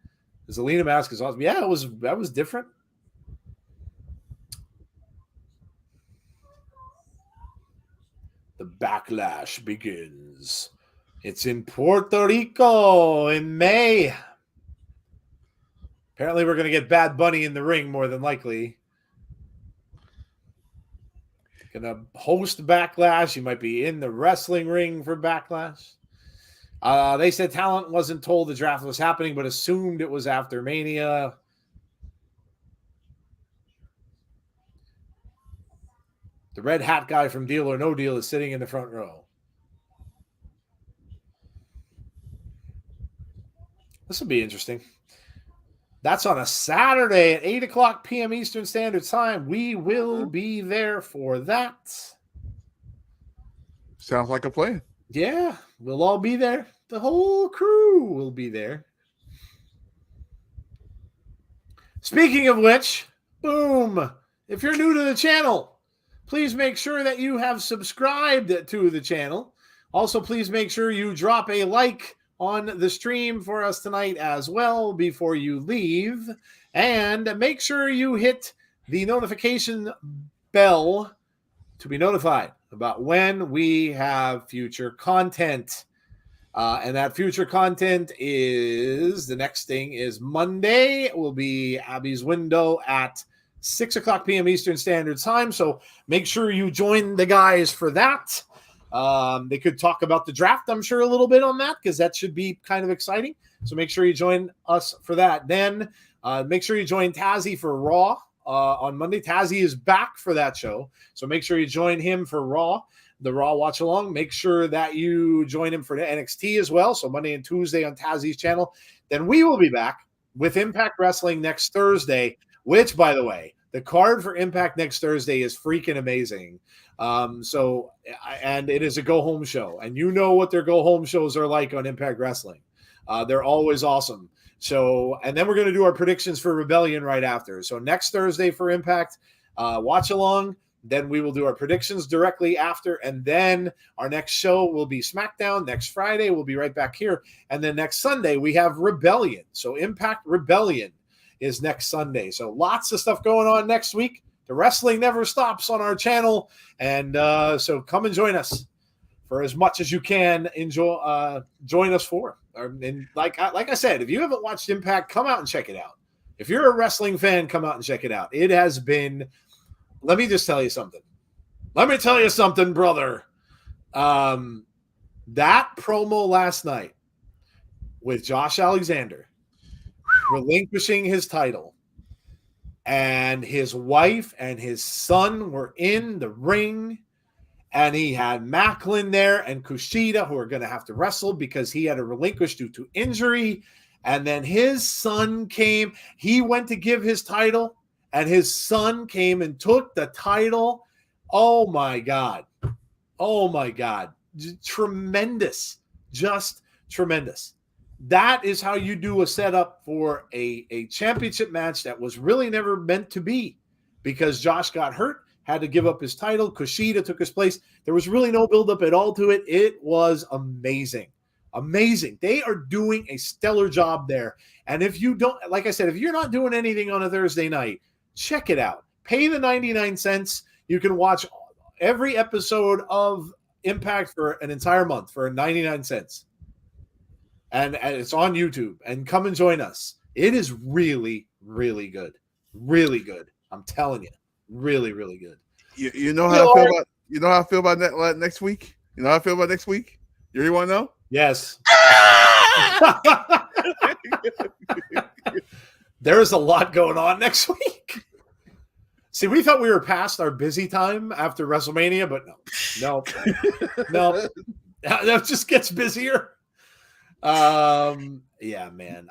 The Zelina mask is awesome. Yeah, that was different. The backlash begins. It's in Puerto Rico in May. Apparently, we're going to get Bad Bunny in the ring more than likely. Going to host Backlash. He might be in the wrestling ring for Backlash. They said talent wasn't told the draft was happening, but assumed it was after Mania. The red hat guy from Deal or No Deal is sitting in the front row. This will be interesting. That's on a Saturday at 8 o'clock p.m. Eastern Standard Time. We will be there for that. Sounds like a plan. Yeah, we'll all be there. The whole crew will be there. Speaking of which, boom. If you're new to the channel, please make sure that you have subscribed to the channel. Also, please make sure you drop a like on the stream for us tonight as well before you leave. And make sure you hit the notification bell to be notified about when we have future content. And that future content is, the next thing is Monday. It will be Abby's Window at 6 o'clock p.m. Eastern Standard Time. So make sure you join the guys for that. They could talk about the draft, I'm sure, a little bit on that, because that should be kind of exciting. So make sure you join us for that. Then make sure you join Tazzy for Raw on Monday. Tazzy is back for that show. So make sure you join him for Raw. The Raw watch along. Make sure that you join him for the NXT as well. So Monday and Tuesday on Tazzy's channel. Then we will be back with Impact Wrestling next Thursday, which, by the way, the card for Impact next Thursday is freaking amazing. And it is a go home show, and you know what their go home shows are like on Impact Wrestling. They're always awesome. So, and then we're going to do our predictions for Rebellion right after. So next Thursday for Impact, watch along. Then we will do our predictions directly after. And then our next show will be SmackDown. Next Friday, we'll be right back here. And then next Sunday, we have Rebellion. So Impact Rebellion is next Sunday. So lots of stuff going on next week. The wrestling never stops on our channel. And so come and join us for as much as you can. Join us for. And like I said, if you haven't watched Impact, come out and check it out. If you're a wrestling fan, come out and check it out. It has been... Let me just tell you something. Let me tell you something, brother. That promo last night with Josh Alexander relinquishing his title, and his wife and his son were in the ring, and he had Macklin there and Kushida, who are going to have to wrestle because he had to relinquish due to injury. And then his son came. He went to give his title, and his son came and took the title. Oh, my God. Oh, my God. Tremendous. Just tremendous. That is how you do a setup for a championship match that was really never meant to be, because Josh got hurt, had to give up his title. Kushida took his place. There was really no buildup at all to it. It was amazing. Amazing. They are doing a stellar job there. And if you don't, like I said, if you're not doing anything on a Thursday night, check it out. Pay the 99 cents. You can watch every episode of Impact for an entire month for 99 cents. And it's on YouTube. And come and join us. It is really, really good. Really good. I'm telling you. Really, really good. You know how I feel about next week? You know how I feel about next week? You really want to know? Yes. There's a lot going on next week. See, we thought we were past our busy time after WrestleMania, but no. That just gets busier. Yeah, man.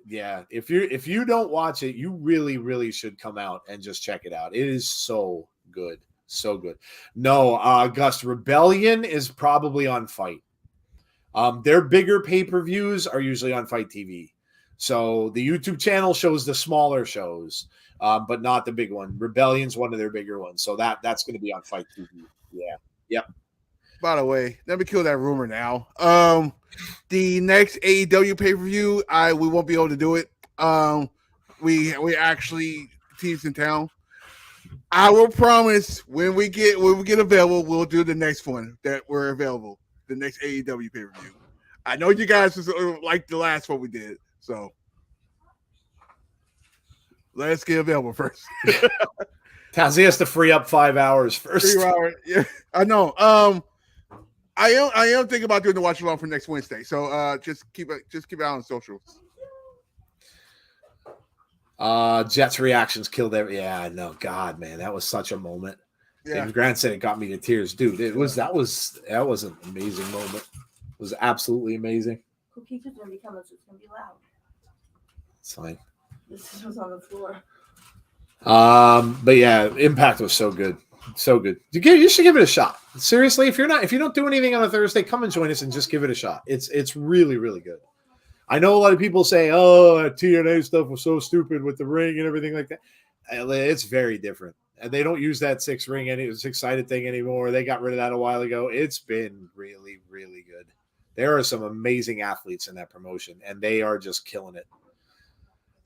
If you don't watch it, you really, really should come out and just check it out. It is so good. So good. No, Gus, Rebellion is probably on Fight. Their bigger pay-per-views are usually on Fight TV. So the YouTube channel shows the smaller shows, but not the big one. Rebellion's one of their bigger ones. So that's going to be on Fight TV. Yeah. Yep. By the way, let me kill that rumor now. The next AEW pay-per-view, we won't be able to do it. We actually, teams in town. I will promise when we get available, we'll do the next one that we're available. The next AEW pay-per-view. I know you guys like the last one we did, so let's get available first. Tazzy has to free up 5 hours first. 3 hours, yeah, I know. I am thinking about doing the watch along for next Wednesday, so just keep it out on socials. Jet's reactions killed every. Yeah, I know. God, man, that was such a moment. Yeah. James Grant said it got me to tears, dude. That was an amazing moment. It was absolutely amazing. Cookies are gonna be coming, so it's gonna be loud. It's fine. This was on the floor. But yeah, Impact was so good. So good. You should give it a shot. Seriously, if you don't do anything on a Thursday, come and join us and just give it a shot. It's really, really good. I know a lot of people say, "Oh, that TNA stuff was so stupid with the ring and everything like that." It's very different. And they don't use that 6-sided thing anymore. They got rid of that a while ago. It's been really, really good. There are some amazing athletes in that promotion, and they are just killing it.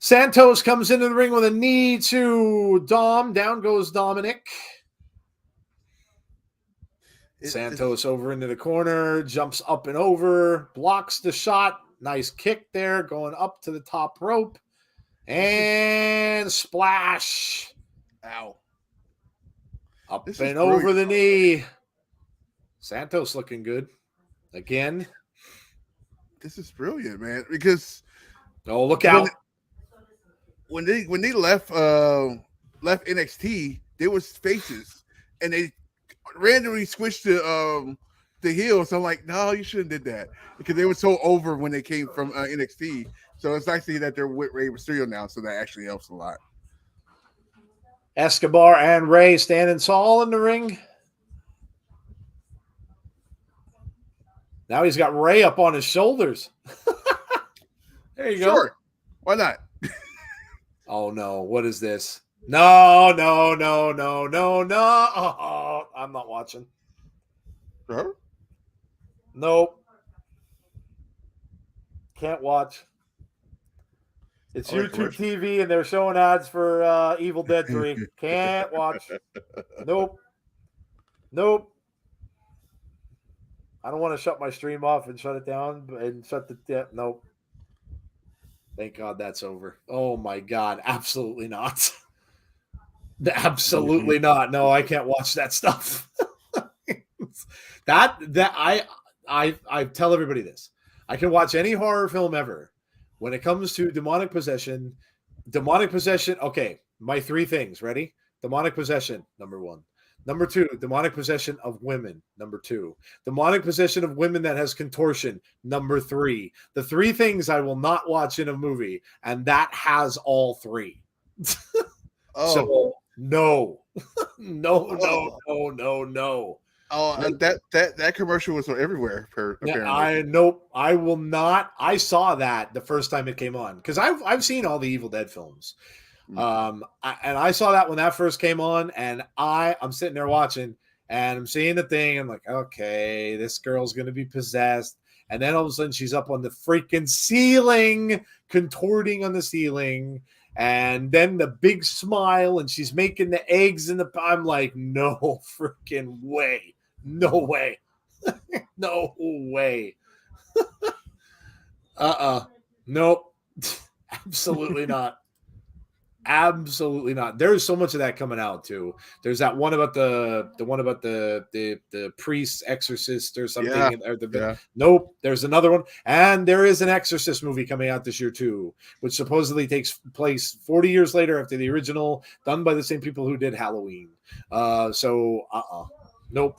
Santos comes into the ring with a knee to Dom. Down goes Dominic. Santos over into the corner, jumps up and over, blocks the shot. Nice kick there, going up to the top rope. And splash. Ow. Up and over the knee. Santos looking good. Again. This is brilliant, man. Because look out. When they left NXT, they was faces and they randomly switched to heels. So I'm like, no, you shouldn't have did that. Because they were so over when they came from NXT. So it's nice to see that they're with Rey Mysterio now, so that actually helps a lot. Escobar and Rey standing tall in the ring. Now he's got Rey up on his shoulders. There you go. Sure. Why not? Oh, no. What is this? No. Oh, I'm not watching. Huh? Nope. Can't watch. It's YouTube TV, and they're showing ads for Evil Dead 3. Can't watch. Nope. I don't want to shut my stream off and shut it down and shut the nope. Thank God that's over. Oh my God, absolutely not. Absolutely not. No, I can't watch that stuff. I tell everybody this. I can watch any horror film ever. When it comes to demonic possession, okay, my 3 things. Ready? Demonic possession, number 1. Number 2, demonic possession of women. Number 2, demonic possession of women that has contortion. Number 3, the 3 things I will not watch in a movie, and that has all 3. So no. No. Oh, that commercial was everywhere. Apparently, I will not. I saw that the first time it came on because I've seen all the Evil Dead films. And I saw that when that first came on, and I'm sitting there watching, and I'm seeing the thing. I'm like, okay, this girl's gonna be possessed, and then all of a sudden she's up on the freaking ceiling, contorting on the ceiling, and then the big smile, and she's making the eggs in the. I'm like, no freaking way, no way, no way. Nope, absolutely not. Absolutely not. There's so much of that coming out too. There's that one about the priest exorcist or something. Yeah. Nope. There's another one, and there is an Exorcist movie coming out this year too, which supposedly takes place 40 years later after the original, done by the same people who did Halloween. Nope.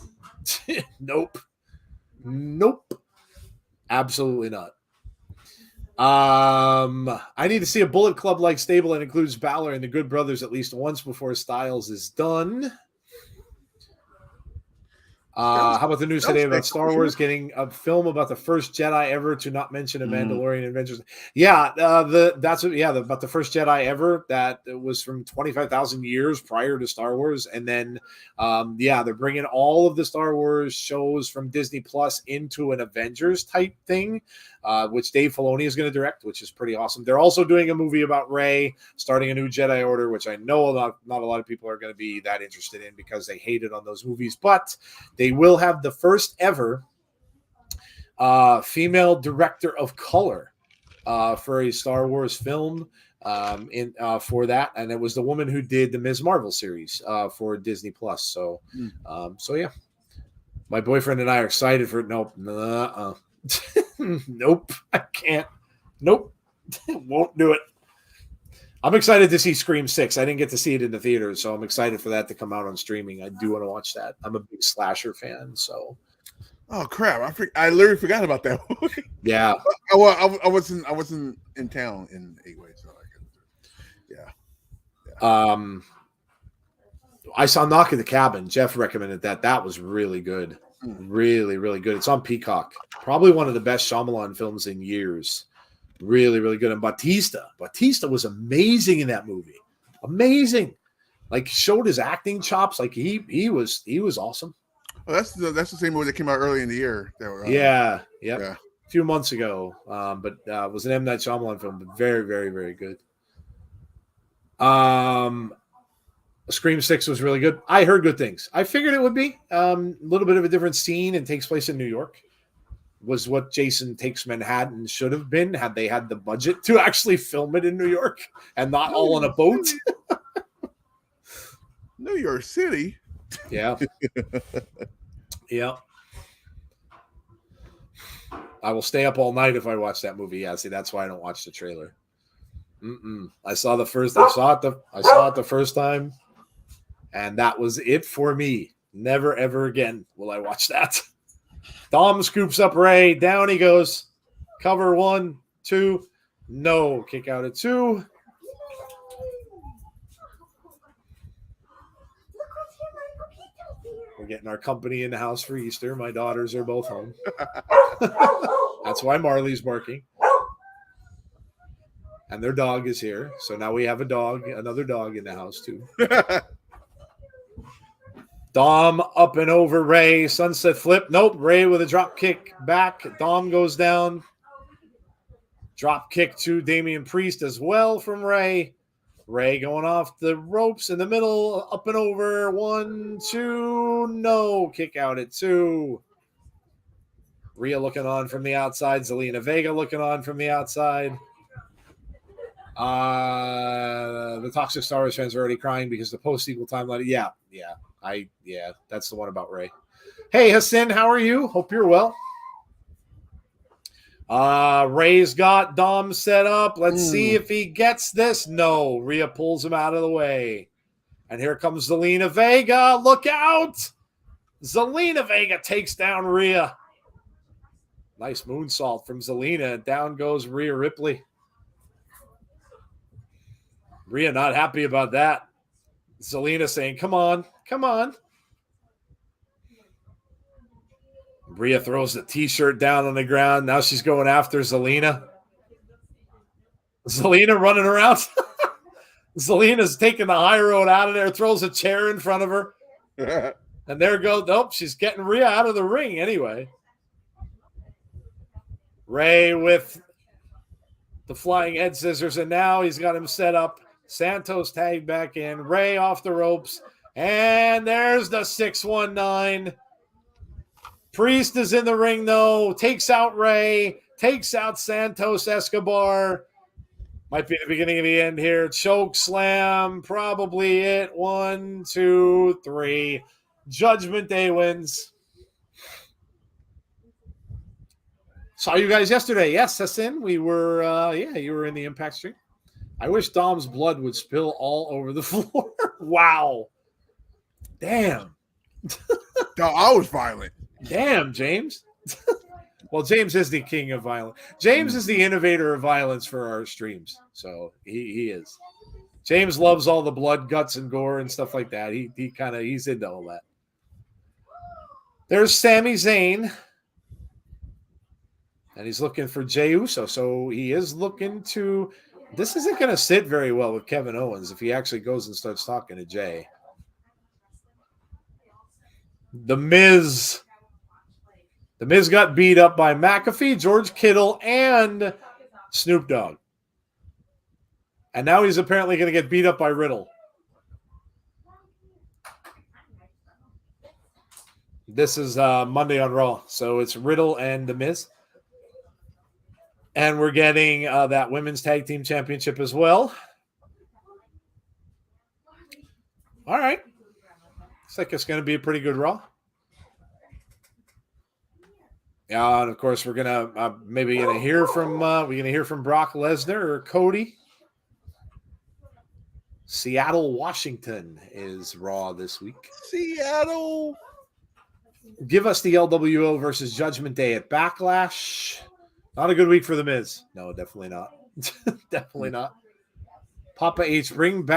Nope. Absolutely not. I need to see a Bullet Club like stable that includes Balor and the Good Brothers at least once before Styles is done. How about the news today about Star Wars getting a film about the first Jedi ever, to not mention a Mandalorian Adventures? Yeah, about the first Jedi ever that was from 25,000 years prior to Star Wars, and then they're bringing all of the Star Wars shows from Disney Plus into an Avengers type thing, which Dave Filoni is going to direct, which is pretty awesome. They're also doing a movie about Rey starting a new Jedi Order, which I know not a lot of people are going to be that interested in because they hated on those movies, but they will have the first ever female director of color for a Star Wars film for that, and it was the woman who did the Ms. Marvel series for Disney Plus. So yeah, my boyfriend and I are excited for it. Nope, nope, I can't. Nope, won't do it. I'm excited to see Scream 6. I didn't get to see it in the theaters, so I'm excited for that to come out on streaming. I do want to watch that. I'm a big slasher fan, so. Oh crap! I literally forgot about that movie. Yeah. I wasn't in town in 8 ways, so I saw Knock at the Cabin. Jeff recommended that. That was really good. Really, really good. It's on Peacock. Probably one of the best Shyamalan films in years. Really, really good. And Batista was amazing in that movie. Amazing. Like, showed his acting chops. Like he was awesome. Oh, that's the same movie that came out early in the year. Yeah. A few months ago. But it was an M. Night Shyamalan film, but very, very, very good. Scream 6 was really good. I heard good things. I figured it would be a little bit of a different scene and takes place in New York. Was what Jason Takes Manhattan should have been had they had the budget to actually film it in New York and not all on a boat. New York City. Yeah. Yeah. I will stay up all night if I watch that movie. Yeah, see, that's why I don't watch the trailer. I saw it the first time, and that was it for me. Never ever again will I watch that. Dom scoops up Ray. Down he goes. Cover 1, 2. No. Kick out at 2. We're getting our company in the house for Easter. My daughters are both home. That's why Marley's barking. And their dog is here. So now we have another dog in the house too. Dom up and over Ray. Sunset flip. Nope. Ray with a drop kick back. Dom goes down. Drop kick to Damian Priest as well from Ray. Ray going off the ropes in the middle. Up and over. 1, 2. No. Kick out at 2. Rhea looking on from the outside. Zelina Vega looking on from the outside. The Toxic Star Wars fans are already crying because the post-sequel timeline. Yeah. That's the one about Ray. Hey, Hassan, how are you? Hope you're well. Ray's got Dom set up. Let's see if he gets this. No, Rhea pulls him out of the way. And here comes Zelina Vega. Look out! Zelina Vega takes down Rhea. Nice moonsault from Zelina. Down goes Rhea Ripley. Rhea not happy about that. Zelina saying, come on. Rhea throws the t-shirt down on the ground. Now she's going after Zelina. Zelina running around. Zelina's taking the high road out of there, throws a chair in front of her. And there goes, nope, she's getting Rhea out of the ring anyway. Ray with the flying head scissors, and now he's got him set up. Santos tagged back in. Ray off the ropes. And there's the 619. Priest is in the ring, though. Takes out Ray. Takes out Santos Escobar. Might be the beginning of the end here. Choke slam. Probably it. 1, 2, 3. Judgment Day wins. Saw you guys yesterday. Yes, Hassan. We were, you were in the Impact stream. I wish Dom's blood would spill all over the floor. Wow. Damn. No, I was violent. Damn, James. Well, James is the king of violence. James is the innovator of violence for our streams. So he is. James loves all the blood, guts, and gore and stuff like that. He's into all that. There's Sami Zayn. And he's looking for Jey Uso. So he is looking to... This isn't going to sit very well with Kevin Owens if he actually goes and starts talking to Jey. The Miz got beat up by McAfee, George Kittle, and Snoop Dogg. And now he's apparently going to get beat up by Riddle. This is Monday on Raw. So it's Riddle and The Miz. And we're getting that Women's Tag Team Championship as well. All right. Looks like it's going to be a pretty good Raw. Yeah, and of course we're gonna maybe gonna hear from Brock Lesnar or Cody. Seattle, Washington is Raw this week. Seattle. Give us the LWO versus Judgment Day at Backlash. Not a good week for The Miz. No, definitely not. Definitely not. Papa H, bring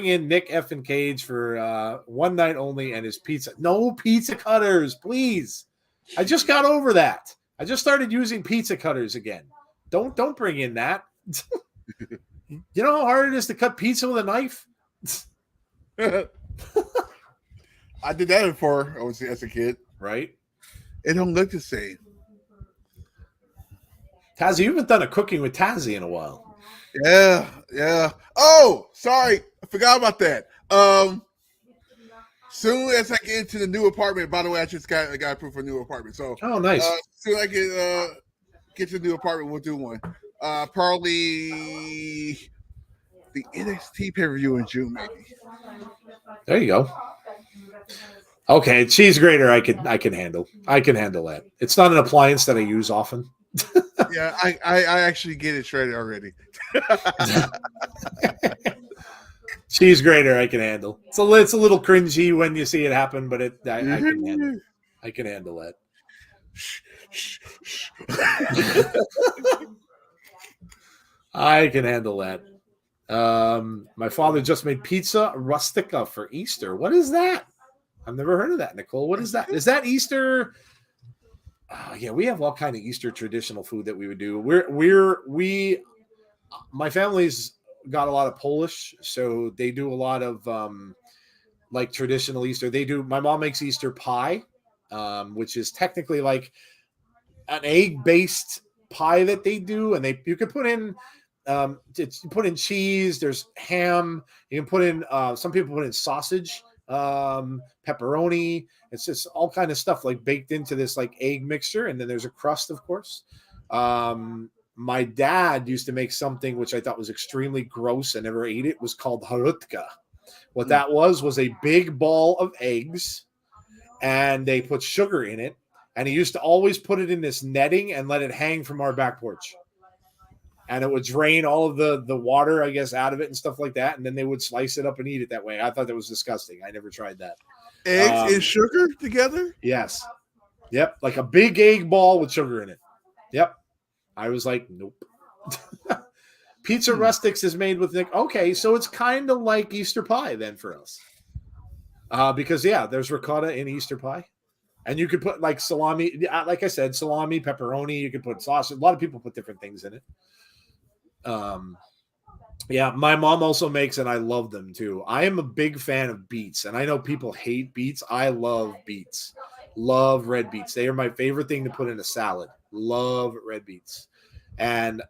in Nick effing Cage for one night only and his pizza. No pizza cutters, please. I just got over that. I just started using pizza cutters again. Don't bring in that. You know how hard it is to cut pizza with a knife? I did that before as a kid. Right? It don't look the same. Tazzy, you haven't done a cooking with Tazzy in a while. Yeah. Oh, sorry. I forgot about that. soon as I get into the new apartment. By the way, I just got approved for a new apartment. So, nice. Soon as I get to the new apartment, we'll do one. Probably the NXT pay-per-view in June, maybe. There you go. Okay, cheese grater, I can handle. I can handle that. It's not an appliance that I use often. Yeah, I actually get it shredded already. Cheese grater, I can handle. It's a little cringy when you see it happen, but I can handle. I can handle that. I can handle that. My father just made pizza rustica for Easter. What is that? I've never heard of that, Nicole. What is that? Is that Easter? Yeah, we have all kind of Easter traditional food that we would do. My family's got a lot of Polish, so they do a lot of like traditional Easter. My mom makes Easter pie, which is technically like an egg-based pie that they do, and you can put in cheese. There's ham. You can put in some people put in sausage, pepperoni. It's just all kind of stuff like baked into this like egg mixture, and then there's a crust, of course. My dad used to make something which I thought was extremely gross. I never ate it. It was called harutka. What that was a big ball of eggs, and they put sugar in it. And he used to always put it in this netting and let it hang from our back porch. And it would drain all of the water, I guess, out of it and stuff like that. And then they would slice it up and eat it that way. I thought that was disgusting. I never tried that. Eggs and sugar together? Yes. Yep. Like a big egg ball with sugar in it. Yep. I was like, nope. Pizza rustics is made with okay, so it's kind of like Easter pie then for us. Because there's ricotta in Easter pie. And you could put like salami, like I said, salami, pepperoni, you could put sausage. A lot of people put different things in it. My mom also makes, and I love them too. I am a big fan of beets, and I know people hate beets. I love beets. Love red beets. They are my favorite thing to put in a salad. Love red beets. And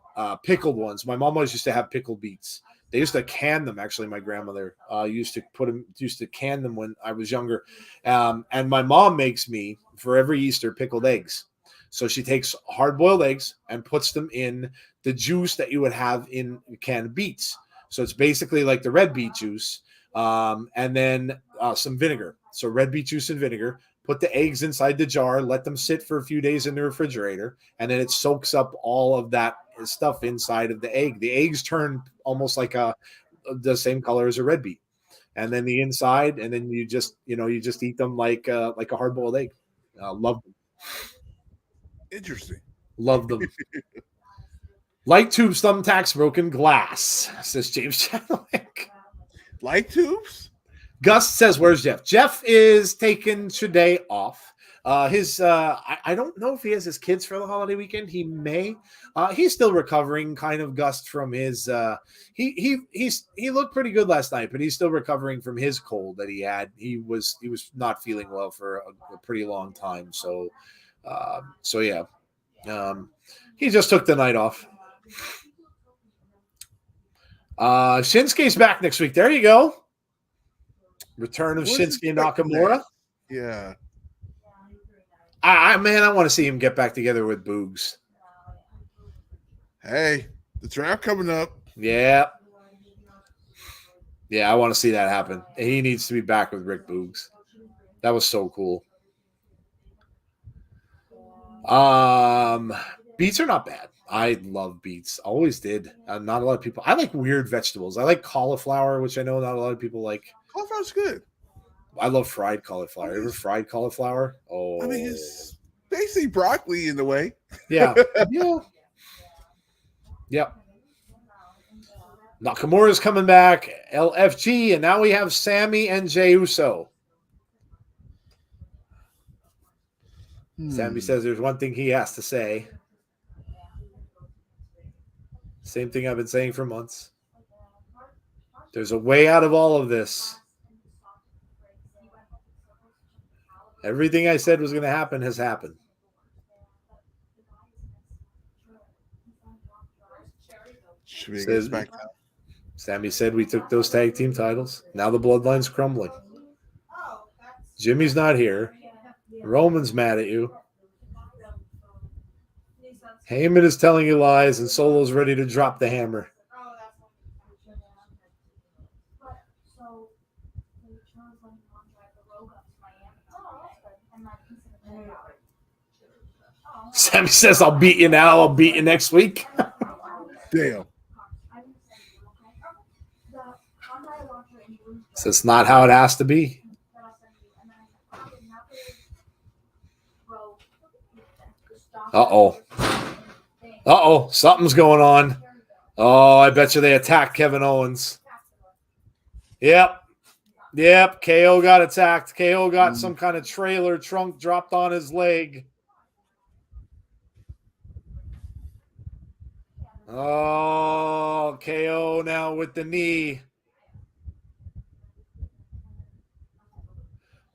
pickled ones. My mom always used to have pickled beets. They used to can them. Actually, my grandmother used to can them when I was younger. And my mom makes me for every Easter pickled eggs. So she takes hard-boiled eggs and puts them in the juice that you would have in canned beets. So it's basically like the red beet juice, and then some vinegar. So red beet juice and vinegar. Put the eggs inside the jar, let them sit for a few days in the refrigerator, and then it soaks up all of that stuff inside of the egg. The eggs turn almost like the same color as a red beet, and then the inside, and then you just eat them like a hard-boiled egg. Love them. Interesting. Love them. Light tubes, thumbtacks, broken glass, says James Chadwick. Light tubes? Gus says, where's Jeff? Jeff is taking today off. I don't know if he has his kids for the holiday weekend. He may. He's still recovering, kind of, Gus, from his. He looked pretty good last night, but he's still recovering from his cold that he had. He was not feeling well for a pretty long time. So yeah, he just took the night off. Shinsuke's back next week. There you go. Return of Shinsuke Nakamura. Yeah. I want to see him get back together with Boogs. Hey, the draft coming up. Yeah. Yeah, I want to see that happen. He needs to be back with Rick Boogs. That was so cool. Beets are not bad. I love beets. Always did. Not a lot of people. I like weird vegetables. I like cauliflower, which I know not a lot of people like. Cauliflower's good. I love fried cauliflower. Ever fried cauliflower? Oh, I mean, it's basically broccoli in the way. Yeah. Yeah. Yep. Nakamura's coming back. LFG, and now we have Sammy and Jey Uso. Sammy says there's one thing he has to say. Same thing I've been saying for months. There's a way out of all of this. Everything I said was going to happen has happened. Should we get back down? Sammy said we took those tag team titles. Now the bloodline's crumbling. Jimmy's not here. Roman's mad at you. Heyman is telling you lies, and Solo's ready to drop the hammer. Sammy says, I'll beat you now. I'll beat you next week. Damn. So it's not how it has to be. Uh-oh. Uh-oh. Something's going on. Oh, I bet you they attacked Kevin Owens. Yep. KO got attacked. KO got some kind of trailer trunk dropped on his leg. Oh, KO now with the knee.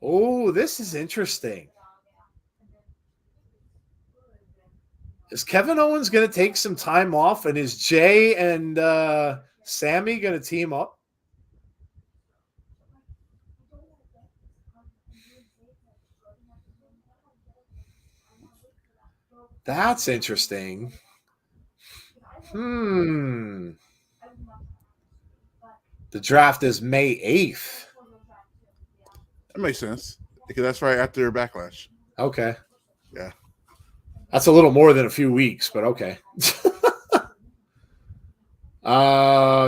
Oh, this is interesting. Is Kevin Owens going to take some time off, and is Jay and Sammy going to team up? That's interesting. The draft is May 8th. That makes sense because that's right after Backlash. Okay. Yeah. That's a little more than a few weeks, but okay.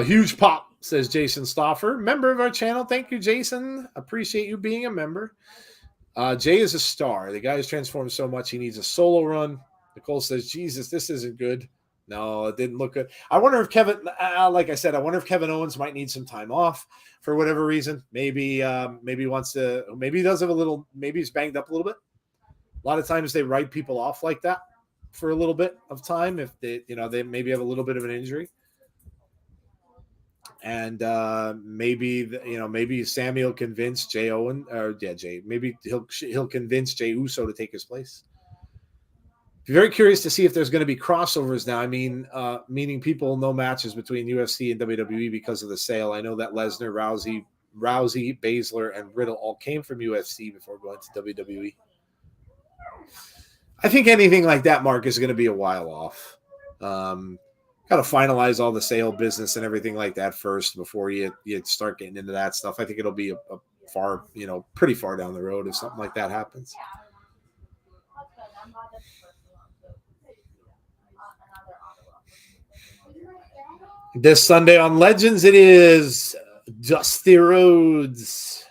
Huge pop, says Jason Stoffer. Member of our channel. Thank you, Jason. Appreciate you being a member. Jay is a star. The guy has transformed so much he needs a solo run. Nicole says, Jesus, this isn't good. No, it didn't look good. I wonder if Kevin, like I said, I wonder if Kevin Owens might need some time off for whatever reason. Maybe he wants to, maybe he does have a little, maybe he's banged up a little bit. A lot of times they write people off like that for a little bit of time if they, they maybe have a little bit of an injury. And maybe Sammy will convince Jay Owen, Jay. Maybe he'll convince Jey Uso to take his place. Very curious to see if there's going to be crossovers now. I mean, meaning people no matches between UFC and WWE because of the sale. I know that Lesnar, Rousey, Baszler, and Riddle all came from UFC before going to WWE. I think anything like that, Mark, is going to be a while off. Got to finalize all the sale business and everything like that first before you start getting into that stuff. I think it'll be a far, pretty far down the road if something like that happens. This Sunday on Legends, it is Dusty Rhodes.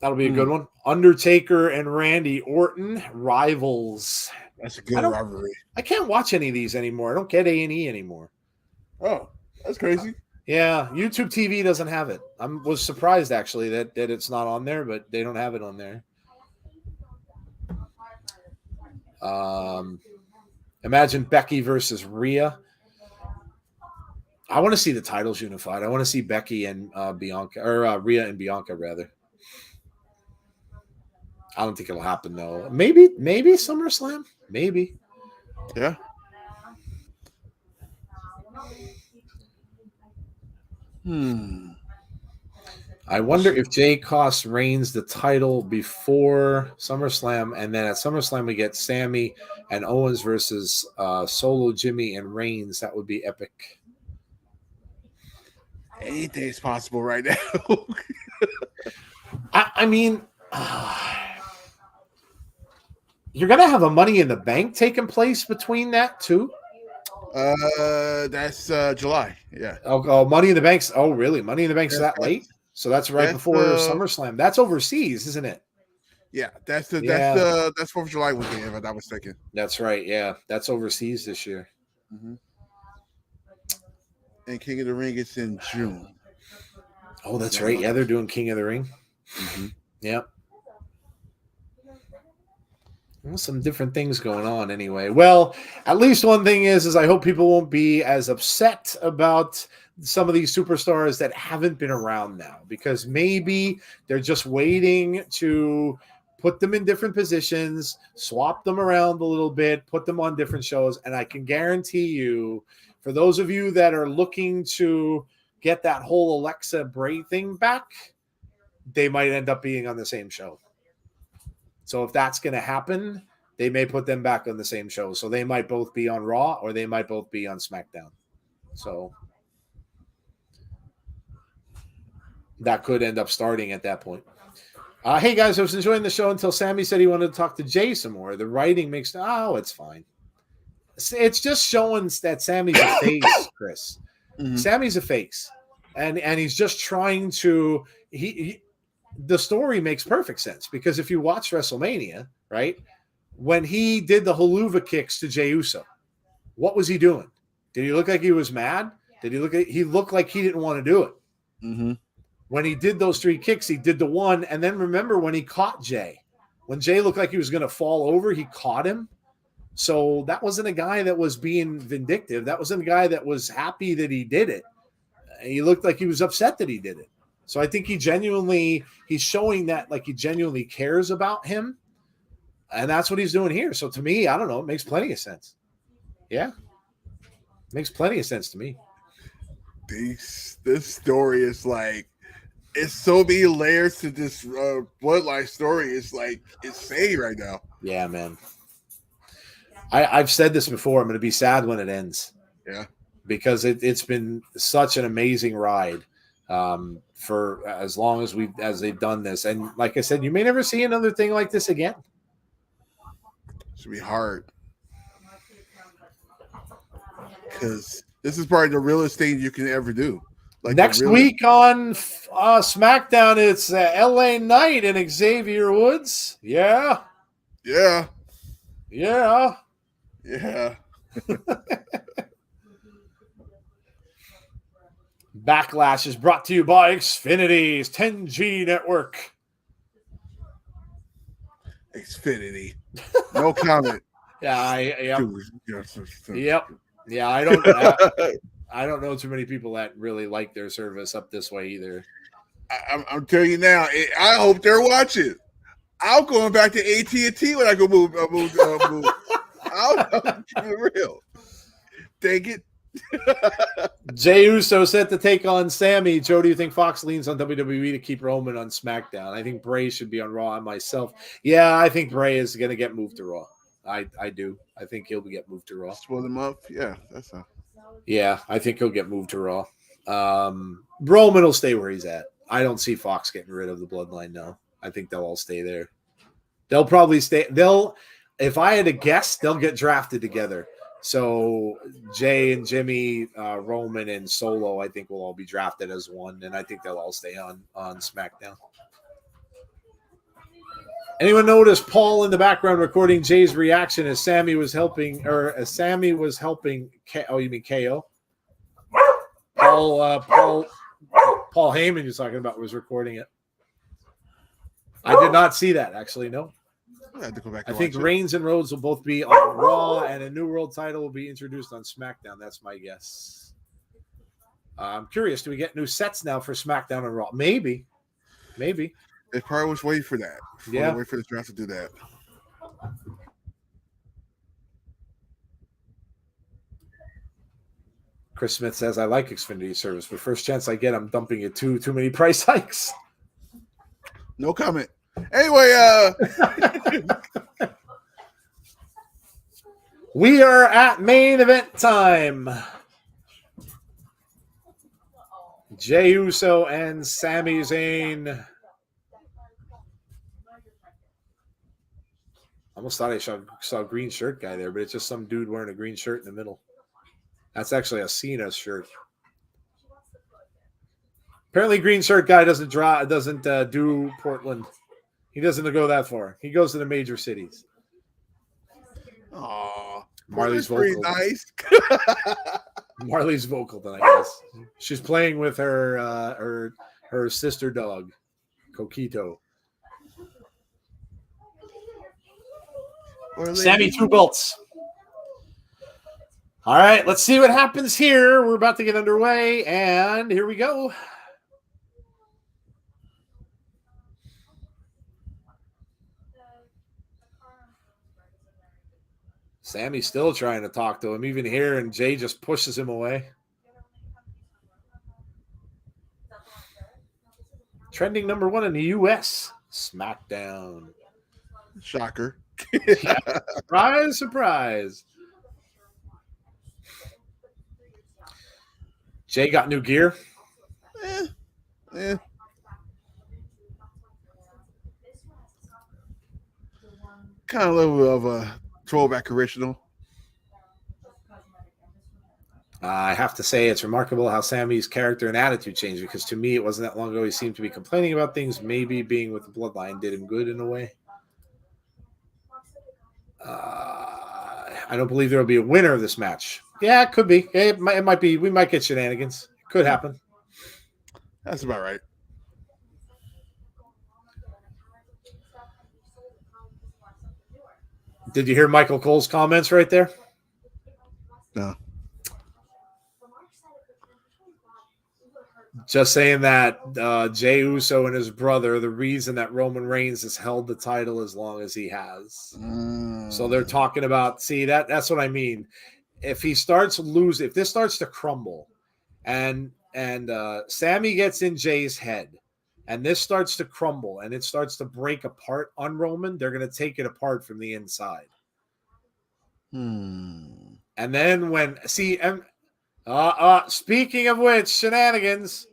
That'll be a good one. Undertaker and Randy Orton, rivals. That's a good rivalry. I can't watch any of these anymore. I don't get A&E anymore. Oh, that's crazy. Yeah, YouTube TV doesn't have it. I was surprised, actually, that it's not on there, but they don't have it on there. Imagine Becky versus Rhea. I want to see the titles unified. I want to see Becky and Bianca, or Rhea and Bianca, rather. I don't think it'll happen, though. Maybe SummerSlam. Maybe. Yeah. I wonder if Jay costs Reigns the title before SummerSlam, and then at SummerSlam we get Sammy and Owens versus Solo, Jimmy, and Reigns. That would be epic. Anything's possible right now. I mean, you're going to have a Money in the Bank taking place between that, too? That's July. Yeah. Oh, Money in the Bank's. Oh, really? Money in the Bank's that late? So that's right before SummerSlam. That's overseas, isn't it? Yeah, that's 4th of July weekend, if I'm not mistaken. That's right. Yeah, that's overseas this year. Mm-hmm. And King of the Ring is in June. Oh, that's right. Yeah, they're doing King of the Ring. Mm-hmm. Yep. Well, some different things going on anyway. Well, at least one thing is I hope people won't be as upset about some of these superstars that haven't been around now, because maybe they're just waiting to put them in different positions, swap them around a little bit, put them on different shows. And I can guarantee you, for those of you that are looking to get that whole Alexa Bray thing back, they might end up being on the same show. So if that's going to happen, they may put them back on the same show. So they might both be on Raw or they might both be on SmackDown. So that could end up starting at that point. Hey, guys, I was enjoying the show until Sammy said he wanted to talk to Jay some more. The writing makes... Oh, it's fine. It's just showing that Sammy's a face, Chris. Mm-hmm. Sammy's a face. And he's just trying to... The story makes perfect sense because if you watch WrestleMania, right, when he did the haluva kicks to Jey Uso, what was he doing? Did he look like he was mad? Did he looked like he didn't want to do it? Mm-hmm. When he did those 3 kicks, he did the one, and then remember when he caught Jay. When Jay looked like he was going to fall over, he caught him. So that wasn't a guy that was being vindictive. That wasn't a guy that was happy that he did it. He looked like he was upset that he did it. So I think he's showing that like he genuinely cares about him. And that's what he's doing here. So to me, I don't know, it makes plenty of sense. Yeah. It makes plenty of sense to me. This story is like, it's so many layers to this Bloodline story. It's like insane right now. Yeah, man. I've said this before. I'm going to be sad when it ends. Yeah. Because it's been such an amazing ride for as long as they've done this. And like I said, you may never see another thing like this again. Should be hard. Because this is probably the realest thing you can ever do. Like next week on SmackDown, it's LA Knight and Xavier Woods. Yeah. Yeah. Yeah. Yeah. Backlash is brought to you by Xfinity's 10G network. Xfinity. No comment. Yep. Yeah, I don't know too many people that really like their service up this way either. I'm telling you now. I hope they're watching. I'm going back to AT&T when I go move. I'll keep it real. Take it. Jey Uso set to take on Sammy. Joe, do you think Fox leans on WWE to keep Roman on SmackDown? I think Bray should be on Raw and myself. Yeah, I think Bray is going to get moved to Raw. I do. I think he'll get moved to Raw. Spoil them up. Yeah, that's not. Yeah, I think he'll get moved to Raw. Roman will stay where he's at. I don't see Fox getting rid of the Bloodline now. I think they'll all stay there. They'll probably stay. If I had to guess, they'll get drafted together. So Jay and Jimmy, Roman and Solo, I think will all be drafted as one, and I think they'll all stay on SmackDown. Anyone notice Paul in the background recording Jay's reaction as Sammy was helping? Oh, you mean KO? Paul Heyman you're talking about was recording it. I did not see that actually. No. I had to go back. I think Reigns and Rhodes will both be on Raw, and a new world title will be introduced on SmackDown. That's my guess. I'm curious. Do we get new sets now for SmackDown and Raw? Maybe. They probably was waiting for that. Yeah. Wait for the draft to do that. Chris Smith says, I like Xfinity service, but first chance I get, I'm dumping it too many price hikes. No comment. Anyway, we are at main event time. Jey Uso and Sami Zayn. Almost thought I saw a green shirt guy there, but it's just some dude wearing a green shirt in the middle. That's actually a Cena shirt. Apparently, green shirt guy doesn't do Portland. He doesn't go that far. He goes to the major cities. Oh, Marley's pretty vocal. nice. Marley's vocal tonight. Yes, she's playing with her sister dog, Coquito. Sammy 2 belts. All right, let's see what happens here. We're about to get underway, and here we go. Sammy's still trying to talk to him, even here, and Jay just pushes him away. trending number 1 in the US SmackDown. Shocker. Yeah. Surprise, surprise. Jay got new gear. Yeah. Kind of level of a throwback original. I have to say it's remarkable how Sammy's character and attitude changed, because to me it wasn't that long ago he seemed to be complaining about things. Maybe being with the Bloodline did him good in a way. I don't believe there will be a winner of this match. Yeah, it could be. It might be. We might get shenanigans. Could happen. That's about right. Did you hear Michael Cole's comments right there? No. Just saying that Jey Uso and his brother, the reason that Roman Reigns has held the title as long as he has. So they're talking about, see, that's what I mean. If he starts losing, if this starts to crumble and Sammy gets in Jay's head and this starts to crumble and it starts to break apart on Roman, they're going to take it apart from the inside. And then when, see, speaking of which, shenanigans,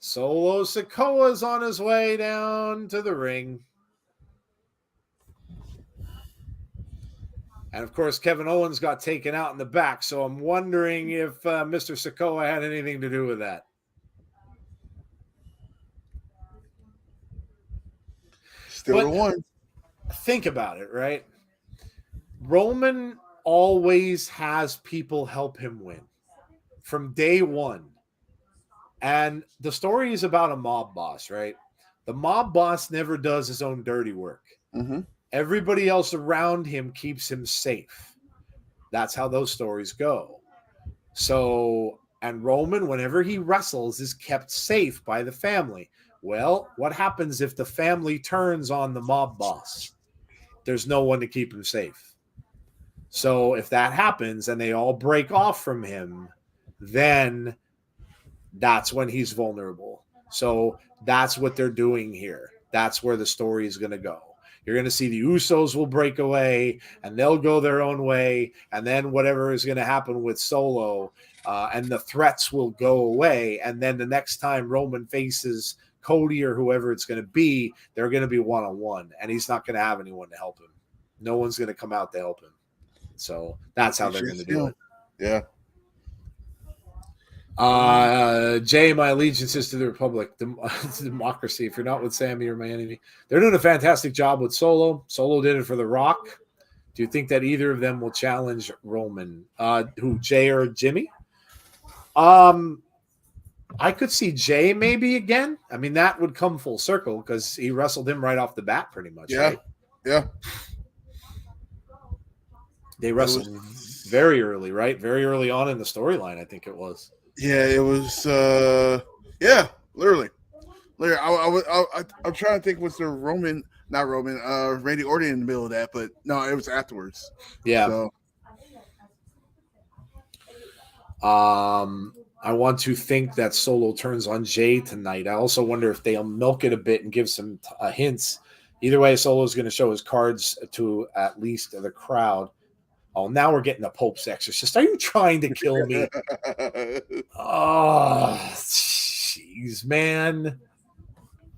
Solo Sikoa's on his way down to the ring. And, of course, Kevin Owens got taken out in the back, so I'm wondering if Mr. Sikoa had anything to do with that. Still the one. Think about it, right? Roman always has people help him win from day one. And the story is about a mob boss, right? The mob boss never does his own dirty work. Everybody else around him keeps him safe. That's how those stories go. So, and Roman, whenever he wrestles, is kept safe by the family. Well, what happens if the family turns on the mob boss? There's no one to keep him safe. So if that happens and they all break off from him, then that's when he's vulnerable. So that's what they're doing here. That's where the story is going to go. You're going to see the Usos will break away and they'll go their own way. And then whatever is going to happen with Solo and the threats will go away. And then the next time Roman faces Cody or whoever it's going to be, they're going to be one-on-one and he's not going to have anyone to help him. No one's going to come out to help him. So that's how they're going to do it. Yeah. Jay, my allegiance is to the Republic, democracy. If you're not with Sammy, you're my enemy. They're doing a fantastic job with Solo. Solo did it for The Rock. Do you think that either of them will challenge Roman? Who, Jay or Jimmy? I could see Jay maybe again. I mean, that would come full circle because he wrestled him right off the bat pretty much. Yeah. Right? Yeah. They wrestled very early, right? Very early on in the storyline, I think it was. Yeah, it was. Literally. I'm trying to think. Was there Randy Orton in the middle of that? But no, it was afterwards. Yeah. So. I want to think that Solo turns on Jay tonight. I also wonder if they'll milk it a bit and give some hints. Either way, Solo's going to show his cards to at least the crowd. Oh, now we're getting the Pope's Exorcist. Are you trying to kill me? Oh, jeez, man.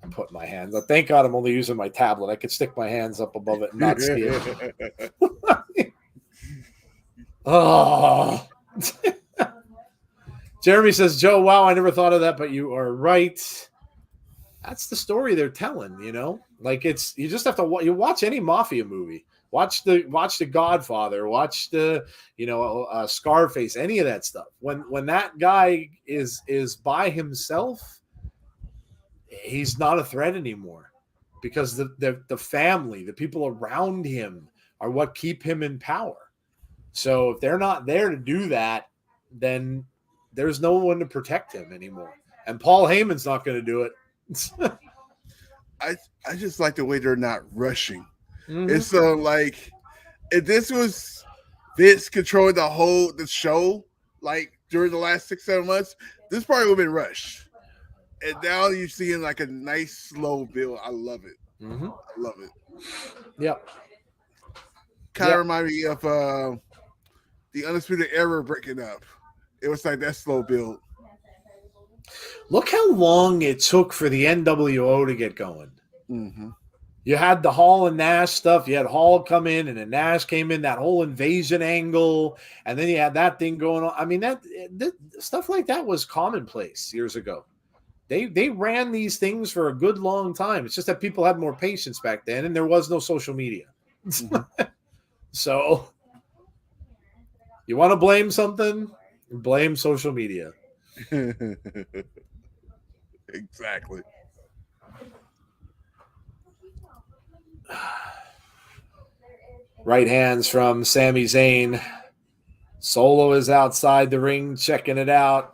I'm putting my hands up. Thank God I'm only using my tablet. I could stick my hands up above it and not see it. Oh. Jeremy says, Joe, wow, I never thought of that, but you are right. That's the story they're telling, you know? Like you just have to watch any mafia movie. Watch the Godfather, watch the, Scarface, any of that stuff. When that guy is by himself, he's not a threat anymore because the family, the people around him are what keep him in power. So if they're not there to do that, then there's no one to protect him anymore. And Paul Heyman's not going to do it. I just like the way they're not rushing. Mm-hmm. It's like if this was Vince controlling the show like during the last 6-7 months, this probably would have been rushed. And now you're seeing like a nice slow build. I love it. Mm-hmm. I love it. Yep. Kind of remind me of the Undisputed Era breaking up. It was like that slow build. Look how long it took for the NWO to get going. Mm-hmm. You had the Hall and Nash stuff. You had Hall come in, and then Nash came in, that whole invasion angle, and then you had that thing going on. I mean, that stuff like that was commonplace years ago. They ran these things for a good long time. It's just that people had more patience back then, and there was no social media. Mm-hmm. So you want to blame something? Blame social media. Exactly. Right hands from Sami Zayn. Solo is outside the ring checking it out.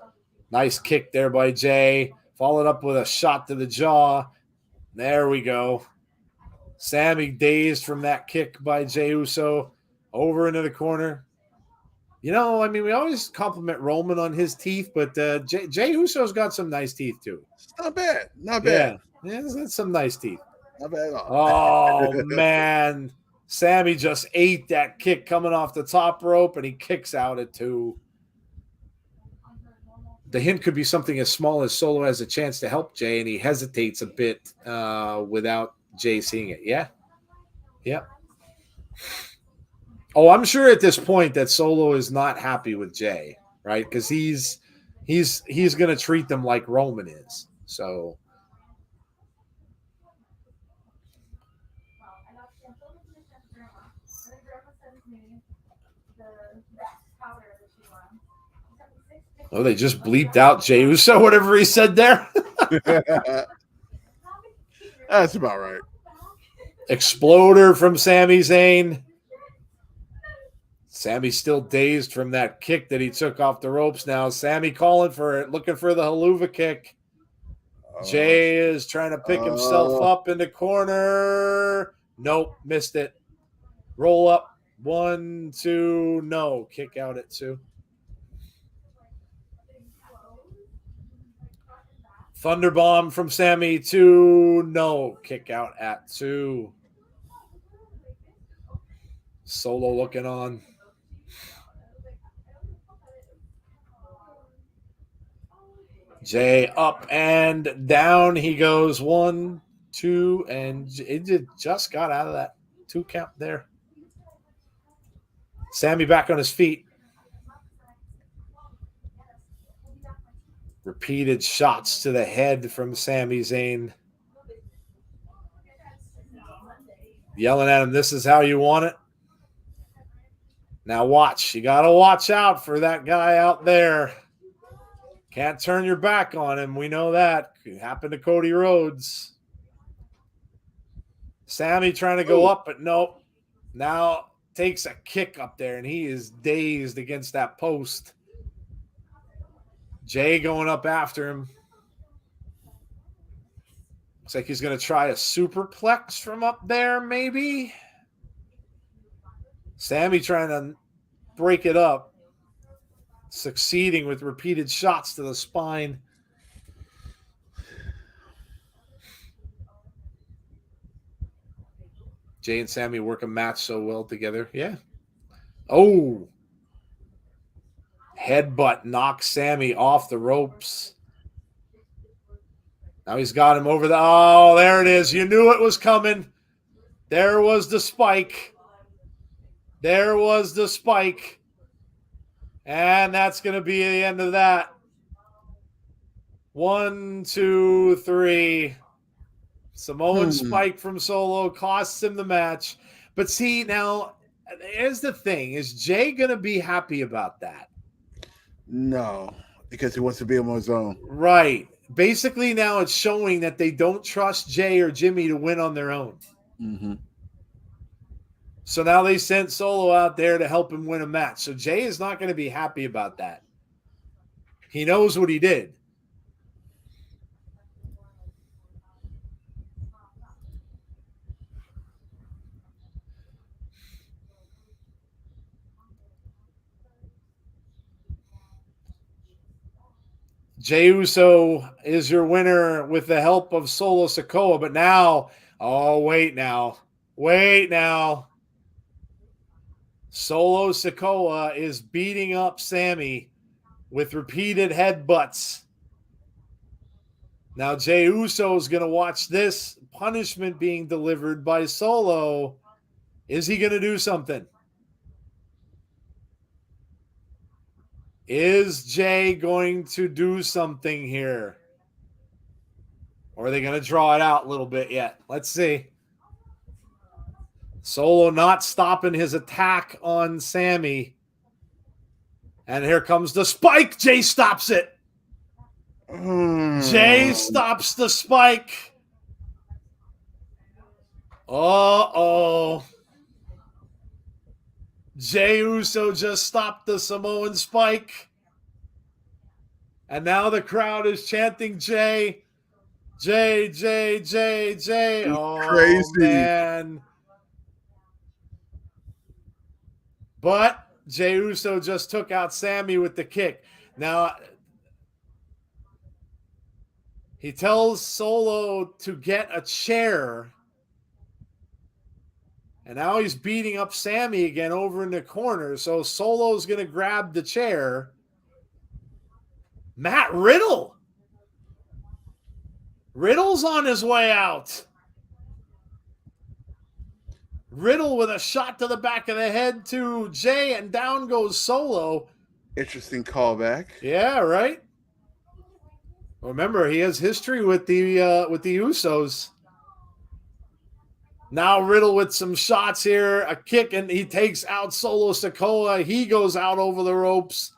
Nice kick there by Jay. Followed up with a shot to the jaw. There we go. Sami dazed from that kick by Jey Uso. Over into the corner. You know, I mean, we always compliment Roman on his teeth, but Jey Uso's got some nice teeth too. It's not bad. Not bad. Yeah, that's some nice teeth. Not bad at all. Oh, man. Sami just ate that kick coming off the top rope, and he kicks out at 2. The hint could be something as small as Solo has a chance to help Jay, and he hesitates a bit without Jay seeing it. Yeah. Yep. Oh, I'm sure at this point that Solo is not happy with Jay, right? Because he's going to treat them like Roman is. So. Oh, they just bleeped out Jey Uso, whatever he said there. That's about right. Exploder from Sami Zayn. Sami's still dazed from that kick that he took off the ropes now. Sami calling for it, looking for the haluva kick. Jay is trying to pick himself up in the corner. Nope, missed it. Roll up. 1, 2, no. Kick out at 2. Thunderbomb from Sami, 2, no. Kick out at 2. Solo looking on. Jay up and down he goes. 1, 2, and it just got out of that 2 count there. Sami back on his feet. Repeated shots to the head from Sami Zayn. Yelling at him, this is how you want it. Now watch. You got to watch out for that guy out there. Can't turn your back on him. We know that. It happened to Cody Rhodes. Sami trying to go up, but nope. Now takes a kick up there, and he is dazed against that post. Jay going up after him. Looks like he's going to try a superplex from up there, maybe. Sami trying to break it up. Succeeding with repeated shots to the spine. Jay and Sami work a match so well together. Yeah. Oh. Headbutt knocks Sami off the ropes. Now he's got him over the... Oh, there it is. You knew it was coming. There was the spike. There was the spike. And that's going to be the end of that. 1, 2, 3. Samoan spike from Solo costs him the match. But see, now, here's the thing. Is Jay going to be happy about that? No, because he wants to be on his own. Right. Basically, now it's showing that they don't trust Jay or Jimmy to win on their own. Mm-hmm. So now they sent Solo out there to help him win a match. So Jay is not going to be happy about that. He knows what he did. Jey Uso is your winner with the help of Solo Sikoa, but now, wait now. Solo Sikoa is beating up Sammy with repeated headbutts. Now Jey Uso is going to watch this punishment being delivered by Solo. Is he going to do something? Is Jey going to do something here? Or are they going to draw it out a little bit yet? Let's see. Solo not stopping his attack on Sammy. And here comes the spike. Jey stops it. Jey stops the spike. Uh-oh. Jey Uso just stopped the Samoan spike. And now the crowd is chanting Jey. Jey, Jey, Jey, Jey. Oh, crazy. Man. But Jey Uso just took out Sammy with the kick. Now, he tells Solo to get a chair. And now he's beating up Sammy again over in the corner. So Solo's going to grab the chair. Matt Riddle. Riddle's on his way out. Riddle with a shot to the back of the head to Jey, and down goes Solo. Interesting callback. Yeah, right. Remember, he has history with the Usos. Now Riddle with some shots here, a kick, and he takes out Solo Sikoa. He goes out over the ropes.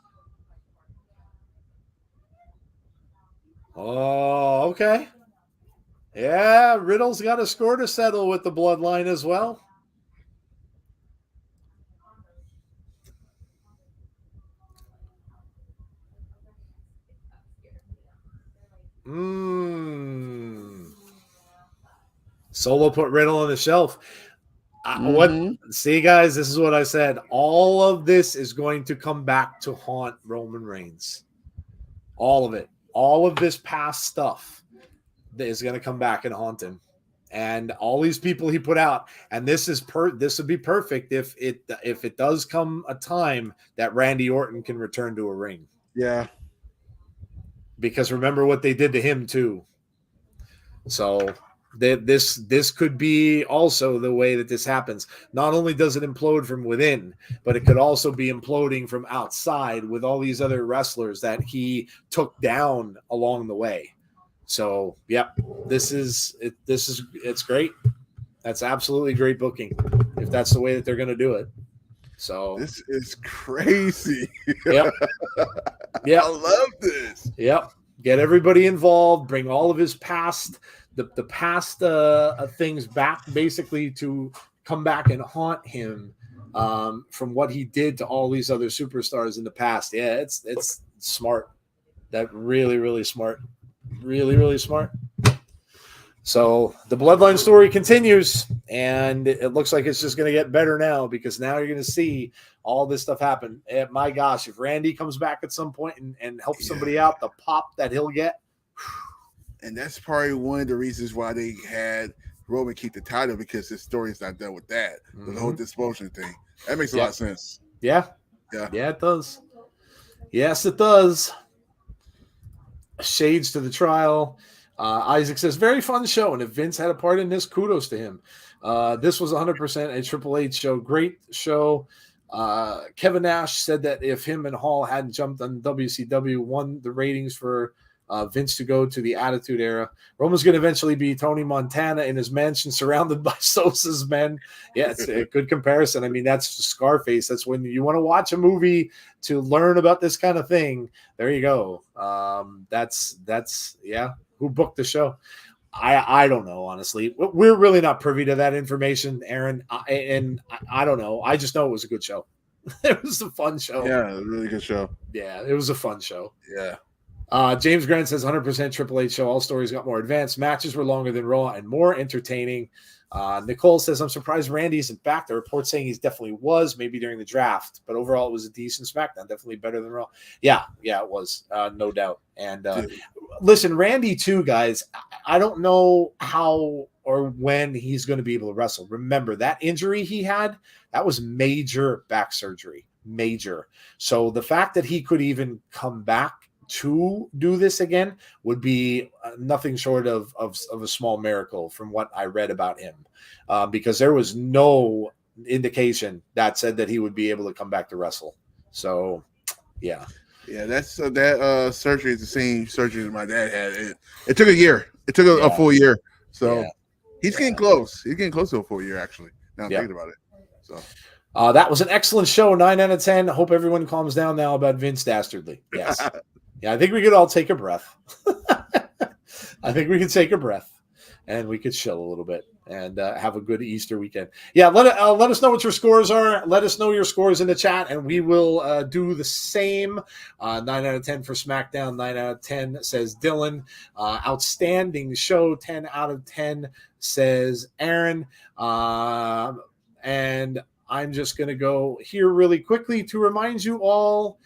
Oh, okay. Yeah, Riddle's got a score to settle with the Bloodline as well. Solo put Riddle on the shelf. See, guys, this is what I said. All of this is going to come back to haunt Roman Reigns. All of it. All of this past stuff is going to come back and haunt him. And all these people he put out. And this would be perfect if it does come a time that Randy Orton can return to a ring. Yeah. Because remember what they did to him too. So this could be also the way that this happens. Not only does it implode from within, but it could also be imploding from outside with all these other wrestlers that he took down along the way. So, yep, it's great. That's absolutely great booking if that's the way that they're going to do it. So this is crazy. Yep. I love this. Yep. Get everybody involved. Bring all of his past, the past things back, basically to come back and haunt him from what he did to all these other superstars in the past. Yeah, it's smart. That really, really smart. Really, really smart. So the Bloodline story continues, and it looks like it's just going to get better now because now you're going to see all this stuff happen. And my gosh, if Randy comes back at some point and helps somebody out, the pop that he'll get. And that's probably one of the reasons why they had Roman keep the title, because his story is not done with that. The whole disposition thing. That makes a lot of sense. Yeah, it does. Yes, it does. Shades to the trial. Isaac says, very fun show, and if Vince had a part in this, kudos to him. This was 100% a Triple H show. Great show. Kevin Nash said that if him and Hall hadn't jumped on WCW, won the ratings for Vince to go to the Attitude Era. Roman's going to eventually be Tony Montana in his mansion surrounded by Sosa's men. Yeah, it's a good comparison. I mean, that's Scarface. That's when you want to watch a movie to learn about this kind of thing. There you go. That's who booked the show? I don't know, honestly. We're really not privy to that information, Aaron. I don't know. I just know it was a good show. It was a fun show. Yeah, a really good show. Yeah, it was a fun show. Yeah. James Grant says 100% Triple H show. All stories got more advanced. Matches were longer than Raw and more entertaining. Nicole says, I'm surprised Randy isn't back. The report saying he definitely was, maybe during the draft. But overall, it was a decent SmackDown. Definitely better than Raw. Yeah, it was. No doubt. And listen, Randy too, guys, I don't know how or when he's going to be able to wrestle. Remember, that injury he had, that was major back surgery. Major. So the fact that he could even come back to do this again would be nothing short of a small miracle from what I read about him, because there was no indication that said that he would be able to come back to wrestle. So, yeah, that's that surgery is the same surgery that my dad had. It took a year. It took a full year. So he's getting close. He's getting close to a full year, actually. Now I'm thinking about it. So. That was an excellent show. 9 out of 10. I hope everyone calms down now about Vince Dastardly. Yes. Yeah, I think we could all take a breath. I think we could take a breath and we could chill a little bit and have a good Easter weekend. Yeah, let us know what your scores are. Let us know your scores in the chat, and we will do the same. 9 out of 10 for SmackDown. 9 out of 10 says Dylan. Outstanding show. 10 out of 10 says Aaron. And I'm just going to go here really quickly to remind you all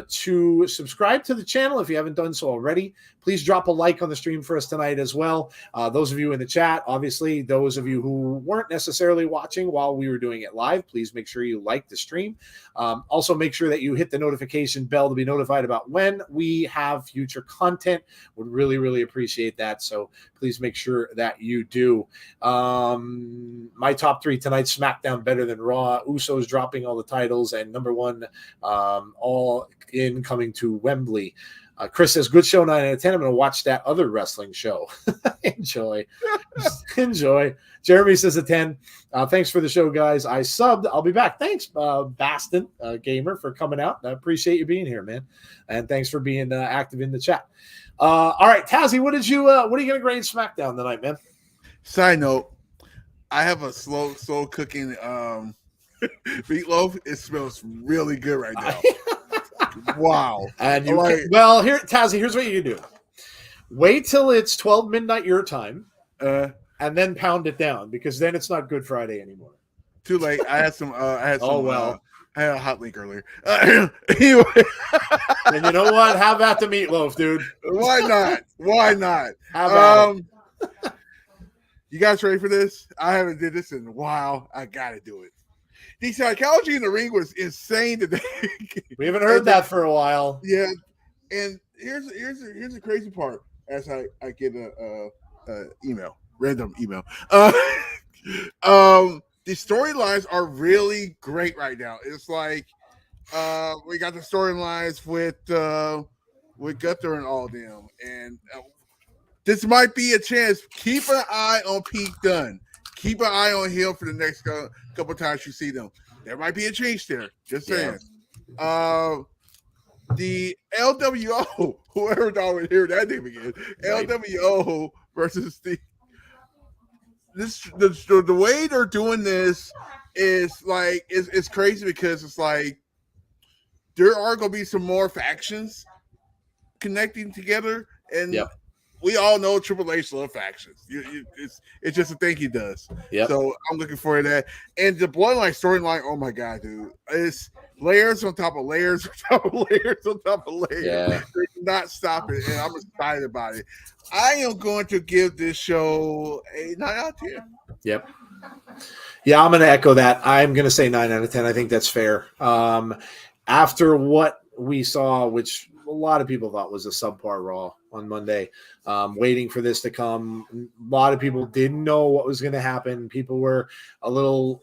to subscribe to the channel if you haven't done so already. Please drop a like on the stream for us tonight as well. Those of you in the chat, obviously, those of you who weren't necessarily watching while we were doing it live, please make sure you like the stream. Also, make sure that you hit the notification bell to be notified about when we have future content. Would really, really appreciate that. So please make sure that you do. My top 3 tonight: SmackDown better than Raw, Usos dropping all the titles, and number 1, all in coming to Wembley. Chris says, good show, 9 out of 10. I'm going to watch that other wrestling show. Enjoy. Enjoy. Jeremy says a 10. Thanks for the show, guys. I subbed. I'll be back. Thanks, Baston Gamer, for coming out. I appreciate you being here, man. And thanks for being active in the chat. All right, Tazzy, what are you going to grade SmackDown tonight, man? Side note, I have a slow cooking meatloaf. It smells really good right now. Wow. And you well, here, Tazzy, here's what you can do. Wait till it's 12 midnight your time, and then pound it down, because then it's not Good Friday anymore. Too late. I had some I had a hot link earlier. Anyway. And you know what? Have at the meatloaf, dude. Why not? Have at it. You guys ready for this? I haven't did this in a while. I gotta do it. The psychology in the ring was insane today. We haven't heard that for a while. Yeah, and here's the crazy part. As I get a random email. The storylines are really great right now. It's like we got the storylines with Gunther and all them, and this might be a chance. Keep an eye on Pete Dunne. Keep an eye on him for the next couple times you see them. There might be a change there. Just saying. Yeah. The LWO, whoever thought would hear that name again. Right. LWO versus the way they're doing this is like it's crazy, because it's like there are going to be some more factions connecting together, and we all know Triple H love factions. It's just a thing he does. Yep. So I'm looking forward to that. And the Bloodline storyline, oh my god, dude, it's layers on top of layers on top of layers on top of layers. Yeah. They cannot stop it, and I'm excited about it. I am going to give this show a 9 out of 10. Yep. Yeah, I'm going to echo that. I'm going to say 9 out of 10. I think that's fair. After what we saw, which a lot of people thought was a subpar Raw on Monday, waiting for this to come. A lot of people didn't know what was going to happen. People were a little,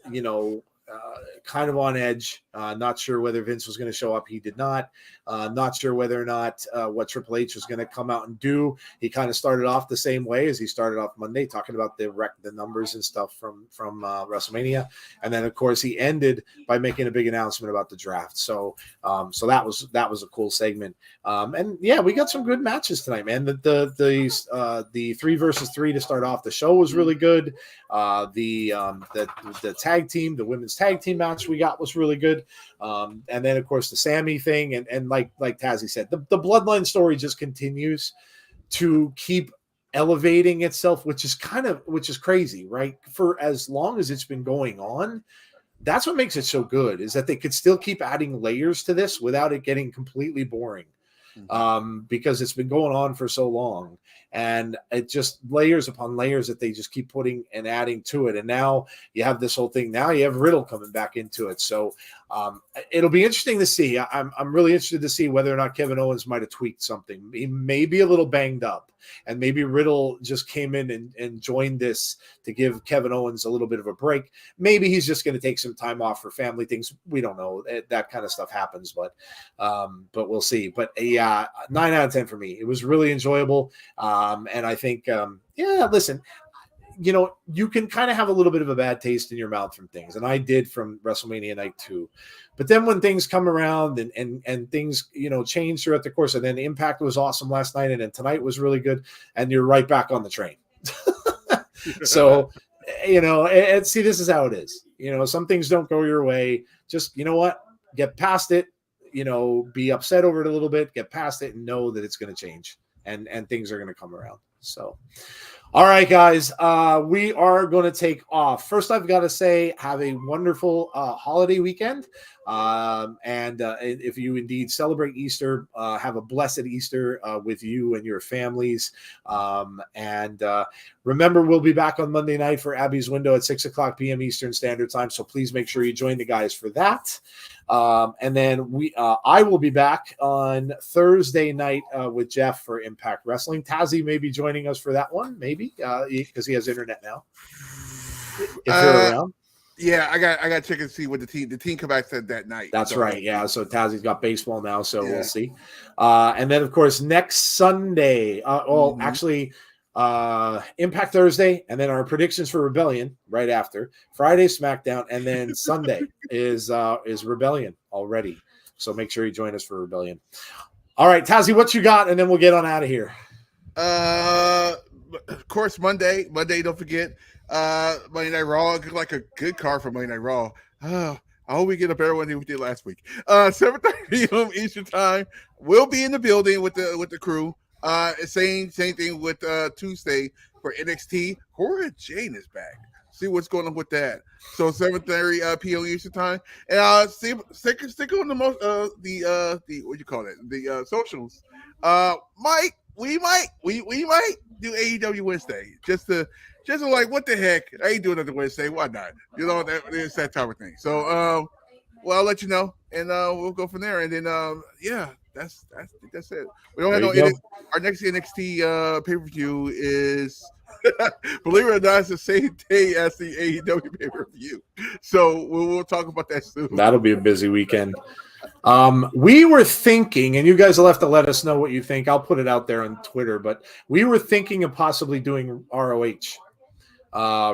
kind of on edge, not sure whether Vince was going to show up. He did not. Not sure whether or not what Triple H was going to come out and do. He kind of started off the same way as he started off Monday, talking about the numbers and stuff from WrestleMania, and then of course he ended by making a big announcement about the draft. So that was a cool segment. And yeah, we got some good matches tonight, man. The 3 versus 3 to start off the show was really good. The tag team, the women's women's tag team match we got was really good. And then, of course, the Sammy thing. And like Tazzy said, the Bloodline story just continues to keep elevating itself, which is crazy, right? For as long as it's been going on, that's what makes it so good, is that they could still keep adding layers to this without it getting completely boring. Because it's been going on for so long, and it just layers upon layers that they just keep putting and adding to it. And now you have this whole thing. Now you have Riddle coming back into it. So it'll be interesting to see. I'm really interested to see whether or not Kevin Owens might have tweaked something. He may be a little banged up, and maybe Riddle just came in and joined this to give Kevin Owens a little bit of a break. Maybe he's just going to take some time off for family things. We don't know. That kind of stuff happens, but we'll see. But 9 out of 10 for me. It was really enjoyable. And I think, listen, you can kind of have a little bit of a bad taste in your mouth from things. And I did from WrestleMania night 2. But then when things come around and things, change throughout the course, and then Impact was awesome last night, and then tonight was really good, and you're right back on the train. So, and see, this is how it is. Some things don't go your way. Just, what? Get past it. Be upset over it a little bit, get past it, and know that it's going to change and things are going to come around. So, all right, guys, we are going to take off. First, I've got to say, have a wonderful holiday weekend. And if you indeed celebrate Easter, have a blessed Easter with you and your families. And remember, we'll be back on Monday night for Abby's Window at 6:00 p.m. Eastern Standard Time. So please make sure you join the guys for that. And then I will be back on Thursday night with Jeff for Impact Wrestling. Tazzy may be joining us for that one, maybe, because he has internet now. If you're around. Yeah, I got to check and see what the team come back said that night. That's right. Yeah. So Tazzy's got baseball now, so we'll see. And then of course next Sunday, actually Impact Thursday, and then our predictions for Rebellion right after. Friday SmackDown, and then Sunday is Rebellion already. So make sure you join us for Rebellion. All right, Tazzy, what you got, and then we'll get on out of here. Of course, Monday, don't forget. Monday Night Raw, like a good card for Monday Night Raw. I hope we get a better one than we did last week. 7:30 p.m. Eastern Time. We'll be in the building with the crew. Same thing with Tuesday for NXT. Cora Jane is back. See what's going on with that. So 7:30 p.m. Eastern Time, and stick on the most the what you call it, the socials. We might do AEW Wednesday just to like, what the heck? I ain't doing another Wednesday. Why not? It's that type of thing. So I'll let you know, and we'll go from there. And then that's it. We don't have no NXT. Our next NXT pay-per-view is, believe it or not, it's the same day as the AEW pay-per-view. So we'll talk about that soon. That'll be a busy weekend. We were thinking, and you guys will have to let us know what you think. I'll put it out there on Twitter, but we were thinking of possibly doing ROH,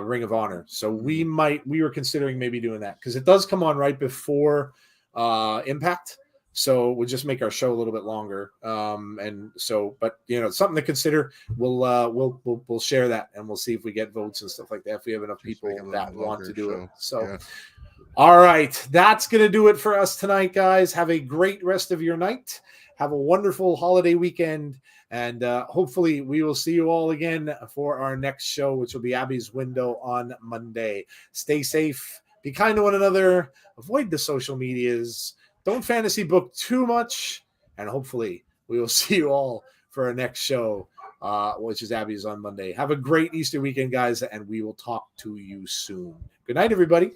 Ring of Honor. So we were considering maybe doing that, because it does come on right before Impact. So we'll just make our show a little bit longer. But something to consider. We'll share that, and we'll see if we get votes and stuff like that, if we have enough people that want to do it. So. Yeah. All right, that's going to do it for us tonight, guys. Have a great rest of your night. Have a wonderful holiday weekend, and hopefully we will see you all again for our next show, which will be Abby's Window on Monday. Stay safe. Be kind to one another. Avoid the social medias. Don't fantasy book too much, and hopefully we will see you all for our next show, which is Abby's on Monday. Have a great Easter weekend, guys, and we will talk to you soon. Good night, everybody.